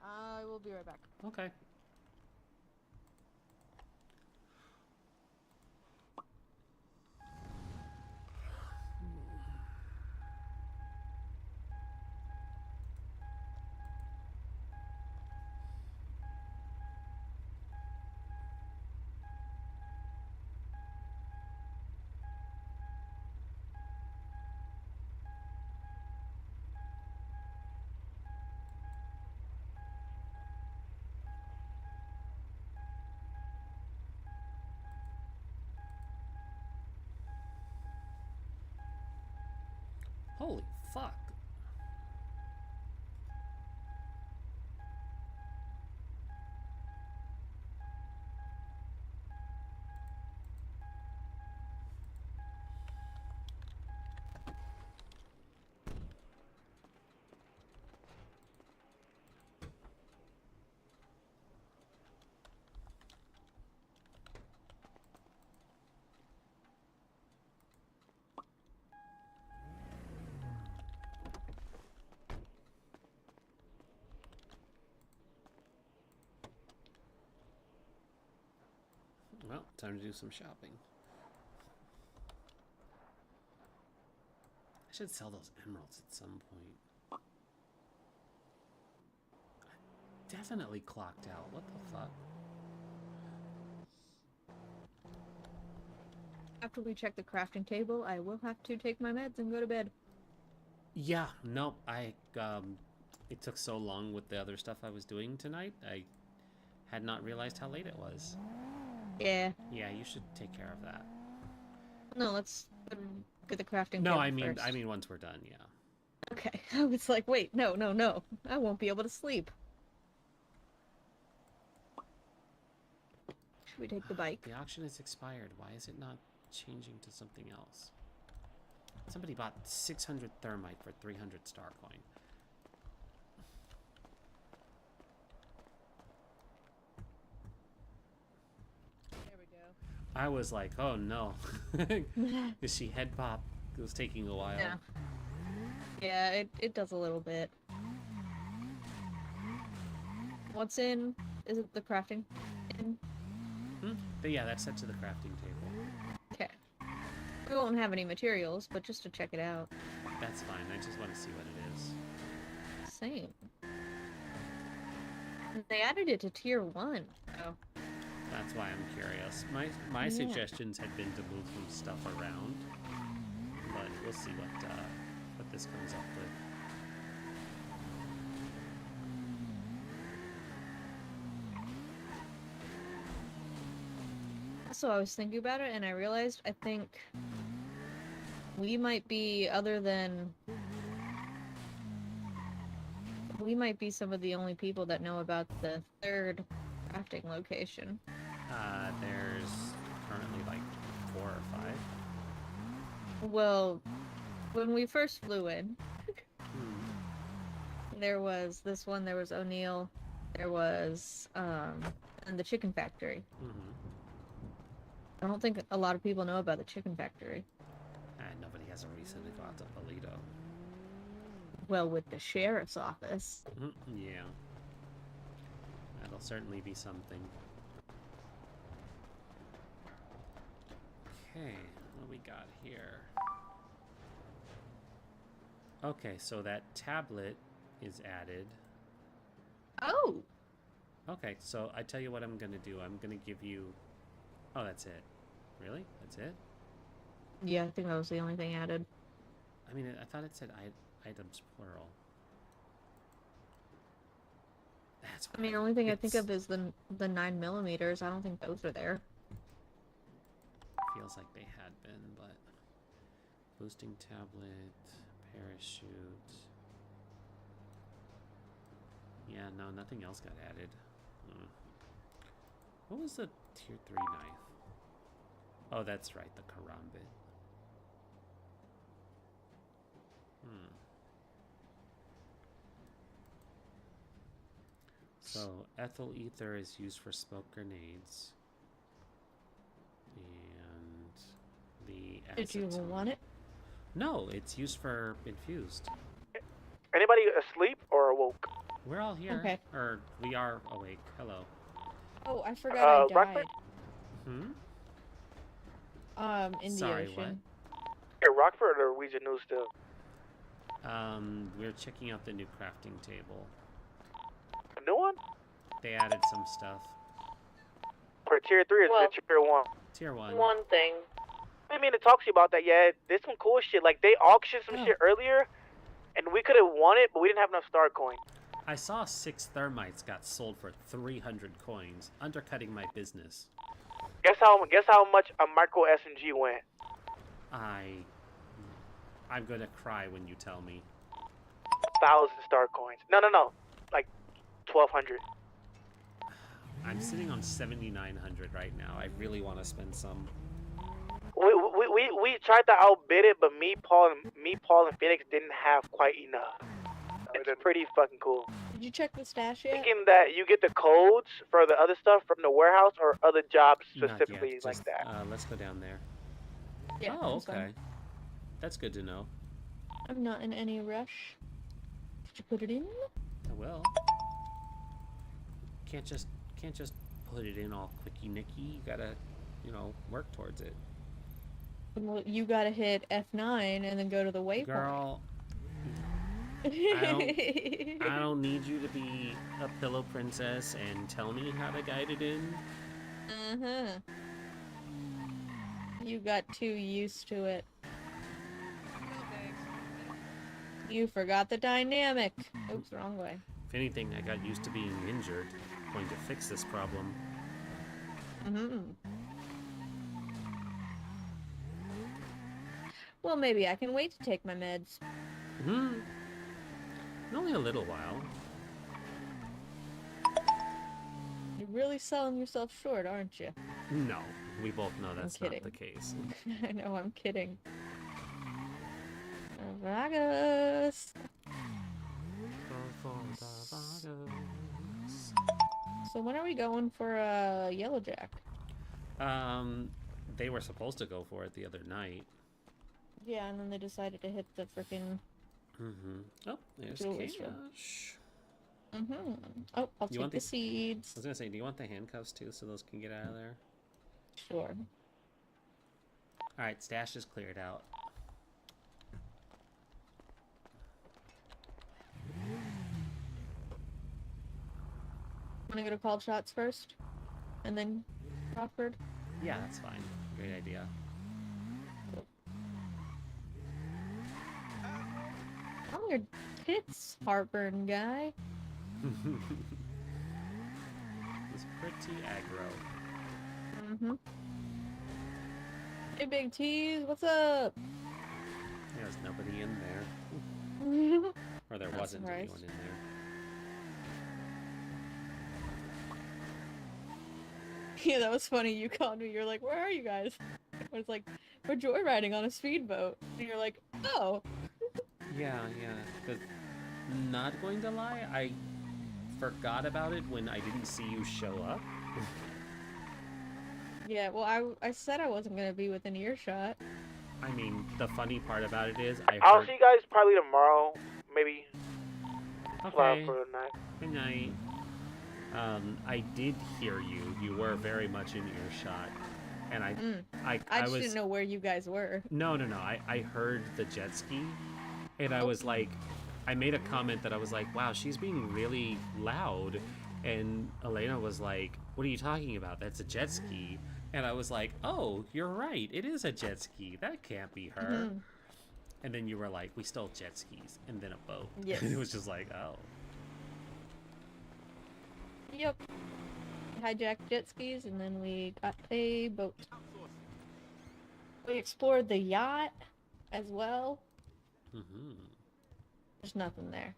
I will be right back. Okay. Holy fuck. Well, time to do some shopping. I should sell those emeralds at some point. I definitely clocked out. What the fuck? After we check the crafting table, I will have to take my meds and go to bed. Yeah, nope. It took so long with the other stuff I was doing tonight. I had not realized how late it was. Yeah. Yeah, you should take care of that. No, let's get the crafting No, table I mean first. once we're done, yeah. Okay. I was like, wait, no. I won't be able to sleep. Should we take the bike? The auction is expired. Why is it not changing to something else? Somebody bought 600 thermite for 300 star coin. There we go. I was like, oh no. Because she head pop. It was taking a while. Yeah. Yeah, it does a little bit. What's in? Is it the crafting? But yeah, that's set to the crafting table. Okay. We won't have any materials, but just to check it out. That's fine. I just want to see what it is. Same. They added it to tier 1. Oh. That's why I'm curious. My Yeah. suggestions had been to move some stuff around, but we'll see what this comes up with. So I was thinking about it, and I realized I think we might be, we might be some of the only people that know about the third crafting location. There's currently like 4 or 5. Well, when we first flew in, there was this one, there was O'Neill, there was, and the chicken factory. I don't think a lot of people know about the chicken factory. Nobody has a reason to go out to Polito. Well, with the sheriff's office. Yeah. That'll certainly be something. Okay, what do we got here? Okay, so that tablet is added. Oh! Okay, so I tell you what I'm gonna do. I'm gonna give you... Oh, that's it. Really? That's it? Yeah, I think that was the only thing added. I mean, I thought it said items plural. That's I mean, the only thing I think of is the 9mm. I don't think those are there. Feels like they had been, but... Boosting tablet, parachute... Yeah, no, nothing else got added. What was the tier 3 knife? Oh, that's right, the karambit. So, ethyl ether is used for smoke grenades. And the Did you acetone- want it? No, it's used for infused. Anybody asleep or awoke? We're all here. Okay. Or we are awake. Hello. Oh, I forgot I died. Rockford? In the Sorry, ocean. Here, Rockford or Weezer News still? We're checking out the new crafting table. A new one? They added some stuff. For tier 3 or Well, tier 1? Tier 1. One thing. I mean to talk to you about that. Yeah, there's some cool shit. Like, they auctioned some shit earlier, and we could have won it, but we didn't have enough star coin. I saw 6 thermites got sold for 300 coins, undercutting my business. Guess how much a micro SMG went? I I'm gonna cry when you tell me. 1,000 star coins. No. Like 1,200. I'm sitting on 7,900 right now. I really want to spend some. We tried to outbid it, but me, Paul, and Phoenix didn't have quite enough. It's pretty fucking cool. Did you check the stash yet? Thinking that you get the codes for the other stuff from the warehouse or other jobs Not specifically yet, like just, that. Let's go down there. Yeah, Oh, that's okay. fine. That's good to know. I'm not in any rush. Did you put it in? I will. Can't just put it in all quicky nicky. You gotta, work towards it. Well, you gotta hit F9 and then go to the waypoint. Girl, I don't need you to be a pillow princess and tell me how to guide it in. You got too used to it. You forgot the dynamic. Oops, wrong way. If anything, I got used to being injured. Going to fix this problem. Well, maybe I can wait to take my meds. In only a little while. You're really selling yourself short, aren't you? No, we both know that's not kidding. the case. I know, I'm kidding. Vargas. So when are we going for Yellowjack? They were supposed to go for it the other night. Yeah, and then they decided to hit the freaking. Oh, there's jewelry Chaos. store. Oh, I'll take the seeds. I was gonna say, do you want the handcuffs too, so those can get out of there? Sure. All right, stash is cleared out. Want to go to called shots first, and then Crawford? Yeah, that's fine. Great idea. Oh, your tits, heartburn guy. It's pretty aggro. Hey, Big T's, what's up? There's nobody in there. Or there Not wasn't surprised. anyone in there. Yeah, that was funny. You called me. You're like, "Where are you guys?" I was like, "We're joyriding on a speedboat." And you're like, "Oh." Yeah. But not going to lie, I forgot about it when I didn't see you show up. Yeah. Well, I said I wasn't gonna be within earshot. I mean, the funny part about it is, I'll see you guys probably tomorrow, maybe. Okay. For the night. Good night. I did hear you. You were very much in earshot, and I just was. didn't know where you guys were. No. I heard the jet ski, and I was like, I made a comment that I was like, wow, she's being really loud, and Elena was like, what are you talking about? That's a jet ski. And I was like, oh, you're right. It is a jet ski. That can't be her. And then you were like, we stole jet skis and then a boat. Yes. And it was just like, oh. Yep. Hijacked jet skis, and then we got a boat. We explored the yacht as well. There's nothing there.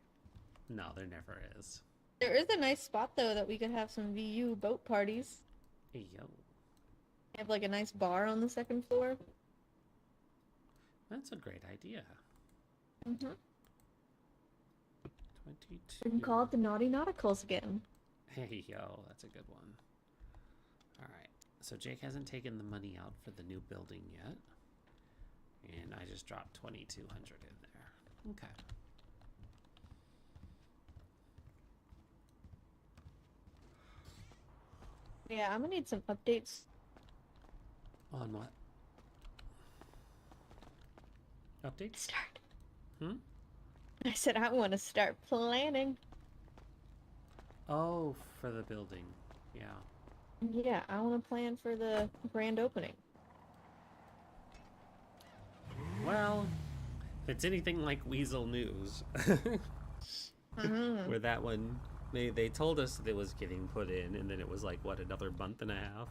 No, there never is. There is a nice spot though that we could have some VU boat parties. Hey, yo. Have like a nice bar on the second floor. That's a great idea. 22. We can call it the Naughty Nauticals again. Hey, yo, that's a good one. All right. So Jake hasn't taken the money out for the new building yet. And I just dropped 2,200 in there. Okay. Yeah, I'm gonna need some updates. On what? Updates? Start. I said I want to start planning. Oh, for the building. Yeah. Yeah, I want to plan for the grand opening. Well, if it's anything like Weasel News, where that one, they told us that it was getting put in, and then it was like, what, another month and a half?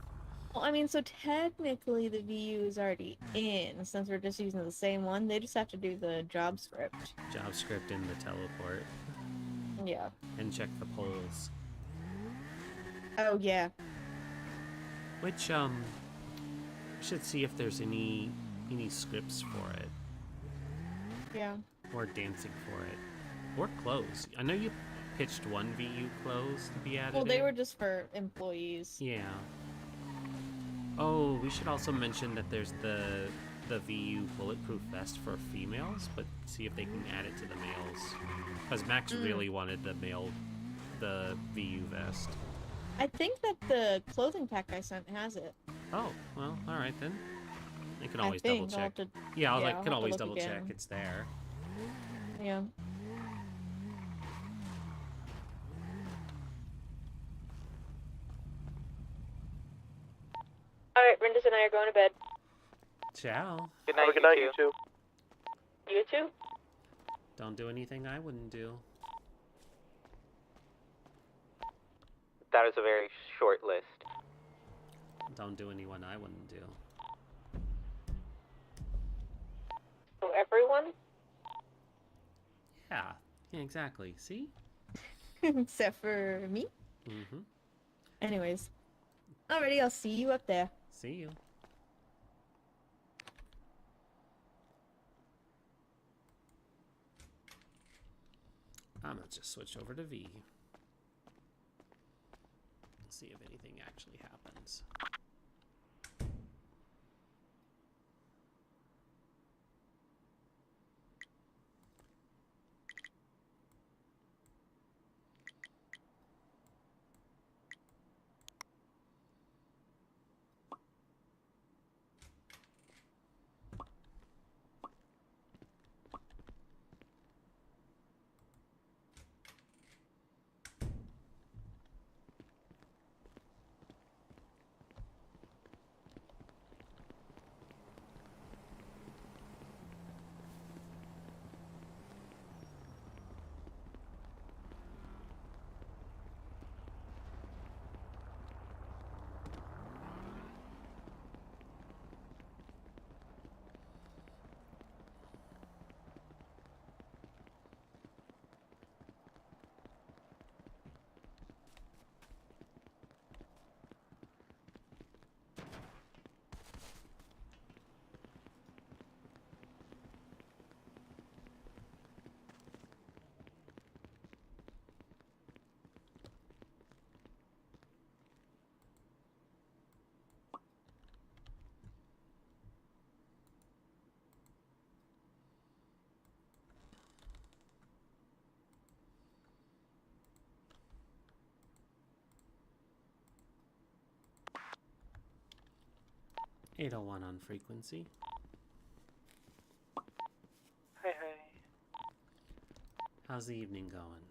Well, I mean, so technically the VU is already in, since we're just using the same one. They just have to do the job script. Job script in the teleport. Yeah. And check the polls. Oh, yeah. Which, should see if there's any scripts for it. Yeah. Or dancing for it. Or clothes. I know you pitched one VU clothes to be added Well, they in. were just for employees. Yeah. Oh, we should also mention that there's the VU bulletproof vest for females, but see if they can add it to the males. Because Max really wanted the VU vest. I think that the clothing pack I sent has it. Oh, well, alright then. You can I always think. double I'll check. have to- Yeah, I was yeah, like, I'll can have to always look double check. again. It's there. Yeah. Alright, Rindis and I are going to bed. Ciao. Good night, you two. You too? Don't do anything I wouldn't do. That was a very short list. Don't do anyone I wouldn't do. So everyone? Yeah, exactly. See? Except for me. Mm-hmm. Anyways. Alrighty, I'll see you up there. See you. I'm gonna just switch over to V. See if anything actually happens. .801 on frequency. Hey, hey. How's the evening going?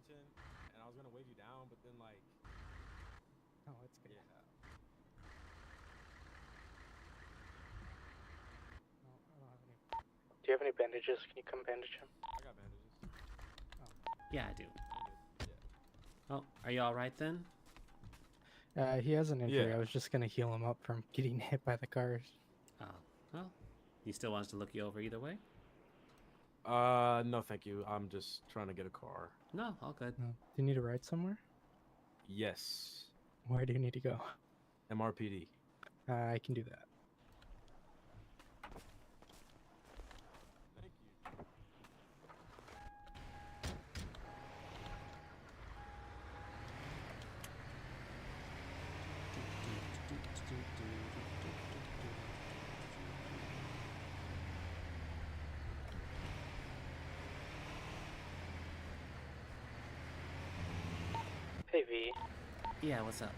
attention, and I was gonna wave you down, but then like, Oh, it's good. yeah. No, I don't have any. Do you have any bandages? Can you come bandage him? I got bandages. Yeah, I do. Oh, are you all right then? He has an injury. Yeah. I was just gonna heal him up from getting hit by the cars. Oh, well, he still wants to look you over either way. No, thank you. I'm just trying to get a car. No, all good. Do you need a ride somewhere? Yes. Where do you need to go? MRPD. I can do that. Thank you. Hey V, Yeah, what's up?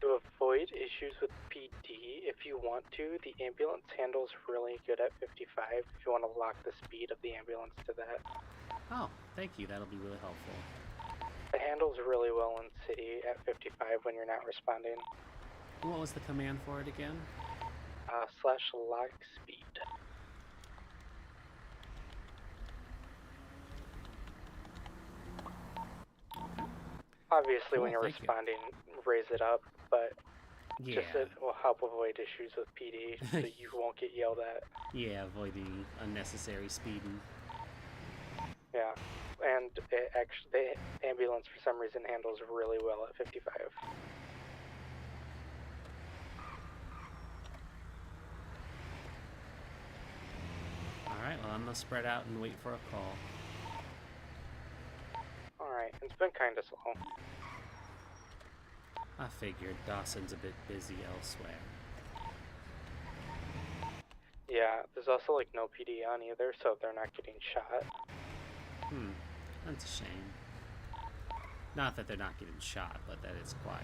to avoid issues with PD, if you want to, the ambulance handle's really good at 55. If you want to lock the speed of the ambulance to that. Oh, thank you. That'll be really helpful. The handle's really well in city at 55 when you're not responding. What was the command for it again? Slash lock speed. Obviously, when Cool, you're thank you. responding, raise it up, but Yeah. just it will help avoid issues with PD, so you won't get yelled at. Yeah, avoid the unnecessary speeding. Yeah, and it actually, the ambulance for some reason handles really well at 55. Alright, well, I'm gonna spread out and wait for a call. Alright, it's been kinda slow. I figured Dawson's a bit busy elsewhere. Yeah, there's also like no PD on either, so they're not getting shot. That's a shame. Not that they're not getting shot, but that it's quiet.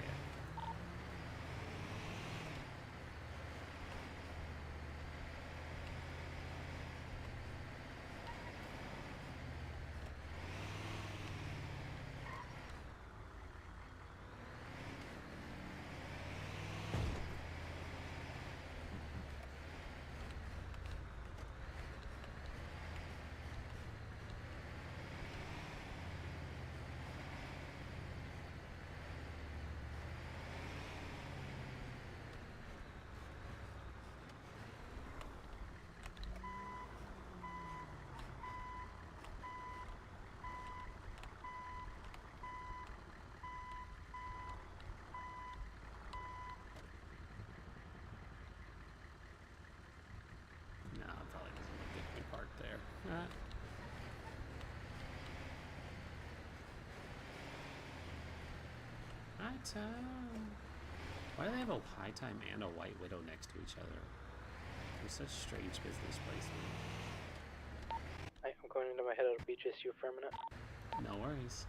No, it probably doesn't look good to be parked there. High time. Why do they have a high time and a white widow next to each other? There's such strange business placement. I'm going into my head out of BJSU for a minute. No worries.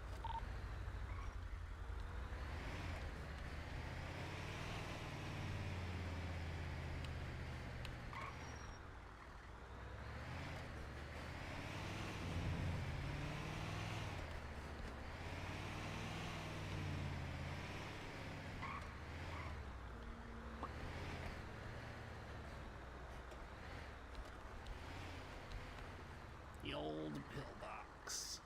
The old pillbox.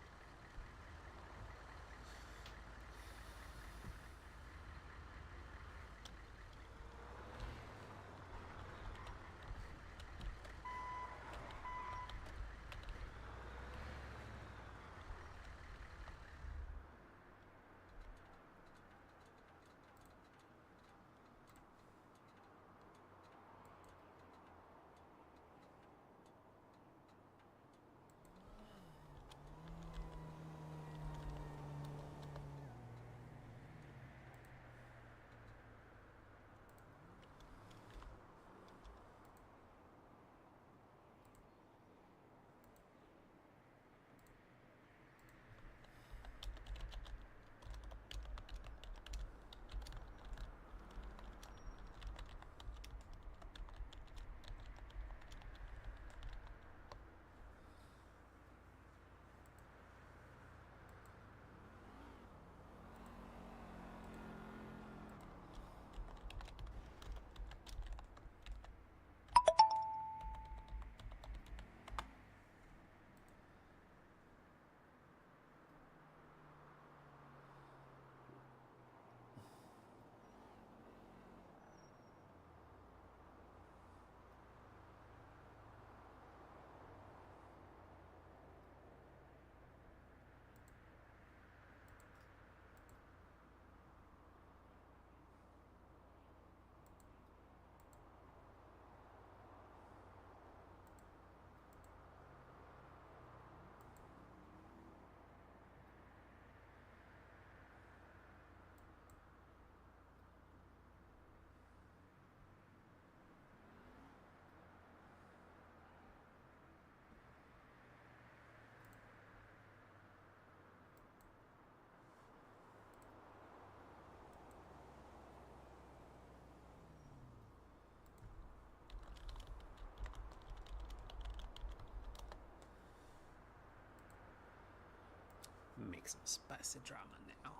make some spicy drama now.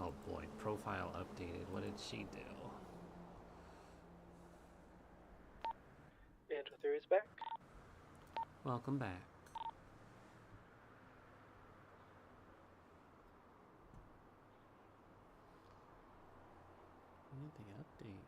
Oh boy, profile updated. What did she do? Banjo 3 is back. Welcome back. When did they update?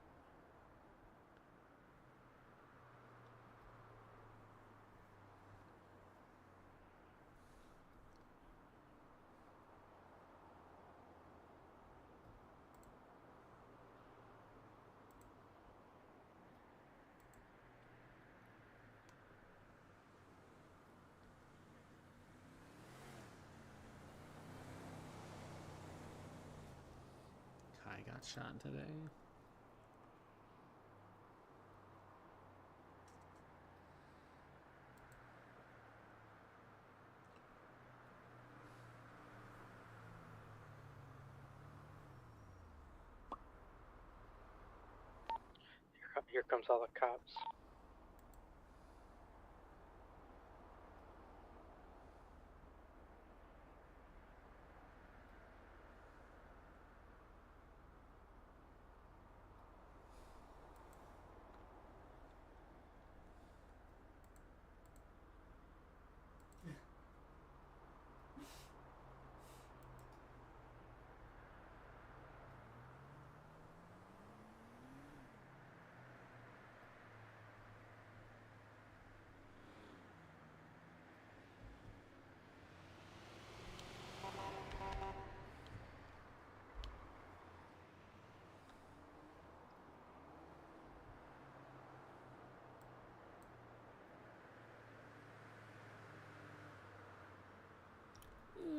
Kai got shot today. Here comes all the cops.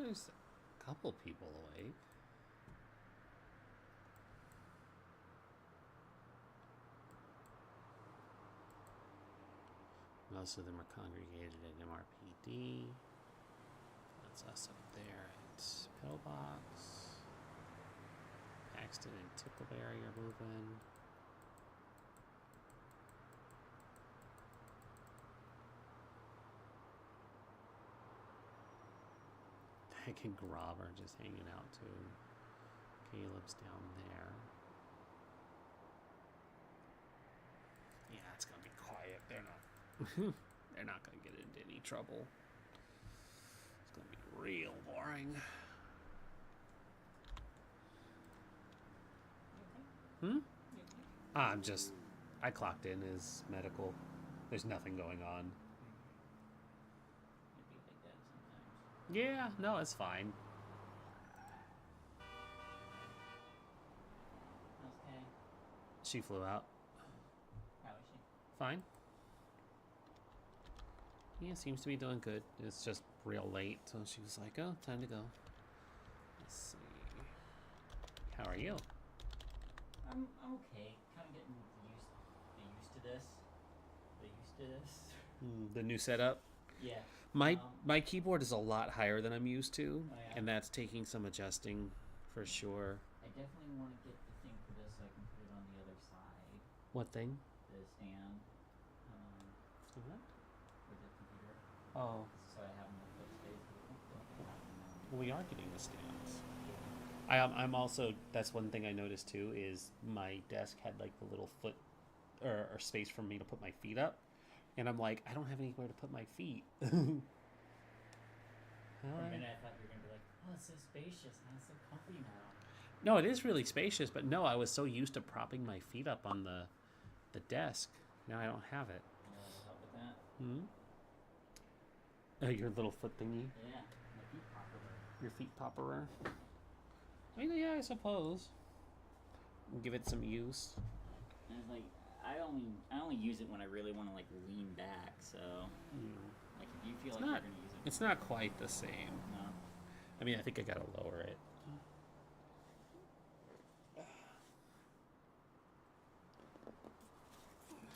There's a couple people awake. Most of them are congregated at MRPD. That's us up there at Pillbox. Paxton and Tickleberry are moving. Heck and Grob are just hanging out too. Caleb's down there. Yeah, it's gonna be quiet. They're not. They're not gonna get into any trouble. It's gonna be real boring. I clocked in as medical. There's nothing going on. Yeah, no, it's fine. Okay. She flew out. How is she? Fine. Yeah, seems to be doing good. It's just real late, so she was like, oh, time to go. Let's see. How are you? I'm okay. Kind of getting used to this. The new setup? Yeah. My keyboard is a lot higher than I'm used to, Oh, yeah? and that's taking some adjusting for sure. I definitely want to get the thing for this so I can put it on the other side. What thing? The stand. For what? For the computer. Oh. So I have more foot space. Well, we are getting the stands. I'm also, that's one thing I noticed too, is my desk had like the little foot or space for me to put my feet up. And I'm like, I don't have anywhere to put my feet. For a minute I thought you were going to be like, oh, it's so spacious and it's so comfy now. No, it is really spacious, but no, I was so used to propping my feet up on the desk. Now I don't have it. Help with that? Your little foot thingy? Yeah, my feet popper. Your feet popperer? I mean, yeah, I suppose. Give it some use. And it's like, I only use it when I really want to like lean back, so like if you feel like you're gonna use it. It's not quite the same. No. I mean, I think I gotta lower it.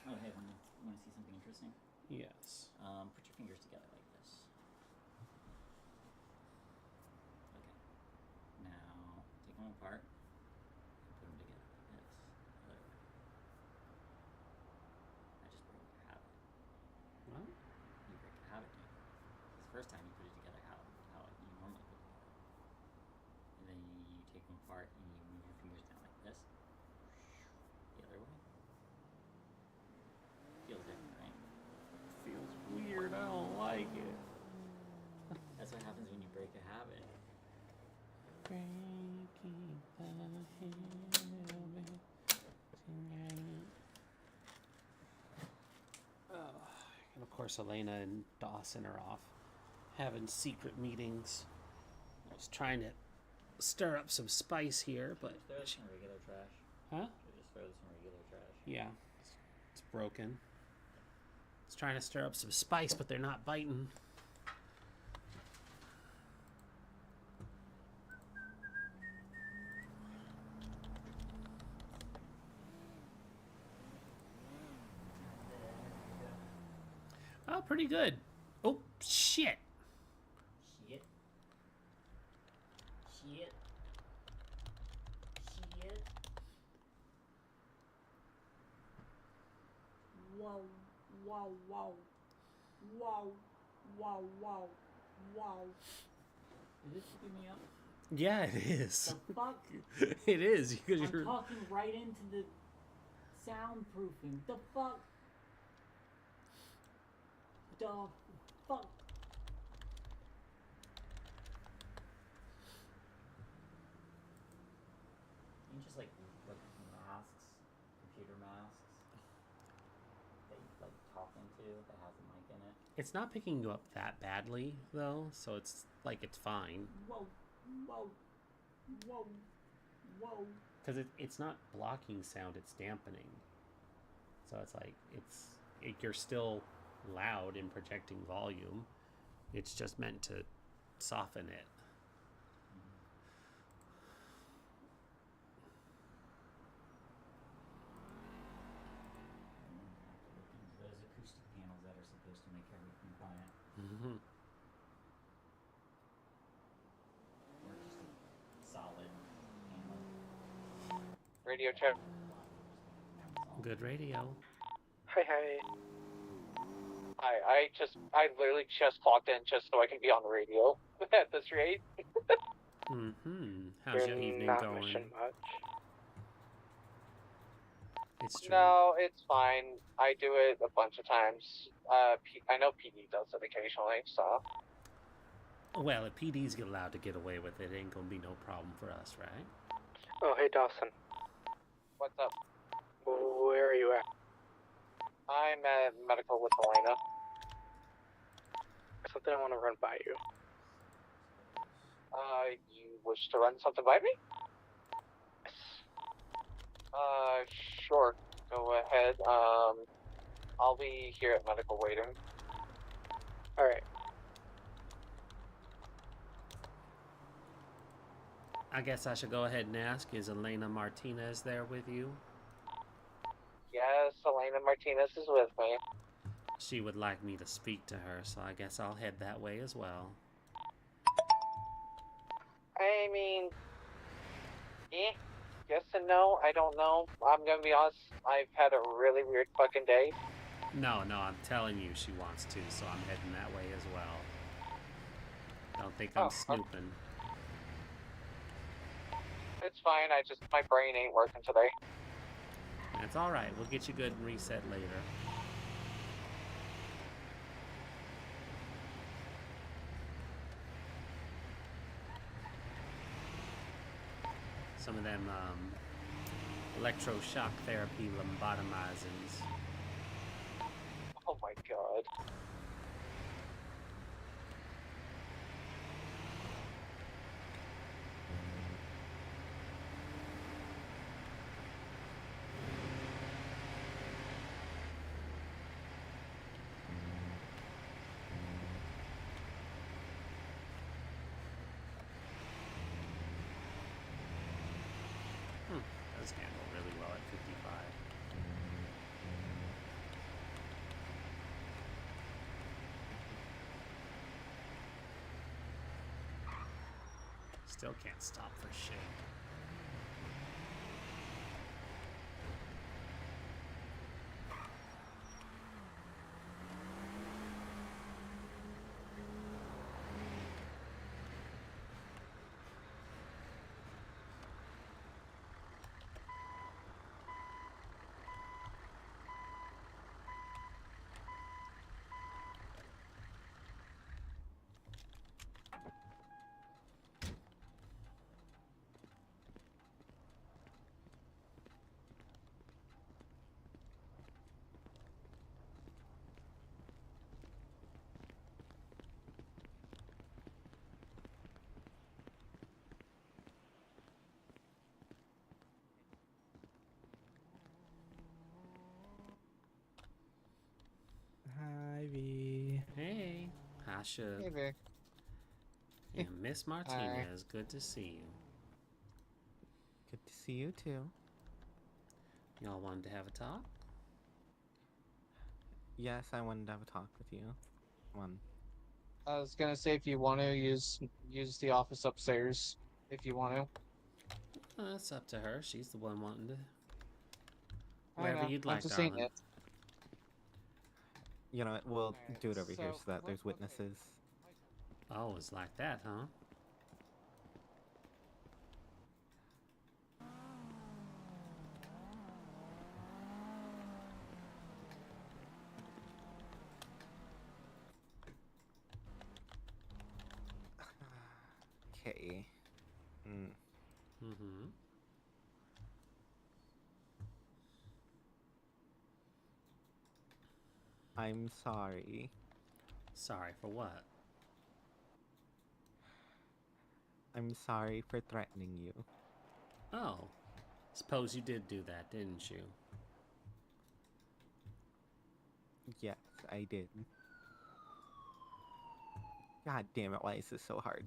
Oh, hey, want to see something interesting? Yes. Put your fingers together like this. Okay. Now take them apart and put them together like this. first time you put it together how you normally put it together. And then you take them apart and you move your fingers down like this. The other way. Feels different, right? Feels weird. I don't like it. That's what happens when you break a habit. Breaking the habit. And of course, Elena and Dawson are off having secret meetings. I was trying to stir up some spice here, but Throw this in regular trash. Huh? Should just throw this in regular trash. Yeah, it's broken. It's trying to stir up some spice, but they're not biting. Oh, pretty good. Oh, shit. Shit. Shit. Shit. Wow. Wow. Wow. Wow. Wow. Wow. Wow. Is this picking me up? Yeah, it is. The fuck? It is because I'm you're talking right into the soundproofing. The fuck? The fuck? You just like masks, computer masks that you like talk into that has a mic in it. It's not picking you up that badly though, so it's like it's fine. Whoa, whoa, whoa, whoa. Because it's not blocking sound, it's dampening. So it's like you're still loud in projecting volume. It's just meant to soften it. Those acoustic panels that are supposed to make everything quiet. Mm-hmm. Or just a solid panel. Radio check. Good radio. Hi. I literally just clocked in just so I can be on the radio at this rate. Mm-hmm. How's your evening not going? missing much. It's true. No, it's fine. I do it a bunch of times. I know PD does it occasionally, so. Well, if PD's allowed to get away with it, it ain't gonna be no problem for us, right? Oh, hey Dawson. What's up? Where are you at? I'm at medical with Elena. Something I want to run by you. You wish to run something by me? Sure. Go ahead. I'll be here at medical waiting. Alright. I guess I should go ahead and ask, is Elena Martinez there with you? Yes, Elena Martinez is with me. She would like me to speak to her, so I guess I'll head that way as well. I mean, yes and no. I don't know. I'm gonna be honest. I've had a really weird fucking day. No, I'm telling you she wants to, so I'm heading that way as well. Don't think I'm snooping. It's fine. My brain ain't working today. That's alright, we'll get you good and reset later. Some of them electroshock therapy lobotomizers. Oh my god. Does handle really well at 55. Still can't stop for shit. Tasha. Hey, Vic. And Miss Martinez, good to see you. Good to see you too. Y'all wanted to have a talk? Yes, I wanted to have a talk with you. Come on. I was gonna say if you want to use the office upstairs, if you want to. That's up to her. She's the one wanting to. I Wherever know, you'd I'm like, just saying darling. it. You know what? We'll Alright, do it over here so so that there's witnesses. Oh, it's like that, huh? Okay. Mm-hmm. I'm sorry. Sorry for what? I'm sorry for threatening you. Oh. Suppose you did do that, didn't you? Yes, I did. God damn it, why is this so hard?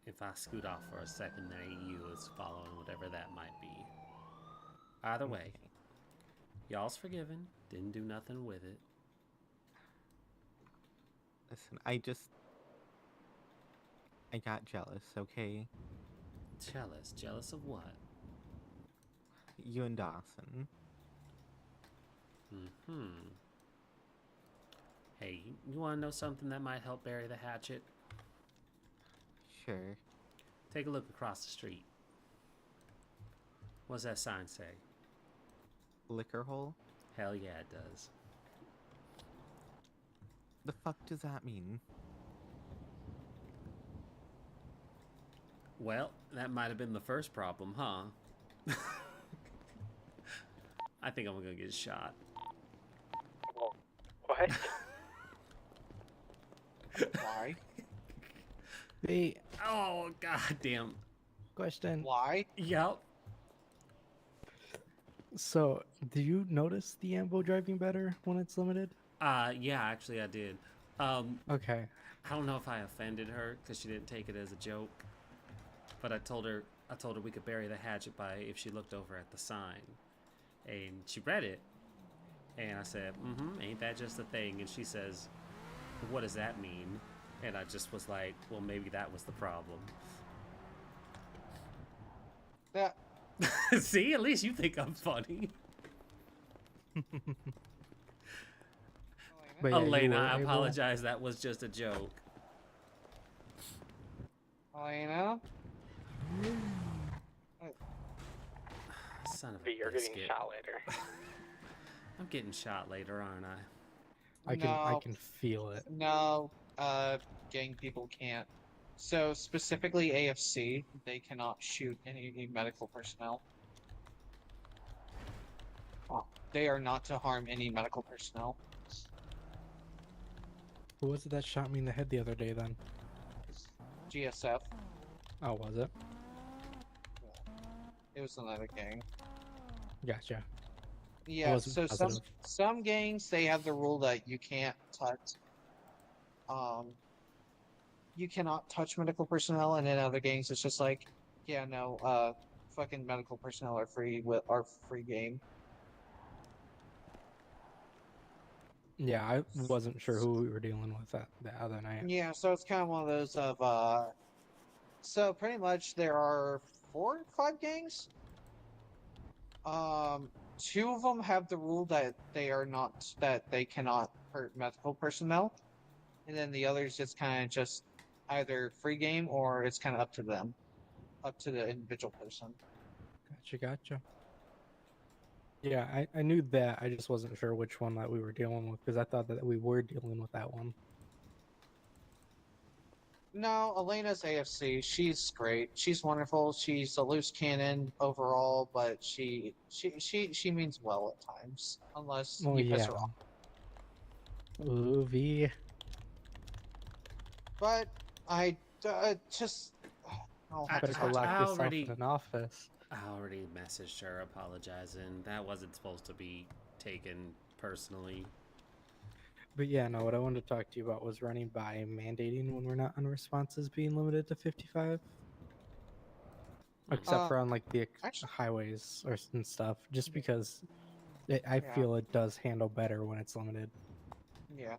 If I scoot off for a second, then AU is following whatever that might be. Either way, y'all's forgiven. Didn't do nothing with it. Listen, I got jealous, okay? Jealous? Jealous of what? You and Dawson. Mm-hmm. Hey, you want to know something that might help bury the hatchet? Sure. Take a look across the street. What's that sign say? Liquor hole? Hell yeah, it does. The fuck does that mean? Well, that might have been the first problem, huh? I think I'm gonna get shot. What? Why? Hey, Oh, goddamn. question. Why? Yep. So, do you notice the ambo driving better when it's limited? Yeah, actually I did. Okay. I don't know if I offended her because she didn't take it as a joke, but I told her we could bury the hatchet by if she looked over at the sign, and she read it, and I said, ain't that just a thing? And she says, what does that mean? And I just was like, well, maybe that was the problem. Yeah. See, at least you think I'm funny. But yeah, you Elena, were I able- apologize. That was just a joke. Elena? Son of a But you're getting biscuit. shot later. I'm getting shot later, aren't I? I can feel it. No, gang people can't. So specifically AFC, they cannot shoot any medical personnel. They are not to harm any medical personnel. Who was it that shot me in the head the other day then? GSF. Oh, was it? It was another gang. Gotcha. Yeah, wasn't so positive. some gangs they have the rule that you can't touch you cannot touch medical personnel, and in other gangs it's just like, yeah, no, fucking medical personnel are free game. Yeah, I wasn't sure who we were dealing with that the other night. Yeah, so it's kind of one of those of so pretty much there are 4 or 5 gangs. 2 of them have the rule that they cannot hurt medical personnel, and then the others it's kind of just either free game or it's kind of up to them, up to the individual person. Gotcha. Yeah, I knew that. I just wasn't sure which one that we were dealing with because I thought that we were dealing with that one. No, Elena's AFC. She's great. She's wonderful. She's a loose cannon overall, but she means well at times, unless Oh you piss yeah. her off. Ooh, V. But I just I'll have Better to go talk to lock her. yourself in an office. I already messaged her apologizing. That wasn't supposed to be taken personally. But yeah, no, what I wanted to talk to you about was running by mandating when we're not on responses being limited to 55. Except for on like the highways or and stuff, just because I feel it does handle better when it's limited. Yeah.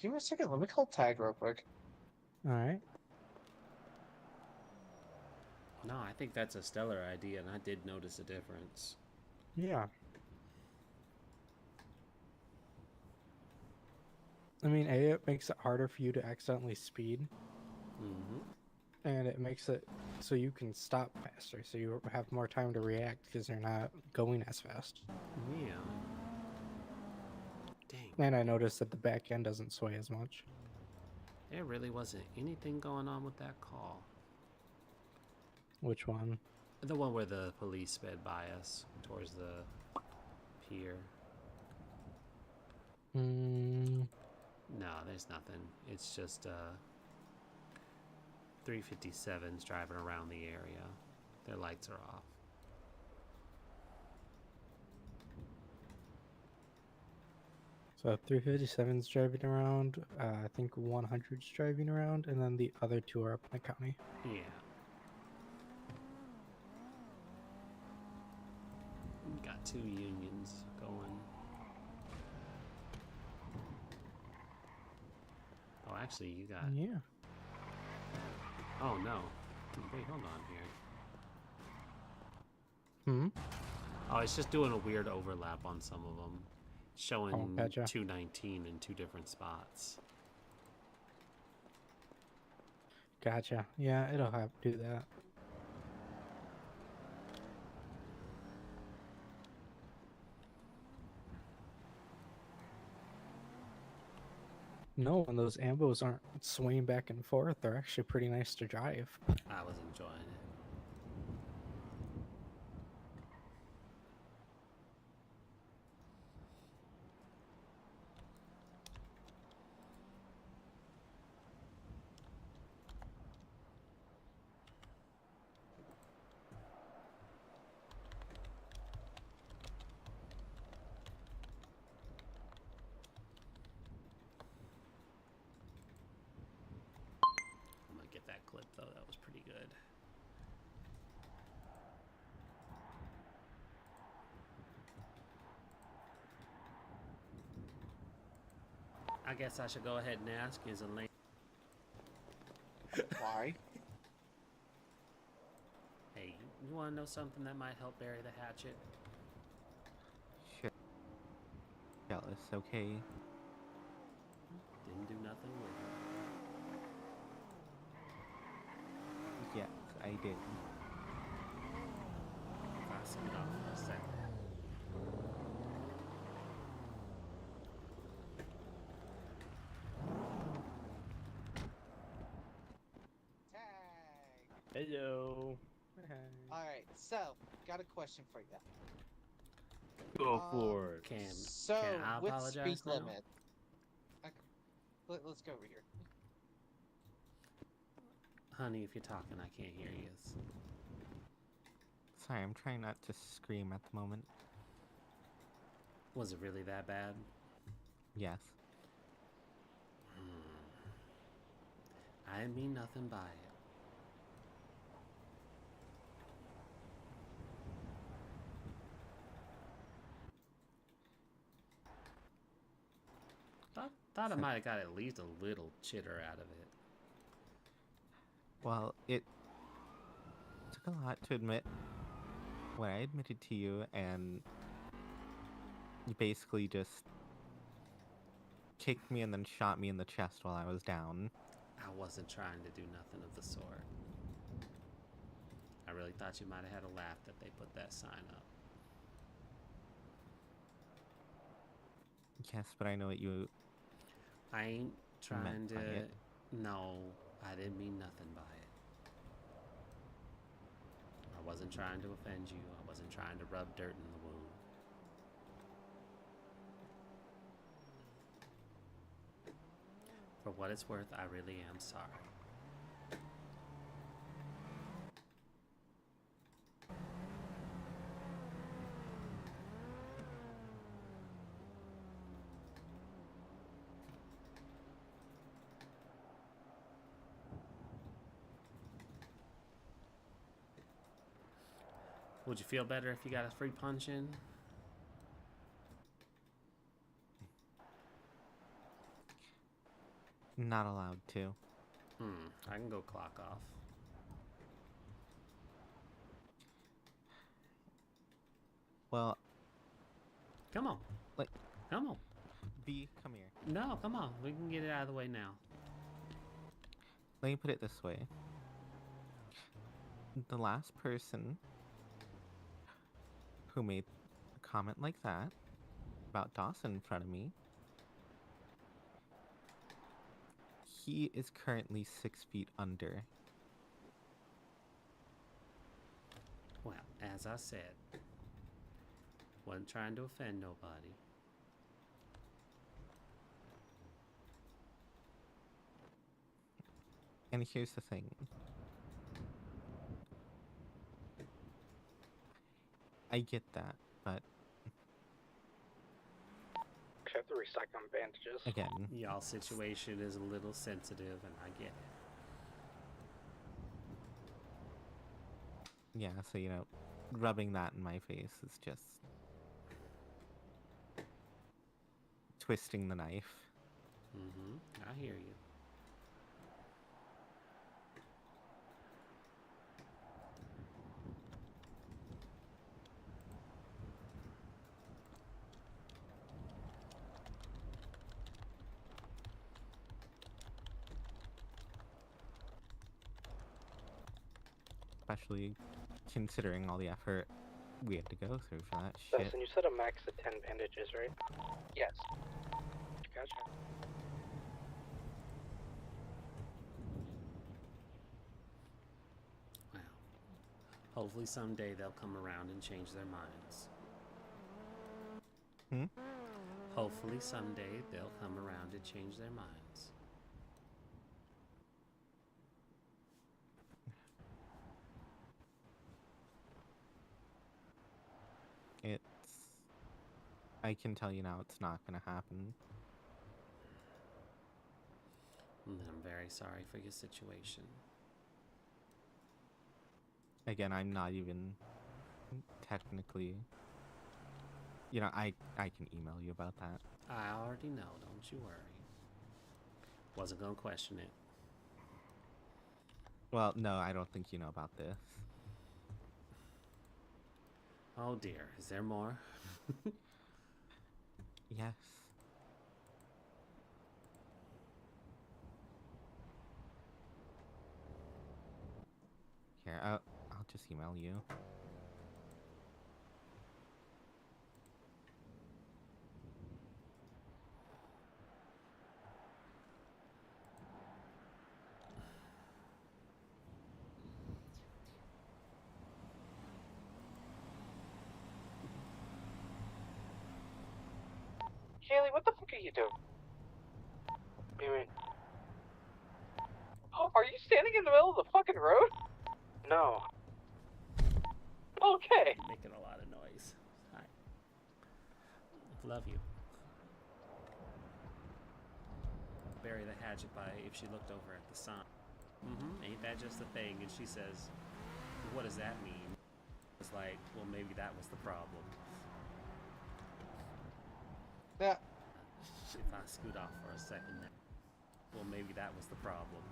Give me a second. Let me call tag real quick. All right. No, I think that's a stellar idea, and I did notice a difference. Yeah. I mean, it makes it harder for you to accidentally speed. Mm-hmm. And it makes it so you can stop faster, so you have more time to react because they're not going as fast. Yeah. Dang. And I noticed that the back end doesn't sway as much. There really wasn't anything going on with that call. Which one? The one where the police sped by us towards the pier. No, there's nothing. It's just 357's driving around the area. Their lights are off. So 357's driving around, I think 100's driving around, and then the other two are up in the county. Yeah. Got two unions going. Oh, actually, you got... Yeah. Oh, no. Wait, hold on here. Oh, it's just doing a weird overlap on some of them. Showing gotcha. 219 in two different spots. Gotcha. Yeah, it'll have to do that. No, and those ambos aren't swinging back and forth. They're actually pretty nice to drive. I was enjoying it. I'm gonna get that clip though. That was pretty good. I guess I should go ahead and ask, is Elaine... Why? Hey, you want to know something that might help bury the hatchet? Sure. Jealous, okay? Didn't do nothing with it. Yes, I did. Crossing it off for a second. Hello. Alright, so, got a question for you. Go for it. So, can I with apologize speed now? limit... Let's go over here. Honey, if you're talking, I can't hear you. Sorry, I'm trying not to scream at the moment. Was it really that bad? Yes. I didn't mean nothing by it. Thought I might have got at least a little chitter out of it. Well, it took a lot to admit when I admitted to you, and you basically just kicked me and then shot me in the chest while I was down. I wasn't trying to do nothing of the sort. I really thought you might have had a laugh that they put that sign up. Yes, but I know what you... I ain't trying meant to... by it. No, I didn't mean nothing by it. I wasn't trying to offend you. I wasn't trying to rub dirt in the wound. For what it's worth, I really am sorry. Would you feel better if you got a free punch in? Not allowed to. I can go clock off. Well, come on. Like, come on. B, come here. No, come on. We can get it out of the way now. Let me put it this way. The last person who made a comment like that about Dawson in front of me, he is currently 6 feet under. Well, as I said, wasn't trying to offend nobody. And here's the thing. I get that, but I have to restock on bandages. again, Y'all situation is a little sensitive, and I get it. yeah, so you know, rubbing that in my face is just twisting the knife. I hear you. Especially considering all the effort we had to go through for that shit. Dustin, you said a max of 10 bandages, right? Yes. Gotcha. Wow. Hopefully someday they'll come around and change their minds. Hopefully someday they'll come around and change their minds. I can tell you now it's not gonna happen. And I'm very sorry for your situation. Again, I'm not even technically, you know, I can email you about that. I already know, don't you worry. Wasn't gonna question it. Well, no, I don't think you know about this. Oh dear, is there more? Yes. Here, I'll just email you. Kaylee, what the fuck are you doing? What do you mean? Oh, are you standing in the middle of the fucking road? No. Okay. Making a lot of noise. Hi. Love you. Bury the hatchet by if she looked over at the sign. Ain't that just a thing? And she says, what does that mean? It's like, well, maybe that was the problem. Yeah. If I scoot off for a second, well, maybe that was the problem.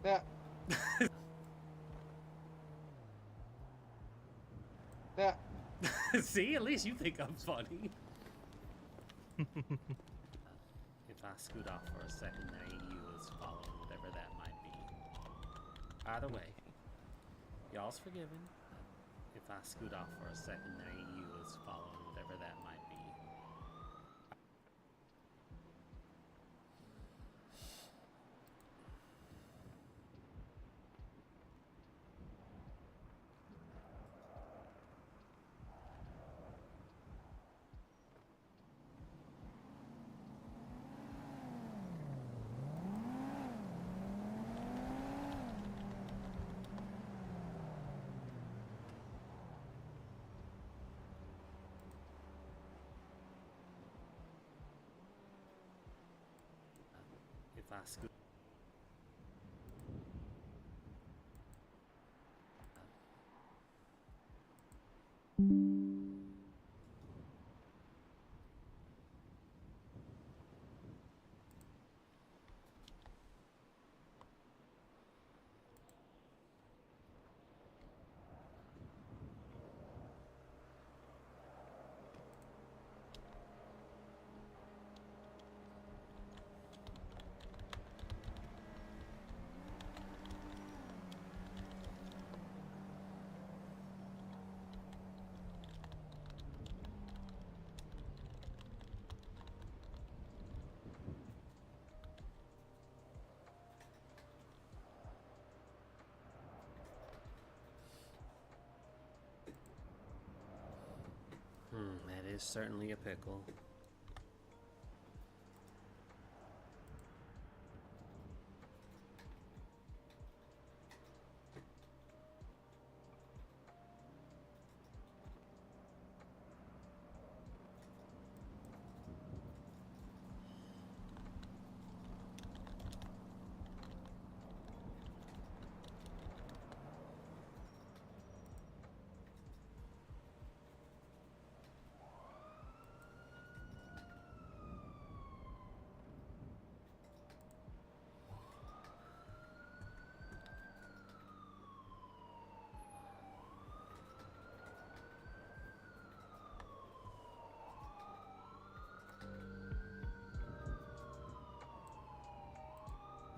Yeah. Yeah. See, at least you think I'm funny. If I scoot off for a second, that ain't you, it's following whatever that might be. Either way, y'all's forgiven. If I scoot off for a second, that ain't you, it's following whatever that might be. If I scoot is certainly a pickle.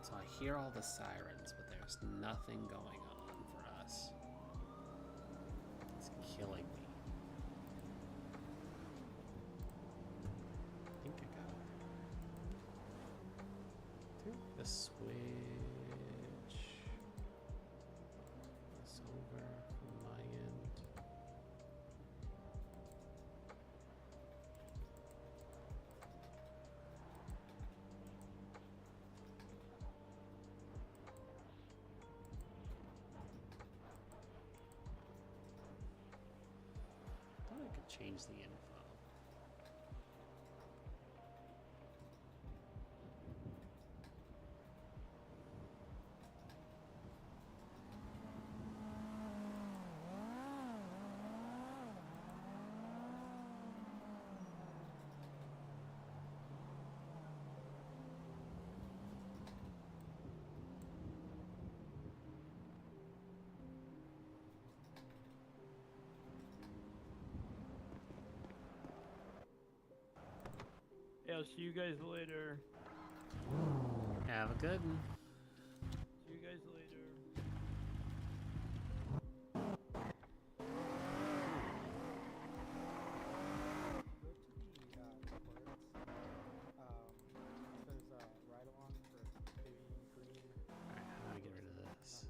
So I hear all the sirens, but there's nothing going on for us. It's killing me. I think I got the switch this over from my end. I could change the info. Yeah, I'll see you guys later. Have a good one. See you guys later. There's a ride along for Vivian Green. Alright, how do I get rid of this?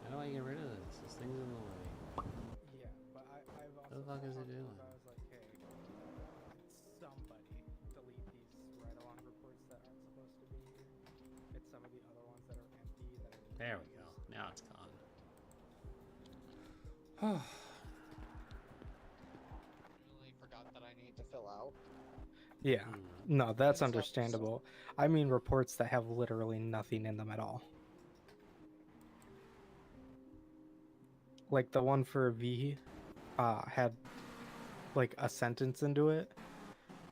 How do I get rid of this? This thing's in the way. Yeah, but I've also. What the fuck is it doing? I was like, hey, somebody delete these ride along reports that aren't supposed to be here. It's some of the other ones that are empty that are. There we go. Now it's gone. Really forgot that I need to fill out. Yeah, no, that's understandable. I mean reports that have literally nothing in them at all. Like the one for V had like a sentence into it,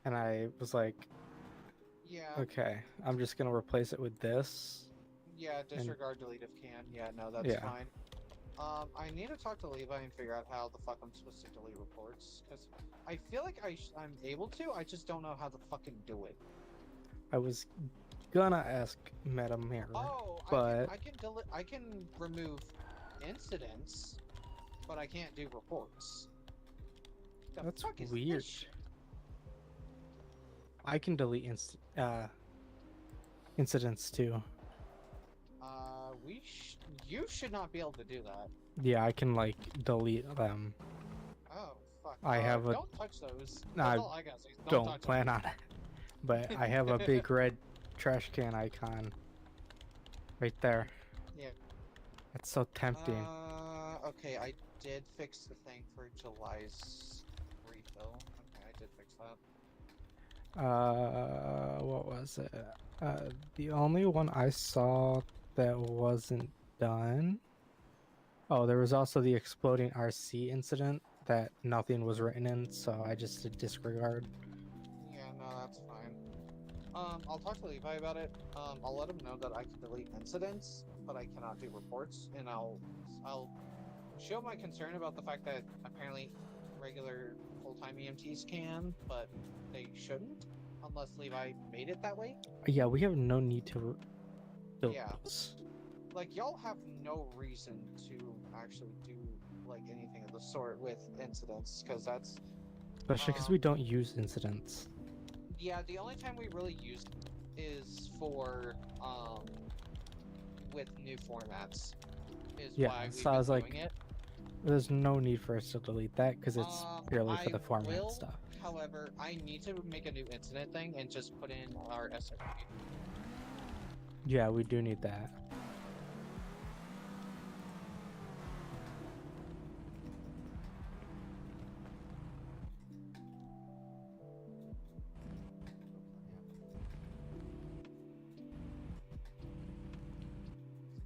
and I was like, Yeah. okay, I'm just gonna replace it with this. Yeah, and- disregard delete if can. Yeah, no, that's Yeah. fine. I need to talk to Levi and figure out how the fuck I'm supposed to delete reports, because I feel like I'm able to, I just don't know how to fucking do it. I was gonna ask Madam Mayor, Oh, but I can remove incidents, but I can't do reports. The that's fuck is weird. this shit? I can delete incidents too. You should not be able to do that. Yeah, I can like delete them. Oh, fuck. I have a. Don't touch those. I That's all I gotta say. don't touch plan them. on it. But I have a big red trash can icon right there. Yeah. It's so tempting. Okay, I did fix the thing for July's refill. Okay, I did fix that. What was it? The only one I saw that wasn't done. Oh, there was also the exploding RC incident that nothing was written in, so I just did disregard. Yeah, no, that's fine. I'll talk to Levi about it. I'll let him know that I can delete incidents, but I cannot do reports, and I'll show my concern about the fact that apparently regular full-time EMTs can, but they shouldn't, unless Levi made it that way. Yeah, we have no need to. Yeah. Like, y'all have no reason to actually do, like, anything of the sort with incidents, because that's... Especially because we don't use incidents. Yeah, the only time we really use it is for, with new formats. Is Yeah, why we've so I been was like, doing it. There's no need for us to delete that because it's purely for I the format will, stuff. however, I need to make a new incident thing and just put in our SRP. Yeah, we do need that.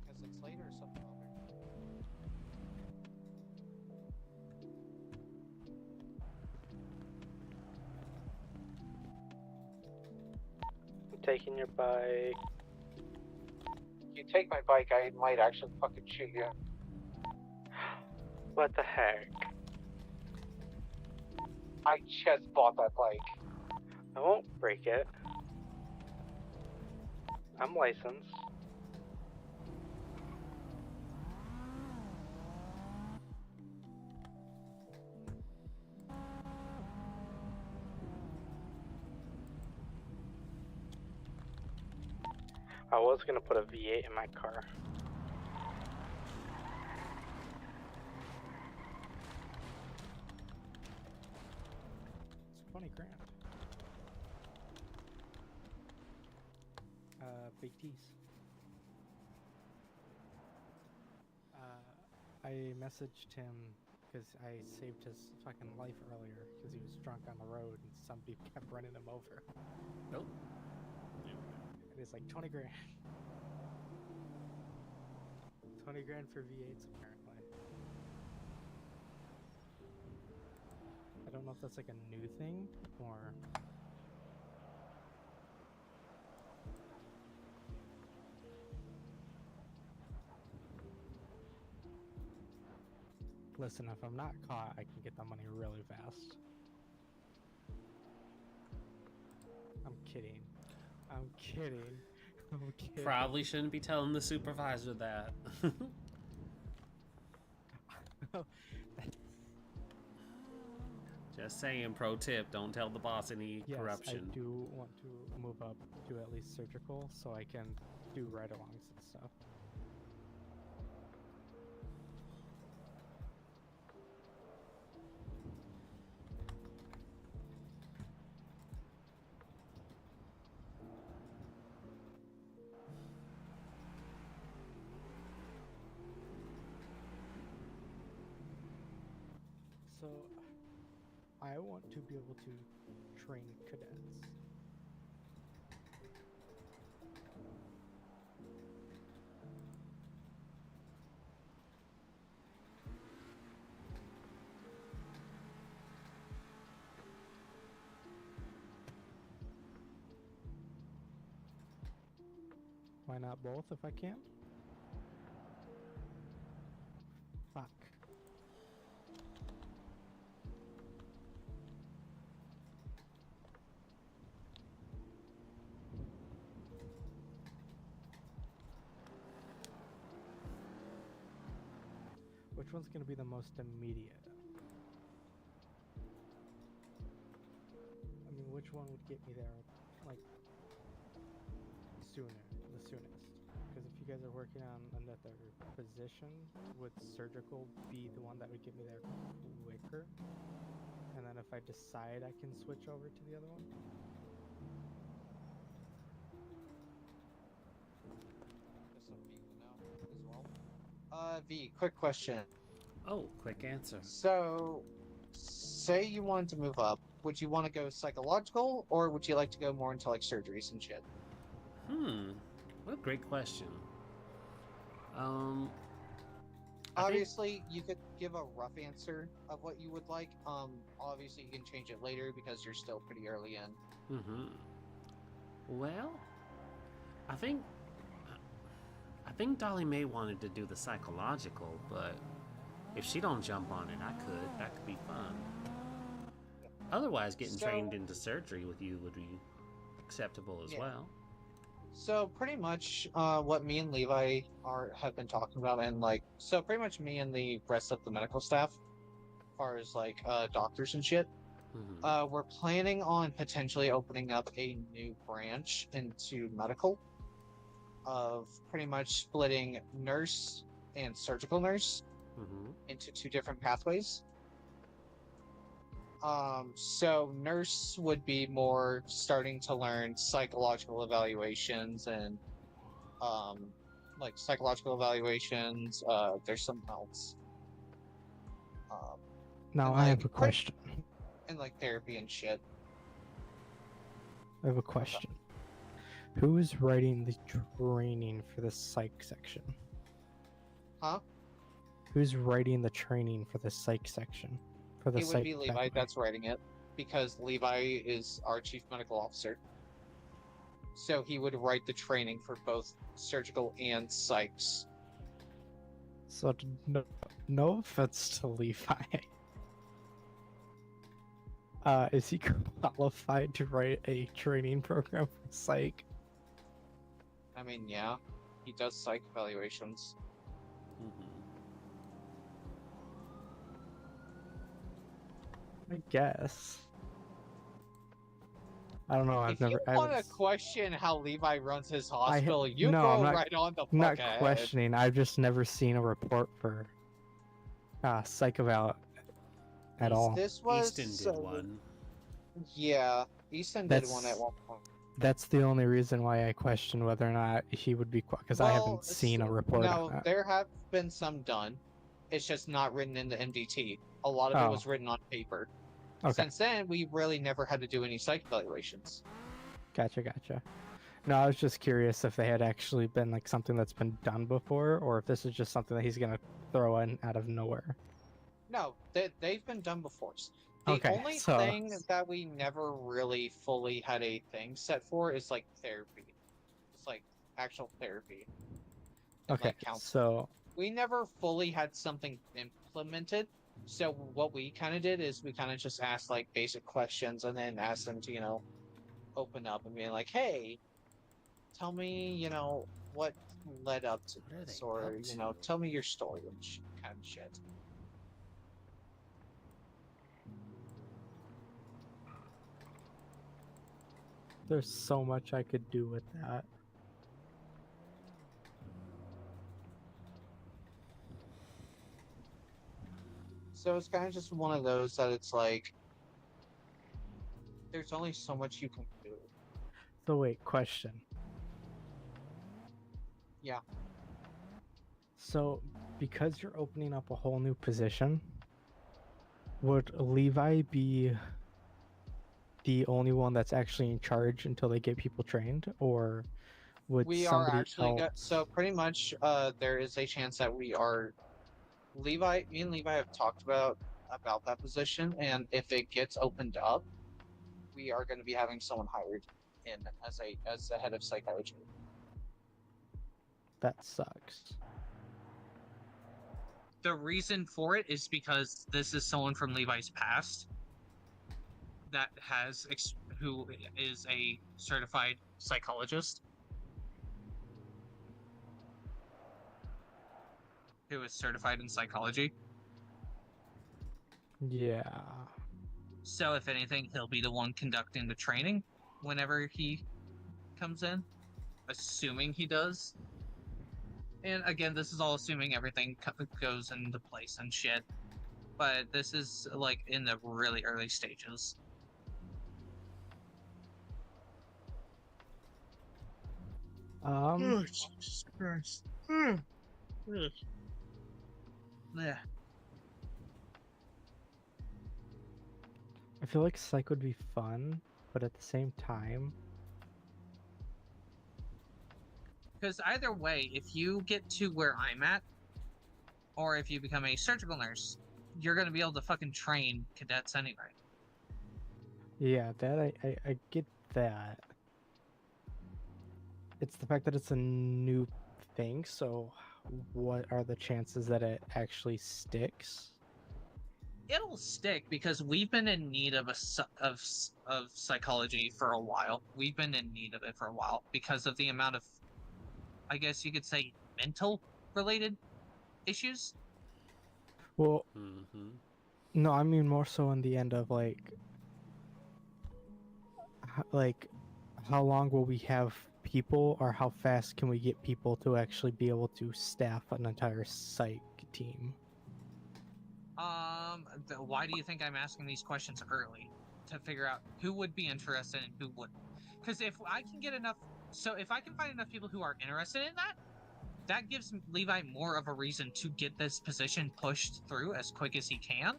Because it's later or something on there. I'm taking your bike. If you take my bike, I might actually fucking shoot you. What the heck? I just bought that bike. I won't break it. I'm licensed. I was gonna put a V8 in my car. It's 20 grand. Big T's. I messaged him because I saved his fucking life earlier because he was drunk on the road and somebody kept running him over. Nope. And it's like 20 grand. 20 grand for V8s apparently. I don't know if that's like a new thing or... Listen, if I'm not caught, I can get that money really fast. I'm kidding. I'm kidding. I'm kidding. Probably shouldn't be telling the supervisor that. Just saying, pro tip, don't tell the boss any corruption. I do want to move up to at least surgical so I can do ride-alongs and stuff. So, I want to be able to train cadets. Why not both if I can? Fuck. Which one's going to be the most immediate? I mean, which one would get me there, like, sooner, the soonest? Because if you guys are working on another position, would surgical be the one that would get me there quicker? And then if I decide I can switch over to the other one? V, quick question. Oh, quick answer. So, say you wanted to move up, would you want to go psychological, or would you like to go more into like surgeries and shit? What a great question. Obviously, you could give a rough answer of what you would like. Obviously, you can change it later because you're still pretty early in. Well, I think Dolly Mae wanted to do the psychological, but if she don't jump on it, that could be fun. Otherwise, getting trained into surgery with you would be acceptable as well. So pretty much what me and Levi have been talking about, and like, so pretty much me and the rest of the medical staff, as far as like doctors and shit, we're planning on potentially opening up a new branch into medical, of pretty much splitting nurse and surgical nurse. into two different pathways. So nurse would be more starting to learn psychological evaluations and like psychological evaluations. There's something else. Now and, I like, have a question. And like therapy and shit. I have a question. Who is writing the training for the psych section? Huh? Who's writing the training for the psych section? For the It would psych be Levi pathway? that's writing it because Levi is our chief medical officer. So he would write the training for both surgical and psychs. So no offense to Levi. Is he qualified to write a training program for psych? I mean, yeah, he does psych evaluations. I guess. I don't know. If you want to question how Levi runs his hospital, you no, go I'm not, right on the fuck not ahead. questioning. I've just never seen a report for psych eval at all. This was Easton did one. Yeah, Easton did one at one point. That's the only reason why I question whether or not he would be because I haven't seen a report. No, on that. there have been some done. It's just not written in the MDT. A lot of it was written on paper. Okay. Since then, we really never had to do any psych evaluations. Gotcha. No, I was just curious if they had actually been like something that's been done before, or if this is just something that he's gonna throw in out of nowhere. No, they've been done before. The Okay, only so- thing that we never really fully had a thing set for is like therapy. It's like actual therapy. and, Okay, like, counseling. so We never fully had something implemented. So what we kind of did is we kind of just asked like basic questions and then asked them to, open up and be like, hey, tell me, what led up to this, or, tell me your story and kind of shit. there's so much I could do with that. So it's kind of just one of those that it's like, there's only so much you can do. So wait, question. Yeah. So, because you're opening up a whole new position, would Levi be the only one that's actually in charge until they get people trained, or would We are somebody actually else? so pretty much there is a chance that me and Levi have talked about that position, and if it gets opened up, we are going to be having someone hired in as the head of psychiatry. That sucks. The reason for it is because this is someone from Levi's past that who is a certified psychologist. Who is certified in psychology. Yeah. So if anything, he'll be the one conducting the training whenever he comes in, assuming he does. And again, this is all assuming everything goes into place and shit. But this is like in the really early stages. Oh, Jesus Christ. Yeah. I feel like psych would be fun, but at the same time, Because either way, if you get to where I'm at, or if you become a surgical nurse, you're going to be able to fucking train cadets anyway. yeah, that I get that. It's the fact that it's a new thing, so what are the chances that it actually sticks? It'll stick because we've been in need of psychology for a while. We've been in need of it for a while because of the amount of, I guess you could say, mental related issues. Well, no, I mean more so in the end of like how long will we have people, or how fast can we get people to actually be able to staff an entire psych team? Why do you think I'm asking these questions early? To figure out who would be interested and who wouldn't. Because if I can get enough, if I can find enough people who are interested in that, that gives Levi more of a reason to get this position pushed through as quick as he can.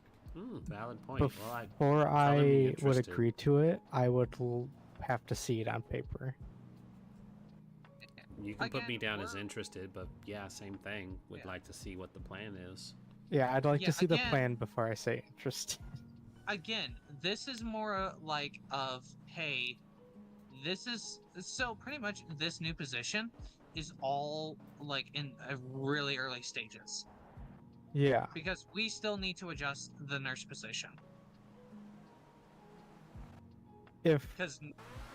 Valid point. Before I would agree to it, I would have to see it on paper. You can put me down as interested, but yeah, same thing. Would like to see what the plan is. Yeah, I'd like to see the plan before I say interested. Again, this is more like of, hey, this is so pretty much this new position is all like in really early stages. Yeah. Because we still need to adjust the nurse position. Because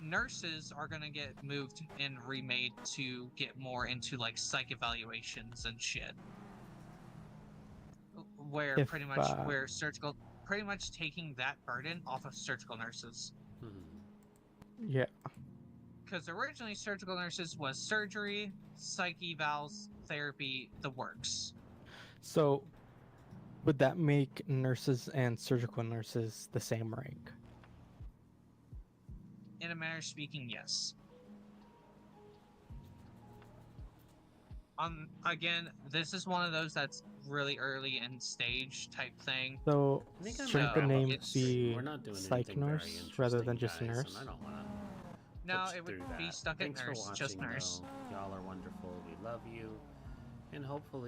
nurses are going to get moved and remade to get more into like psych evaluations and shit. Where where surgical, pretty much taking that burden off of surgical nurses. Yeah. Because originally surgical nurses was surgery, psych evals, therapy, the works. So, would that make nurses and surgical nurses the same rank? In a manner of speaking, yes. Again, this is one of those that's really early in stage type thing. So, shouldn't the name be We're not doing psych anything very nurse rather than just guys, nurse? And I don't want to. No, it would be stuck at Thanks nurse, for watching, just nurse. though. Y'all are wonderful. We love you, and hopefully.